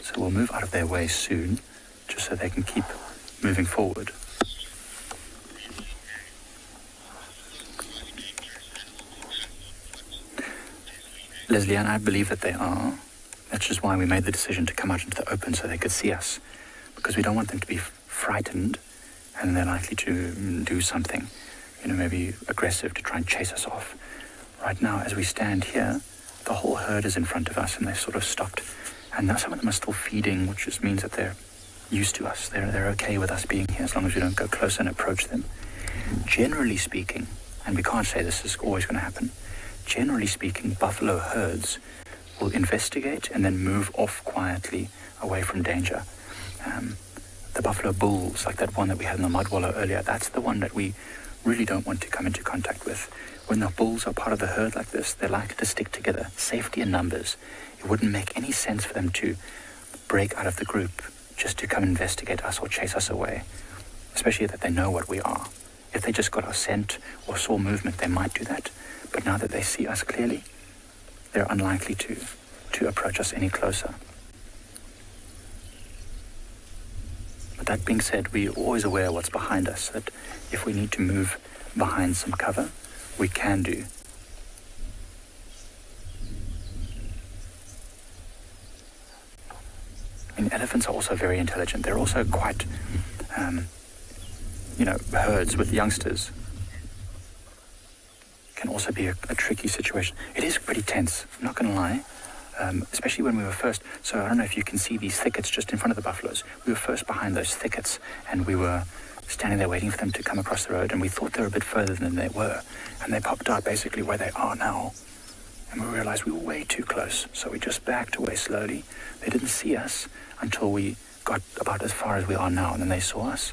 So we'll move out of their way soon, just so they can keep moving forward. Leslie and I believe that they are. That's just why we made the decision to come out into the open so they could see us, because we don't want them to be frightened and they're likely to do something, maybe aggressive to try and chase us off. Right now, as we stand here, the whole herd is in front of us and they've sort of stopped. And now some of them are still feeding, which just means that they're used to us. They're okay with us being here as long as we don't go close and approach them. Generally speaking, and we can't say this is always going to happen, generally speaking, buffalo herds will investigate and then move off quietly away from danger. The buffalo bulls, like that one that we had in the mud wallow earlier, that's the one that we really don't want to come into contact with. When the bulls are part of the herd like this, they're likely to stick together. Safety in numbers. It wouldn't make any sense for them to break out of the group just to come investigate us or chase us away, especially that they know what we are. If they just got our scent or saw movement, they might do that. But now that they see us clearly, they're unlikely to approach us any closer. But that being said, we're always aware of what's behind us, that if we need to move behind some cover, we can do. Elephants are also very intelligent. They're also quite, herds with youngsters can also be a tricky situation. It is pretty tense, I'm not going to lie, especially when we were first. So I don't know if you can see these thickets just in front of the buffaloes. We were first behind those thickets, and we were standing there waiting for them to come across the road, and we thought they were a bit further than they were, and they popped out basically where they are now. And we realized we were way too close, so we just backed away slowly. They didn't see us until we got about as far as we are now, and then they saw us,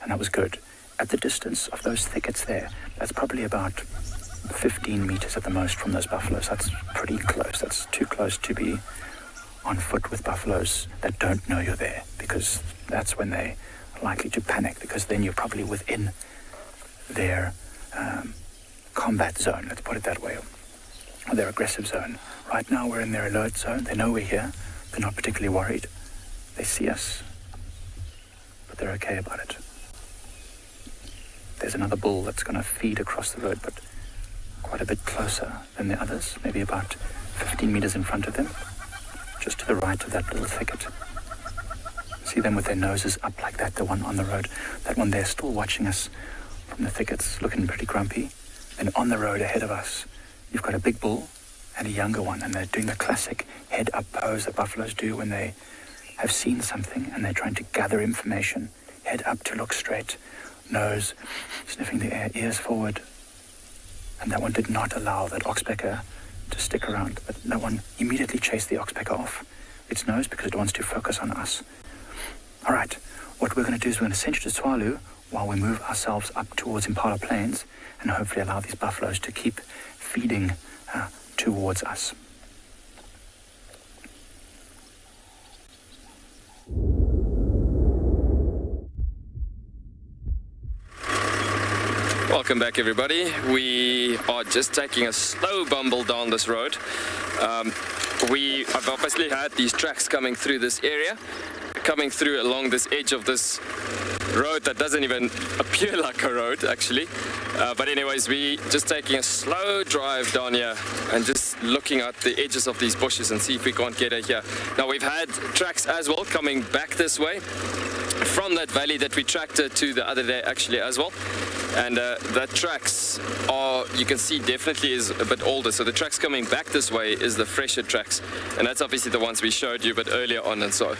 and that was good. At the distance of those thickets there, that's probably about 15 meters at the most from those buffaloes. That's pretty close. That's too close to be on foot with buffaloes that don't know you're there, because that's when they are likely to panic, because then you're probably within their combat zone, let's put it that way, or their aggressive zone. Right now we're in their alert zone. They know we're here. They're not particularly worried. They see us, but they're okay about it. There's another bull that's going to feed across the road, but quite a bit closer than the others, maybe about 15 meters in front of them, just to the right of that little thicket. See them with their noses up like that, the one on the road. That one there still watching us from the thickets, looking pretty grumpy. And on the road ahead of us, you've got a big bull and a younger one, and they're doing the classic head-up pose that buffaloes do when they have seen something and they're trying to gather information. Head up to look straight, nose sniffing the air, ears forward. And that one did not allow that oxpecker to stick around, but that one immediately chased the oxpecker off its nose because it wants to focus on us. All right, what we're going to do is we're going to send you to Tswalu while we move ourselves up towards Impala Plains and hopefully allow these buffaloes to keep feeding towards us. Welcome back, everybody. We are just taking a slow bumble down this road. We have obviously had these tracks coming through this area, coming through along this edge of this road that doesn't even appear like a road, actually. But anyways, we just taking a slow drive down here and just looking at the edges of these bushes and see if we can't get her here. Now, we've had tracks as well coming back this way from that valley that we tracked her to the other day, actually, as well. And that tracks are, you can see, definitely is a bit older. So the tracks coming back this way is the fresher tracks. And that's obviously the ones we showed you a bit earlier on and so.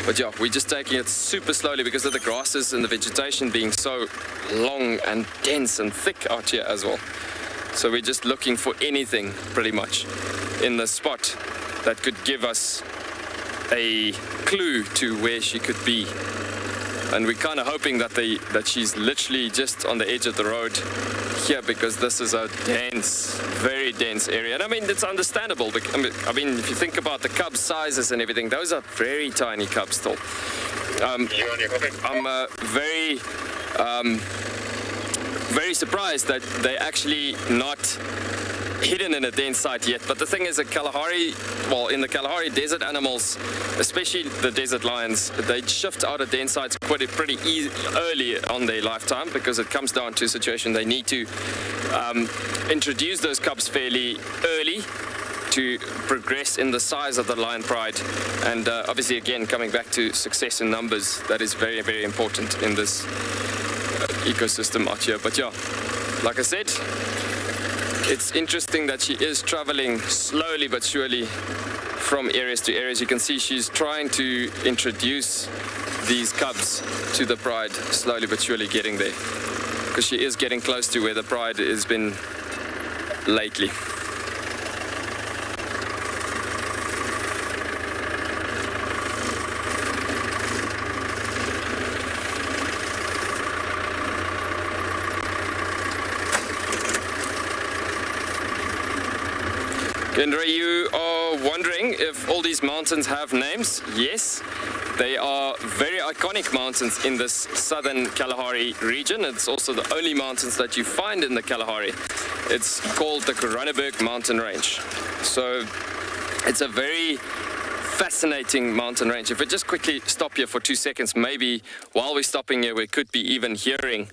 But yeah, we're just taking it super slowly because of the grasses and the vegetation being so long and dense and thick out here as well. So we're just looking for anything, pretty much, in the spot that could give us a clue to where she could be. And we're kind of hoping that she's literally just on the edge of the road here, because this is a dense, very dense area. And I mean, it's understandable. I mean, if you think about the cub sizes and everything, those are very tiny cubs still. I'm very surprised that they're actually not hidden in a dense site yet. But the thing is, in the Kalahari, desert animals, especially the desert lions, they shift out of dense sites pretty early on their lifetime, because it comes down to a situation they need to introduce those cubs fairly early to progress in the size of the lion pride. And obviously, again, coming back to success in numbers, that is very, very important in this ecosystem out here. But yeah, like I said, it's interesting that she is traveling slowly but surely from areas to areas. You can see she's trying to introduce these cubs to the pride, slowly but surely getting there, because she is getting close to where the pride has been lately. Kendra, you are wondering if all these mountains have names? Yes, they are very iconic mountains in this southern Kalahari region. It's also the only mountains that you find in the Kalahari. It's called the Karaneberg mountain range. So it's a very fascinating mountain range. If we just quickly stop here for 2 seconds, maybe while we're stopping here, we could be even hearing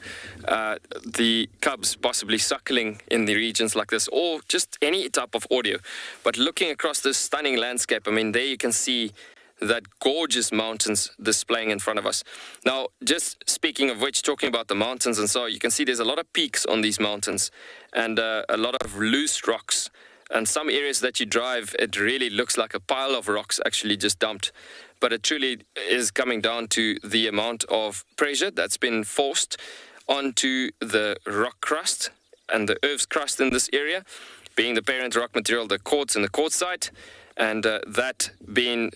the cubs possibly suckling in the regions like this, or just any type of audio. But looking across this stunning landscape, I mean, there you can see that gorgeous mountains displaying in front of us. Now, just speaking of which, talking about the mountains and so, you can see there's a lot of peaks on these mountains and a lot of loose rocks. And some areas that you drive, it really looks like a pile of rocks actually just dumped. But it truly is coming down to the amount of pressure that's been forced onto the rock crust and the earth's crust in this area, being the parent rock material, the quartz and the quartzite, and that being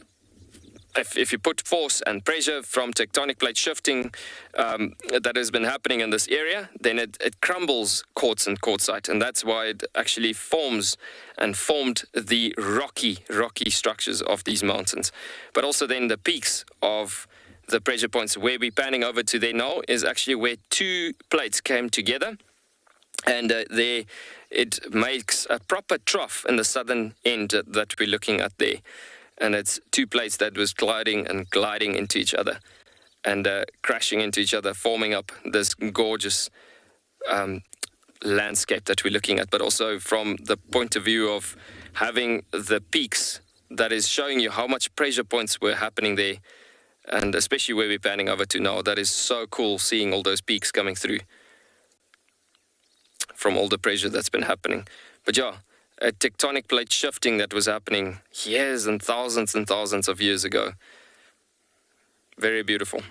if you put force and pressure from tectonic plate shifting that has been happening in this area, then it crumbles quartz and quartzite, and that's why it actually formed the rocky structures of these mountains. But also then the peaks of the pressure points where we're panning over to there now is actually where two plates came together, and there it makes a proper trough in the southern end that we're looking at there. And it's two plates that was gliding into each other and crashing into each other, forming up this gorgeous landscape that we're looking at. But also from the point of view of having the peaks, that is showing you how much pressure points were happening there. And especially where we're panning over to now, that is so cool, seeing all those peaks coming through from all the pressure that's been happening. But yeah, a tectonic plate shifting that was happening years and thousands of years ago. Very beautiful.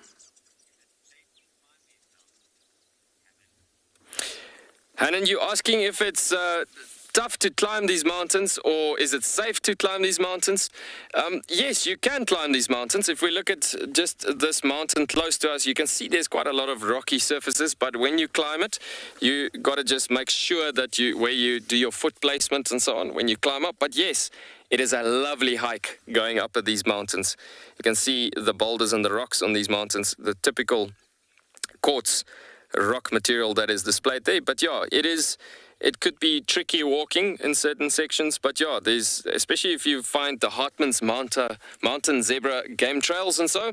Hannon, you asking if it's tough to climb these mountains, or is it safe to climb these mountains? Yes, you can climb these mountains. If we look at just this mountain close to us, you can see there's quite a lot of rocky surfaces, but when you climb it, you got to just make sure that where you do your foot placement and so on when you climb up. But yes, it is a lovely hike going up at these mountains. You can see the boulders and the rocks on these mountains, the typical quartz rock material that is displayed there. But yeah, it could be tricky walking in certain sections, but yeah, especially if you find the Hartmann's mountain zebra game trails and so,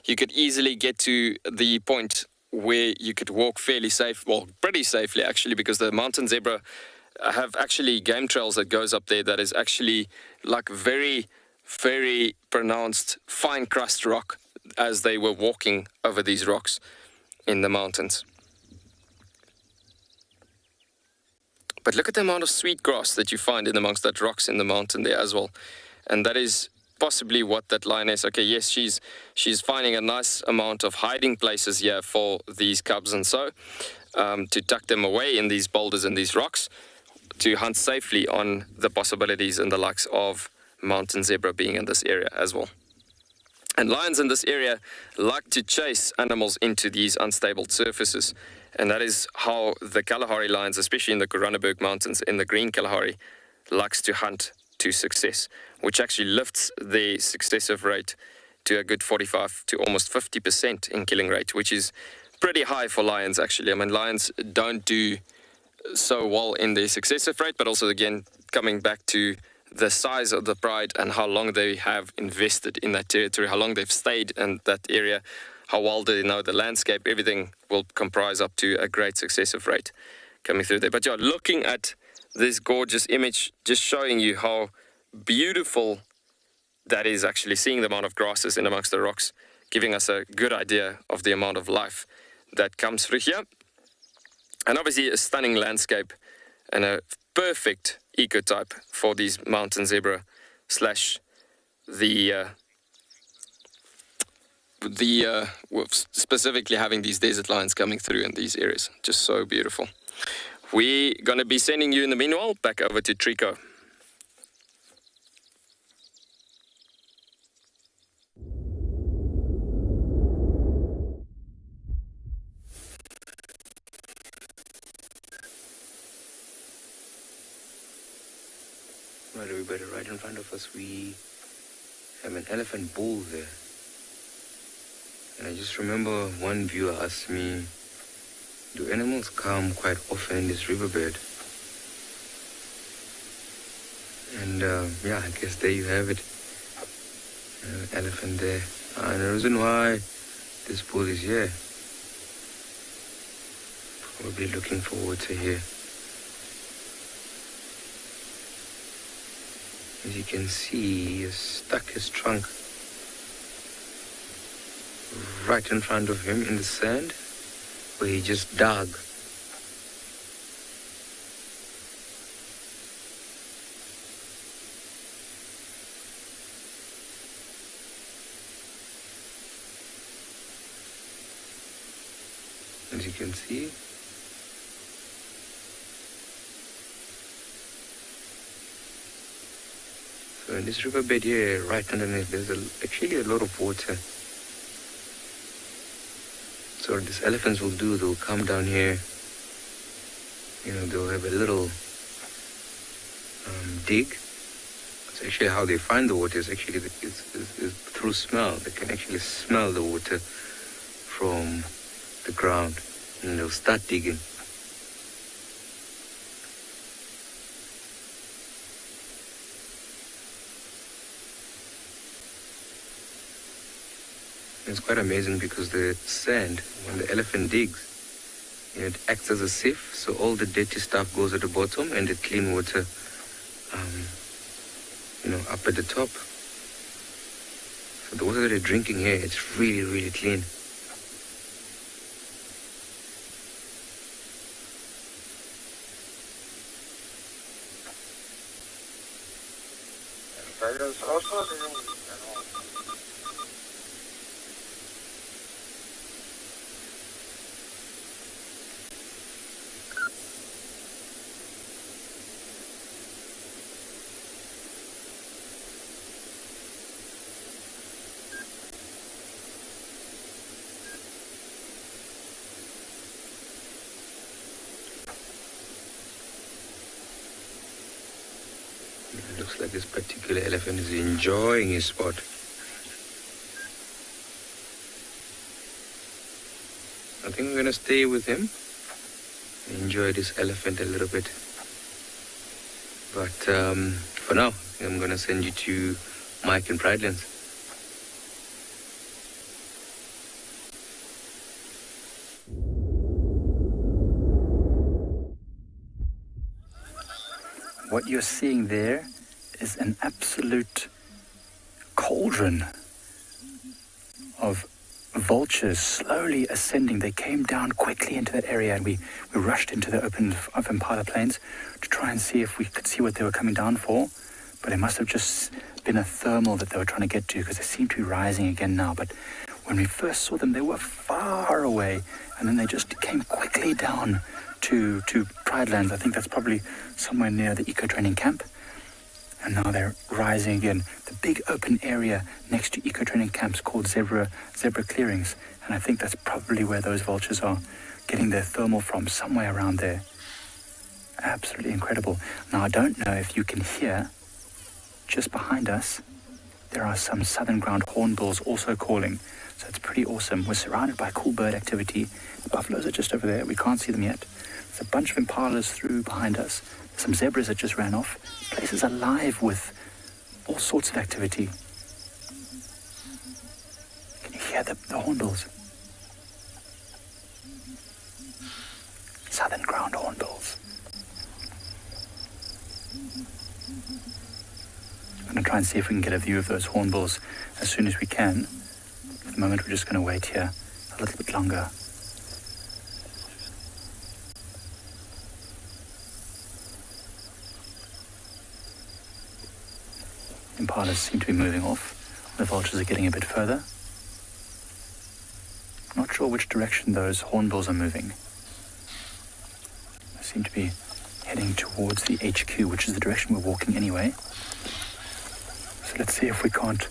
you could easily get to the point where you could walk fairly safe, well, pretty safely actually, because the mountain zebra have actually game trails that goes up there that is actually like very, very pronounced fine crust rock as they were walking over these rocks in the mountains. But look at the amount of sweet grass that you find in amongst that rocks in the mountain there as well. And that is possibly what that lioness, okay, yes, she's finding a nice amount of hiding places here for these cubs and so, to tuck them away in these boulders and these rocks, to hunt safely on the possibilities and the likes of mountain zebra being in this area as well. And lions in this area like to chase animals into these unstable surfaces. And that is how the Kalahari lions, especially in the Koranenberg Mountains, in the Green Kalahari, likes to hunt to success, which actually lifts the successive rate to a good 45 to almost 50% in killing rate, which is pretty high for lions actually. I mean, lions don't do so well in their successive rate, but also again, coming back to the size of the pride and how long they have invested in that territory, how long they've stayed in that area, how well they know the landscape, everything will comprise up to a great successive rate coming through there. But yeah, looking at this gorgeous image, just showing you how beautiful that is actually, seeing the amount of grasses in amongst the rocks, giving us a good idea of the amount of life that comes through here. And obviously a stunning landscape and a perfect ecotype for these mountain zebra slash specifically having these desert lions coming through in these areas. Just so beautiful. We're going to be sending you in the meanwhile back over to Trico. Right, everybody, right in front of us we have an elephant bull there. And I just remember one viewer asked me, do animals come quite often in this riverbed? And yeah, I guess there you have it. Elephant there. And the reason why this bull is here, probably looking for water here. As you can see, he has stuck his trunk right in front of him in the sand where he just dug. As you can see, So in this riverbed here, right underneath, there's actually a lot of water. So what these elephants will do, they'll come down here, they'll have a little dig. It's actually how they find the water is actually is through smell. They can actually smell the water from the ground, and they'll start digging. It's quite amazing because the sand, when the elephant digs, it acts as a sieve, so all the dirty stuff goes at the bottom and the clean water, up at the top. So the water that they're drinking here, it's really, really clean. It looks like this particular elephant is enjoying his spot. I think we're going to stay with him, enjoy this elephant a little bit. But for now, I'm going to send you to Mike and Pridelands. What you're seeing there is an absolute cauldron of vultures slowly ascending. They came down quickly into that area, and we rushed into the open of Impala Plains to try and see if we could see what they were coming down for. But it must have just been a thermal that they were trying to get to, because they seem to be rising again now. But when we first saw them, they were far away, and then they just came quickly down to Pridelands. I think that's probably somewhere near the eco-training camp. And now they're rising again. The big open area next to eco-training camps called zebra clearings. And I think that's probably where those vultures are getting their thermal from, somewhere around there. Absolutely incredible. Now, I don't know if you can hear, just behind us, there are some southern ground hornbills also calling. So it's pretty awesome. We're surrounded by cool bird activity. The buffaloes are just over there. We can't see them yet. There's a bunch of impalas through behind us. Some zebras that just ran off. The place is alive with all sorts of activity. Can you hear the hornbills? Southern ground hornbills. I'm going to try and see if we can get a view of those hornbills as soon as we can. At the moment, we're just going to wait here a little bit longer. Impalas seem to be moving off. The vultures are getting a bit further. I'm not sure which direction those hornbills are moving. They seem to be heading towards the HQ, which is the direction we're walking anyway. So let's see if we can't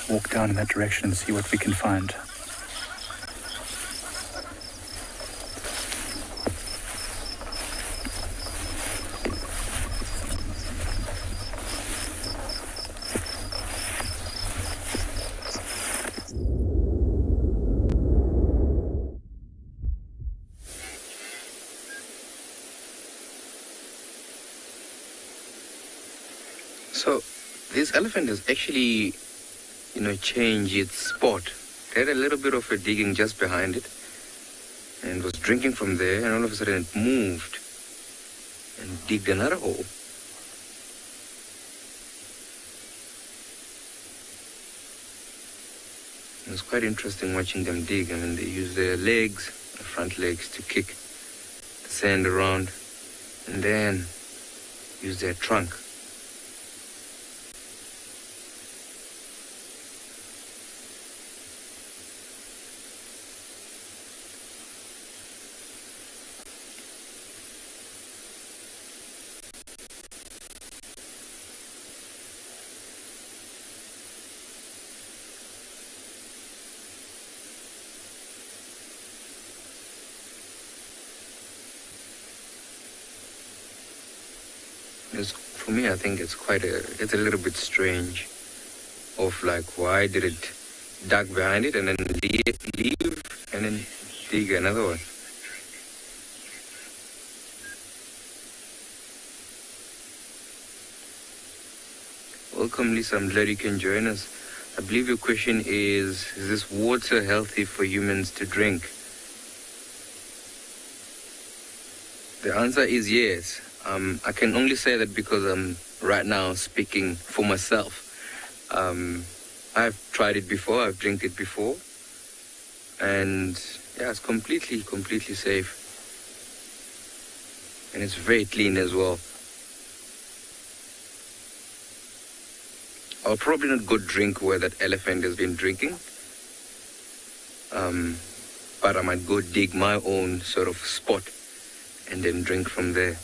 walk down in that direction and see what we can find. So this elephant has actually, changed its spot. It had a little bit of a digging just behind it and was drinking from there, and all of a sudden it moved and digged another hole. It was quite interesting watching them dig. I mean, they use their legs, the front legs, to kick the sand around, and then use their trunk. For me, I think it's a little bit strange. Of like, why did it duck behind it and then leave and then dig another one? Welcome, Lisa. I'm glad you can join us. I believe your question is this water healthy for humans to drink? The answer is yes. I can only say that because I'm right now speaking for myself. I've tried it before, I've drank it before, and yeah, it's completely safe. And it's very clean as well. I'll probably not go drink where that elephant has been drinking, but I might go dig my own sort of spot and then drink from there.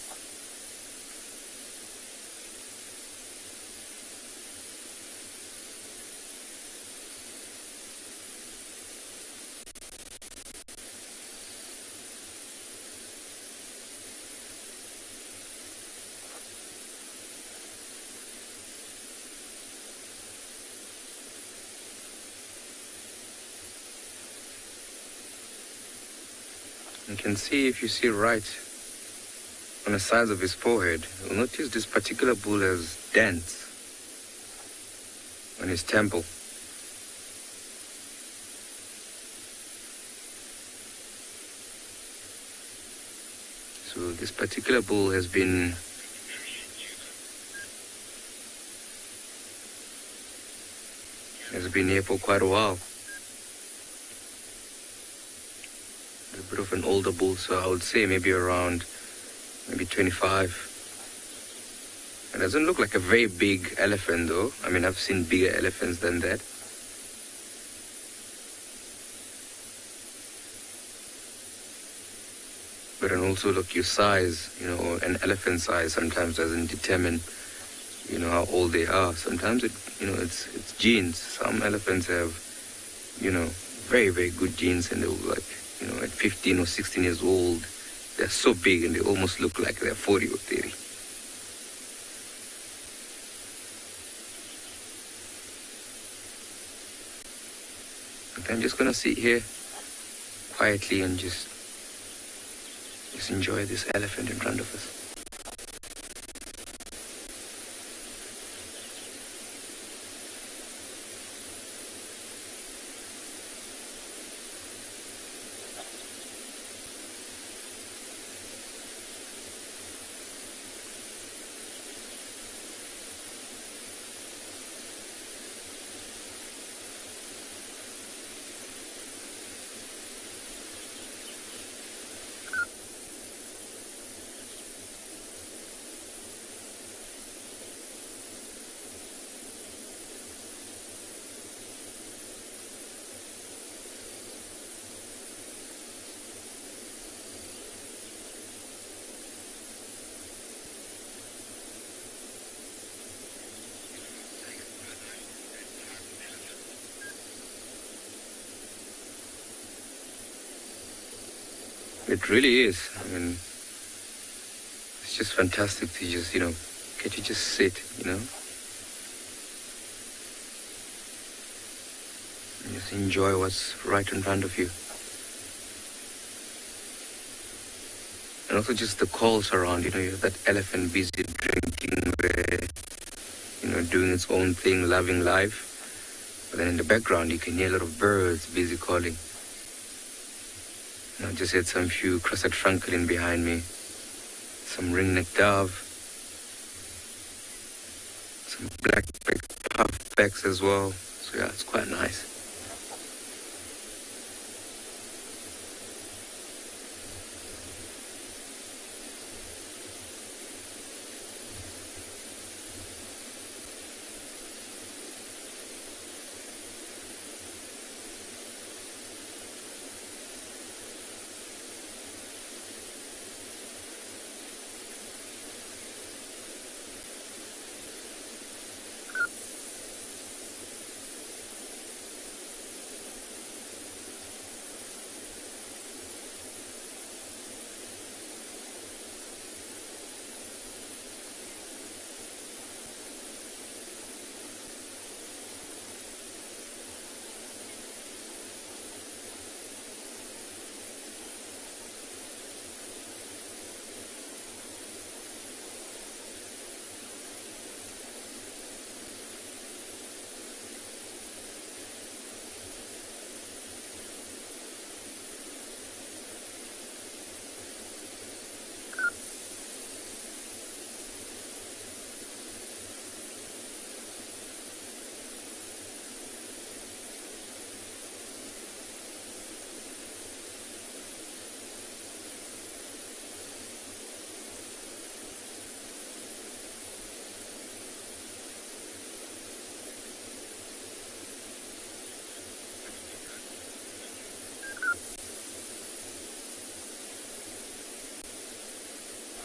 You can see, if you see right on the sides of his forehead, you'll notice this particular bull has dents on his temple. So this particular bull has been here for quite a while. A bit of an older bull, so I would say maybe around 25. It doesn't look like a very big elephant though. I mean, I've seen bigger elephants than that. But then also look, your size, an elephant size sometimes doesn't determine, how old they are. Sometimes it's genes. Some elephants have, very, very good genes, and they'll at 15 or 16 years old, they're so big and they almost look like they're 40 or 30. But I'm just gonna sit here quietly and just enjoy this elephant in front of us. It really is. I mean, it's just fantastic to just, get to just sit, and just enjoy what's right in front of you. And also just the calls around, you have that elephant busy drinking, doing its own thing, loving life. But then in the background, you can hear a lot of birds busy calling. I just had some few crested francolin behind me, some ring-necked dove, some black-backed puffbacks as well. So yeah, it's quite nice.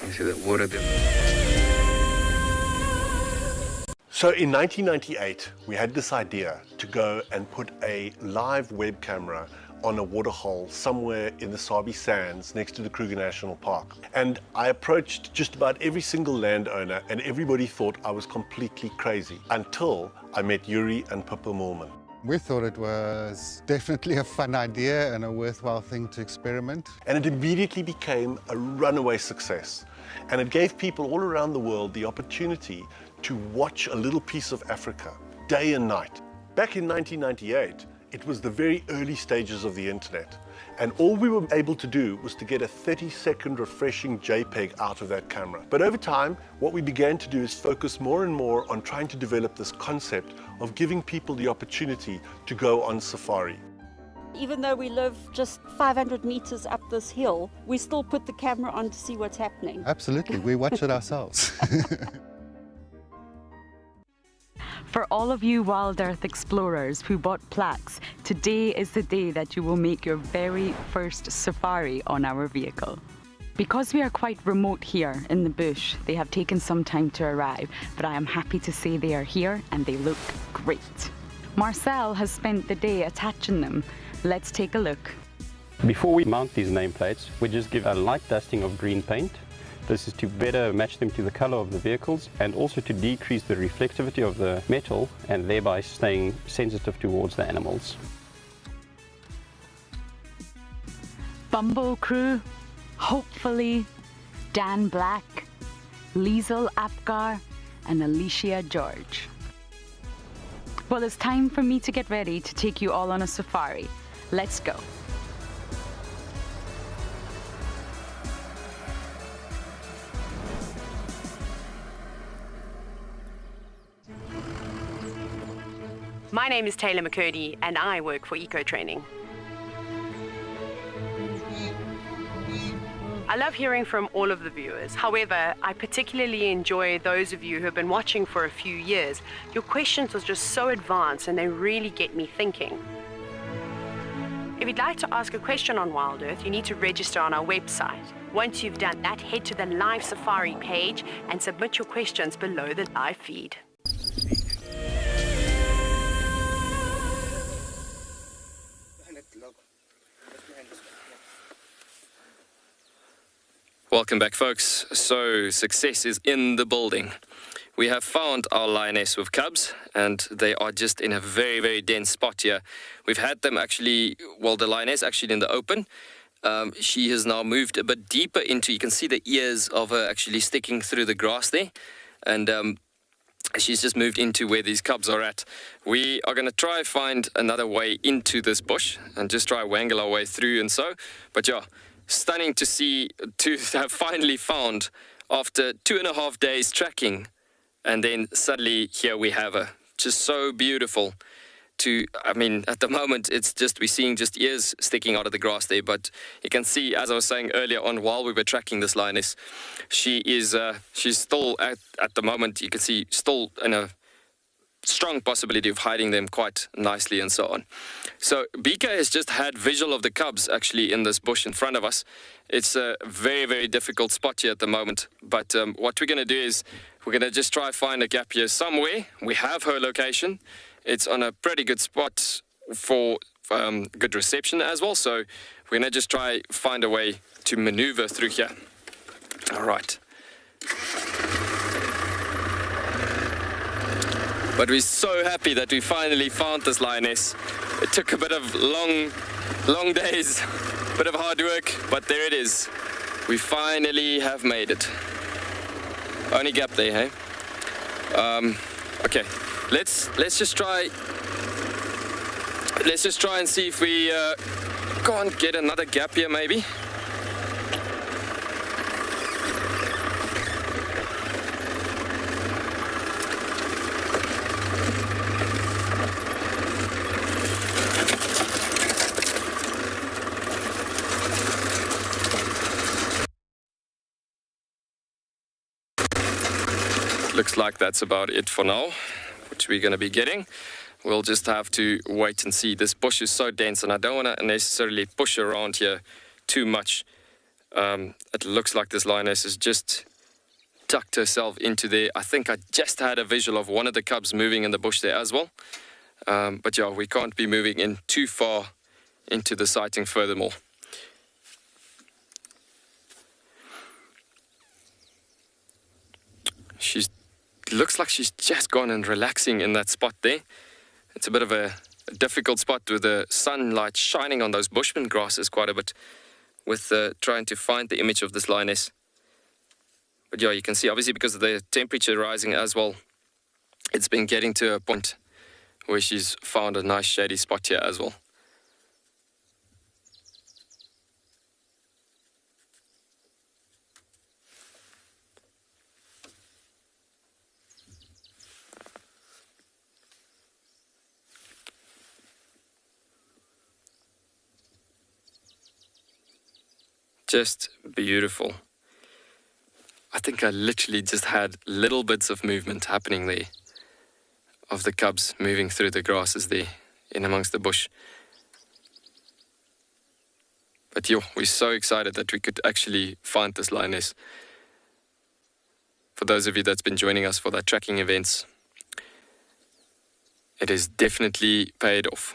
You see that water there? So in 1998, we had this idea to go and put a live web camera on a waterhole somewhere in the Sabi Sands next to the Kruger National Park. And I approached just about every single landowner and everybody thought I was completely crazy until I met Yuri and Pippa Moorman. We thought it was definitely a fun idea and a worthwhile thing to experiment. And it immediately became a runaway success. And it gave people all around the world the opportunity to watch a little piece of Africa day and night. Back in 1998, it was the very early stages of the internet. And all we were able to do was to get a 30-second refreshing JPEG out of that camera. But over time, what we began to do is focus more and more on trying to develop this concept of giving people the opportunity to go on safari. Even though we live just 500 meters up this hill, we still put the camera on to see what's happening. Absolutely, we watch it ourselves. For all of you Wild Earth explorers who bought plaques, today is the day that you will make your very first safari on our vehicle. Because we are quite remote here in the bush, they have taken some time to arrive, but I am happy to say they are here and they look great. Marcel has spent the day attaching them. Let's take a look. Before we mount these nameplates, we just give a light dusting of green paint. This is to better match them to the color of the vehicles and also to decrease the reflectivity of the metal and thereby staying sensitive towards the animals. Bumbo crew, hopefully Dan Black, Liesel Apgar and Alicia George. Well, it's time for me to get ready to take you all on a safari. Let's go. My name is Taylor McCurdy and I work for Eco Training. I love hearing from all of the viewers. However, I particularly enjoy those of you who have been watching for a few years. Your questions are just so advanced and they really get me thinking. If you'd like to ask a question on Wild Earth, you need to register on our website. Once you've done that, head to the live safari page and submit your questions below the live feed. Welcome back, folks. So, success is in the building. We have found our lioness with cubs, and they are just in a very, very dense spot here. We've had them actually, well, the lioness actually in the open. She has now moved a bit deeper into, you can see the ears of her actually sticking through the grass there. And she's just moved into where these cubs are at. We are going to try find another way into this bush and just try wangle our way through and so. But yeah, stunning to see, to have finally found after 2.5 days tracking, and then suddenly here we have her. Just so beautiful. I mean, at the moment it's just, we're seeing just ears sticking out of the grass there, but you can see, as I was saying earlier on while we were tracking this lioness, she's still at the moment, you can see, still in a strong possibility of hiding them quite nicely and so on. So BK has just had visual of the cubs actually in this bush in front of us. It's a very, very difficult spot here at the moment, but what we're going to do is we're going to just try find a gap here somewhere. We have her location. It's on a pretty good spot for good reception as well, so we're going to just try find a way to maneuver through here. All right. But we're so happy that we finally found this lioness. It took a bit of long days, a bit of hard work, but there it is. We finally have made it. Only gap there, hey? Okay, let's just try and see if we can't get another gap here, maybe. Looks like that's about it for now, which we're going to be getting. We'll just have to wait and see. This bush is so dense and I don't want to necessarily push around here too much. It looks like this lioness has just tucked herself into there. I think I just had a visual of one of the cubs moving in the bush there as well. But yeah, we can't be moving in too far into the sighting furthermore. Looks like she's just gone and relaxing in that spot there. It's a bit of a difficult spot with the sunlight shining on those bushman grasses quite a bit with trying to find the image of this lioness. But yeah, you can see obviously because of the temperature rising as well, it's been getting to a point where she's found a nice shady spot here as well. Just beautiful. I think I literally just had little bits of movement happening there of the cubs moving through the grasses there in amongst the bush. But yo, we're so excited that we could actually find this lioness. For those of you that's been joining us for that tracking events, it has definitely paid off.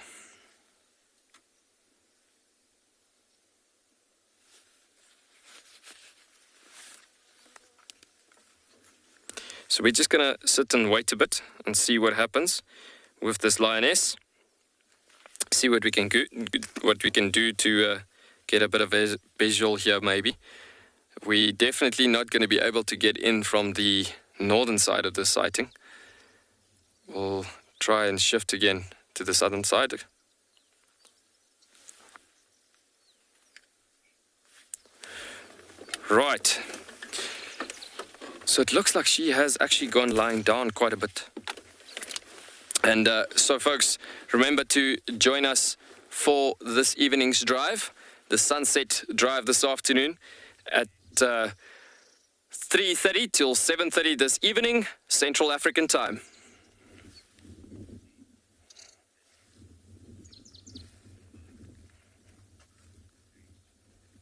So we're just going to sit and wait a bit and see what happens with this lioness. See what we can do to get a bit of a visual here maybe. We're definitely not going to be able to get in from the northern side of this sighting. We'll try and shift again to the southern side. Right. So it looks like she has actually gone lying down quite a bit. And so folks, remember to join us for this evening's drive, the sunset drive this afternoon at 3:30 till 7:30 this evening, Central African time.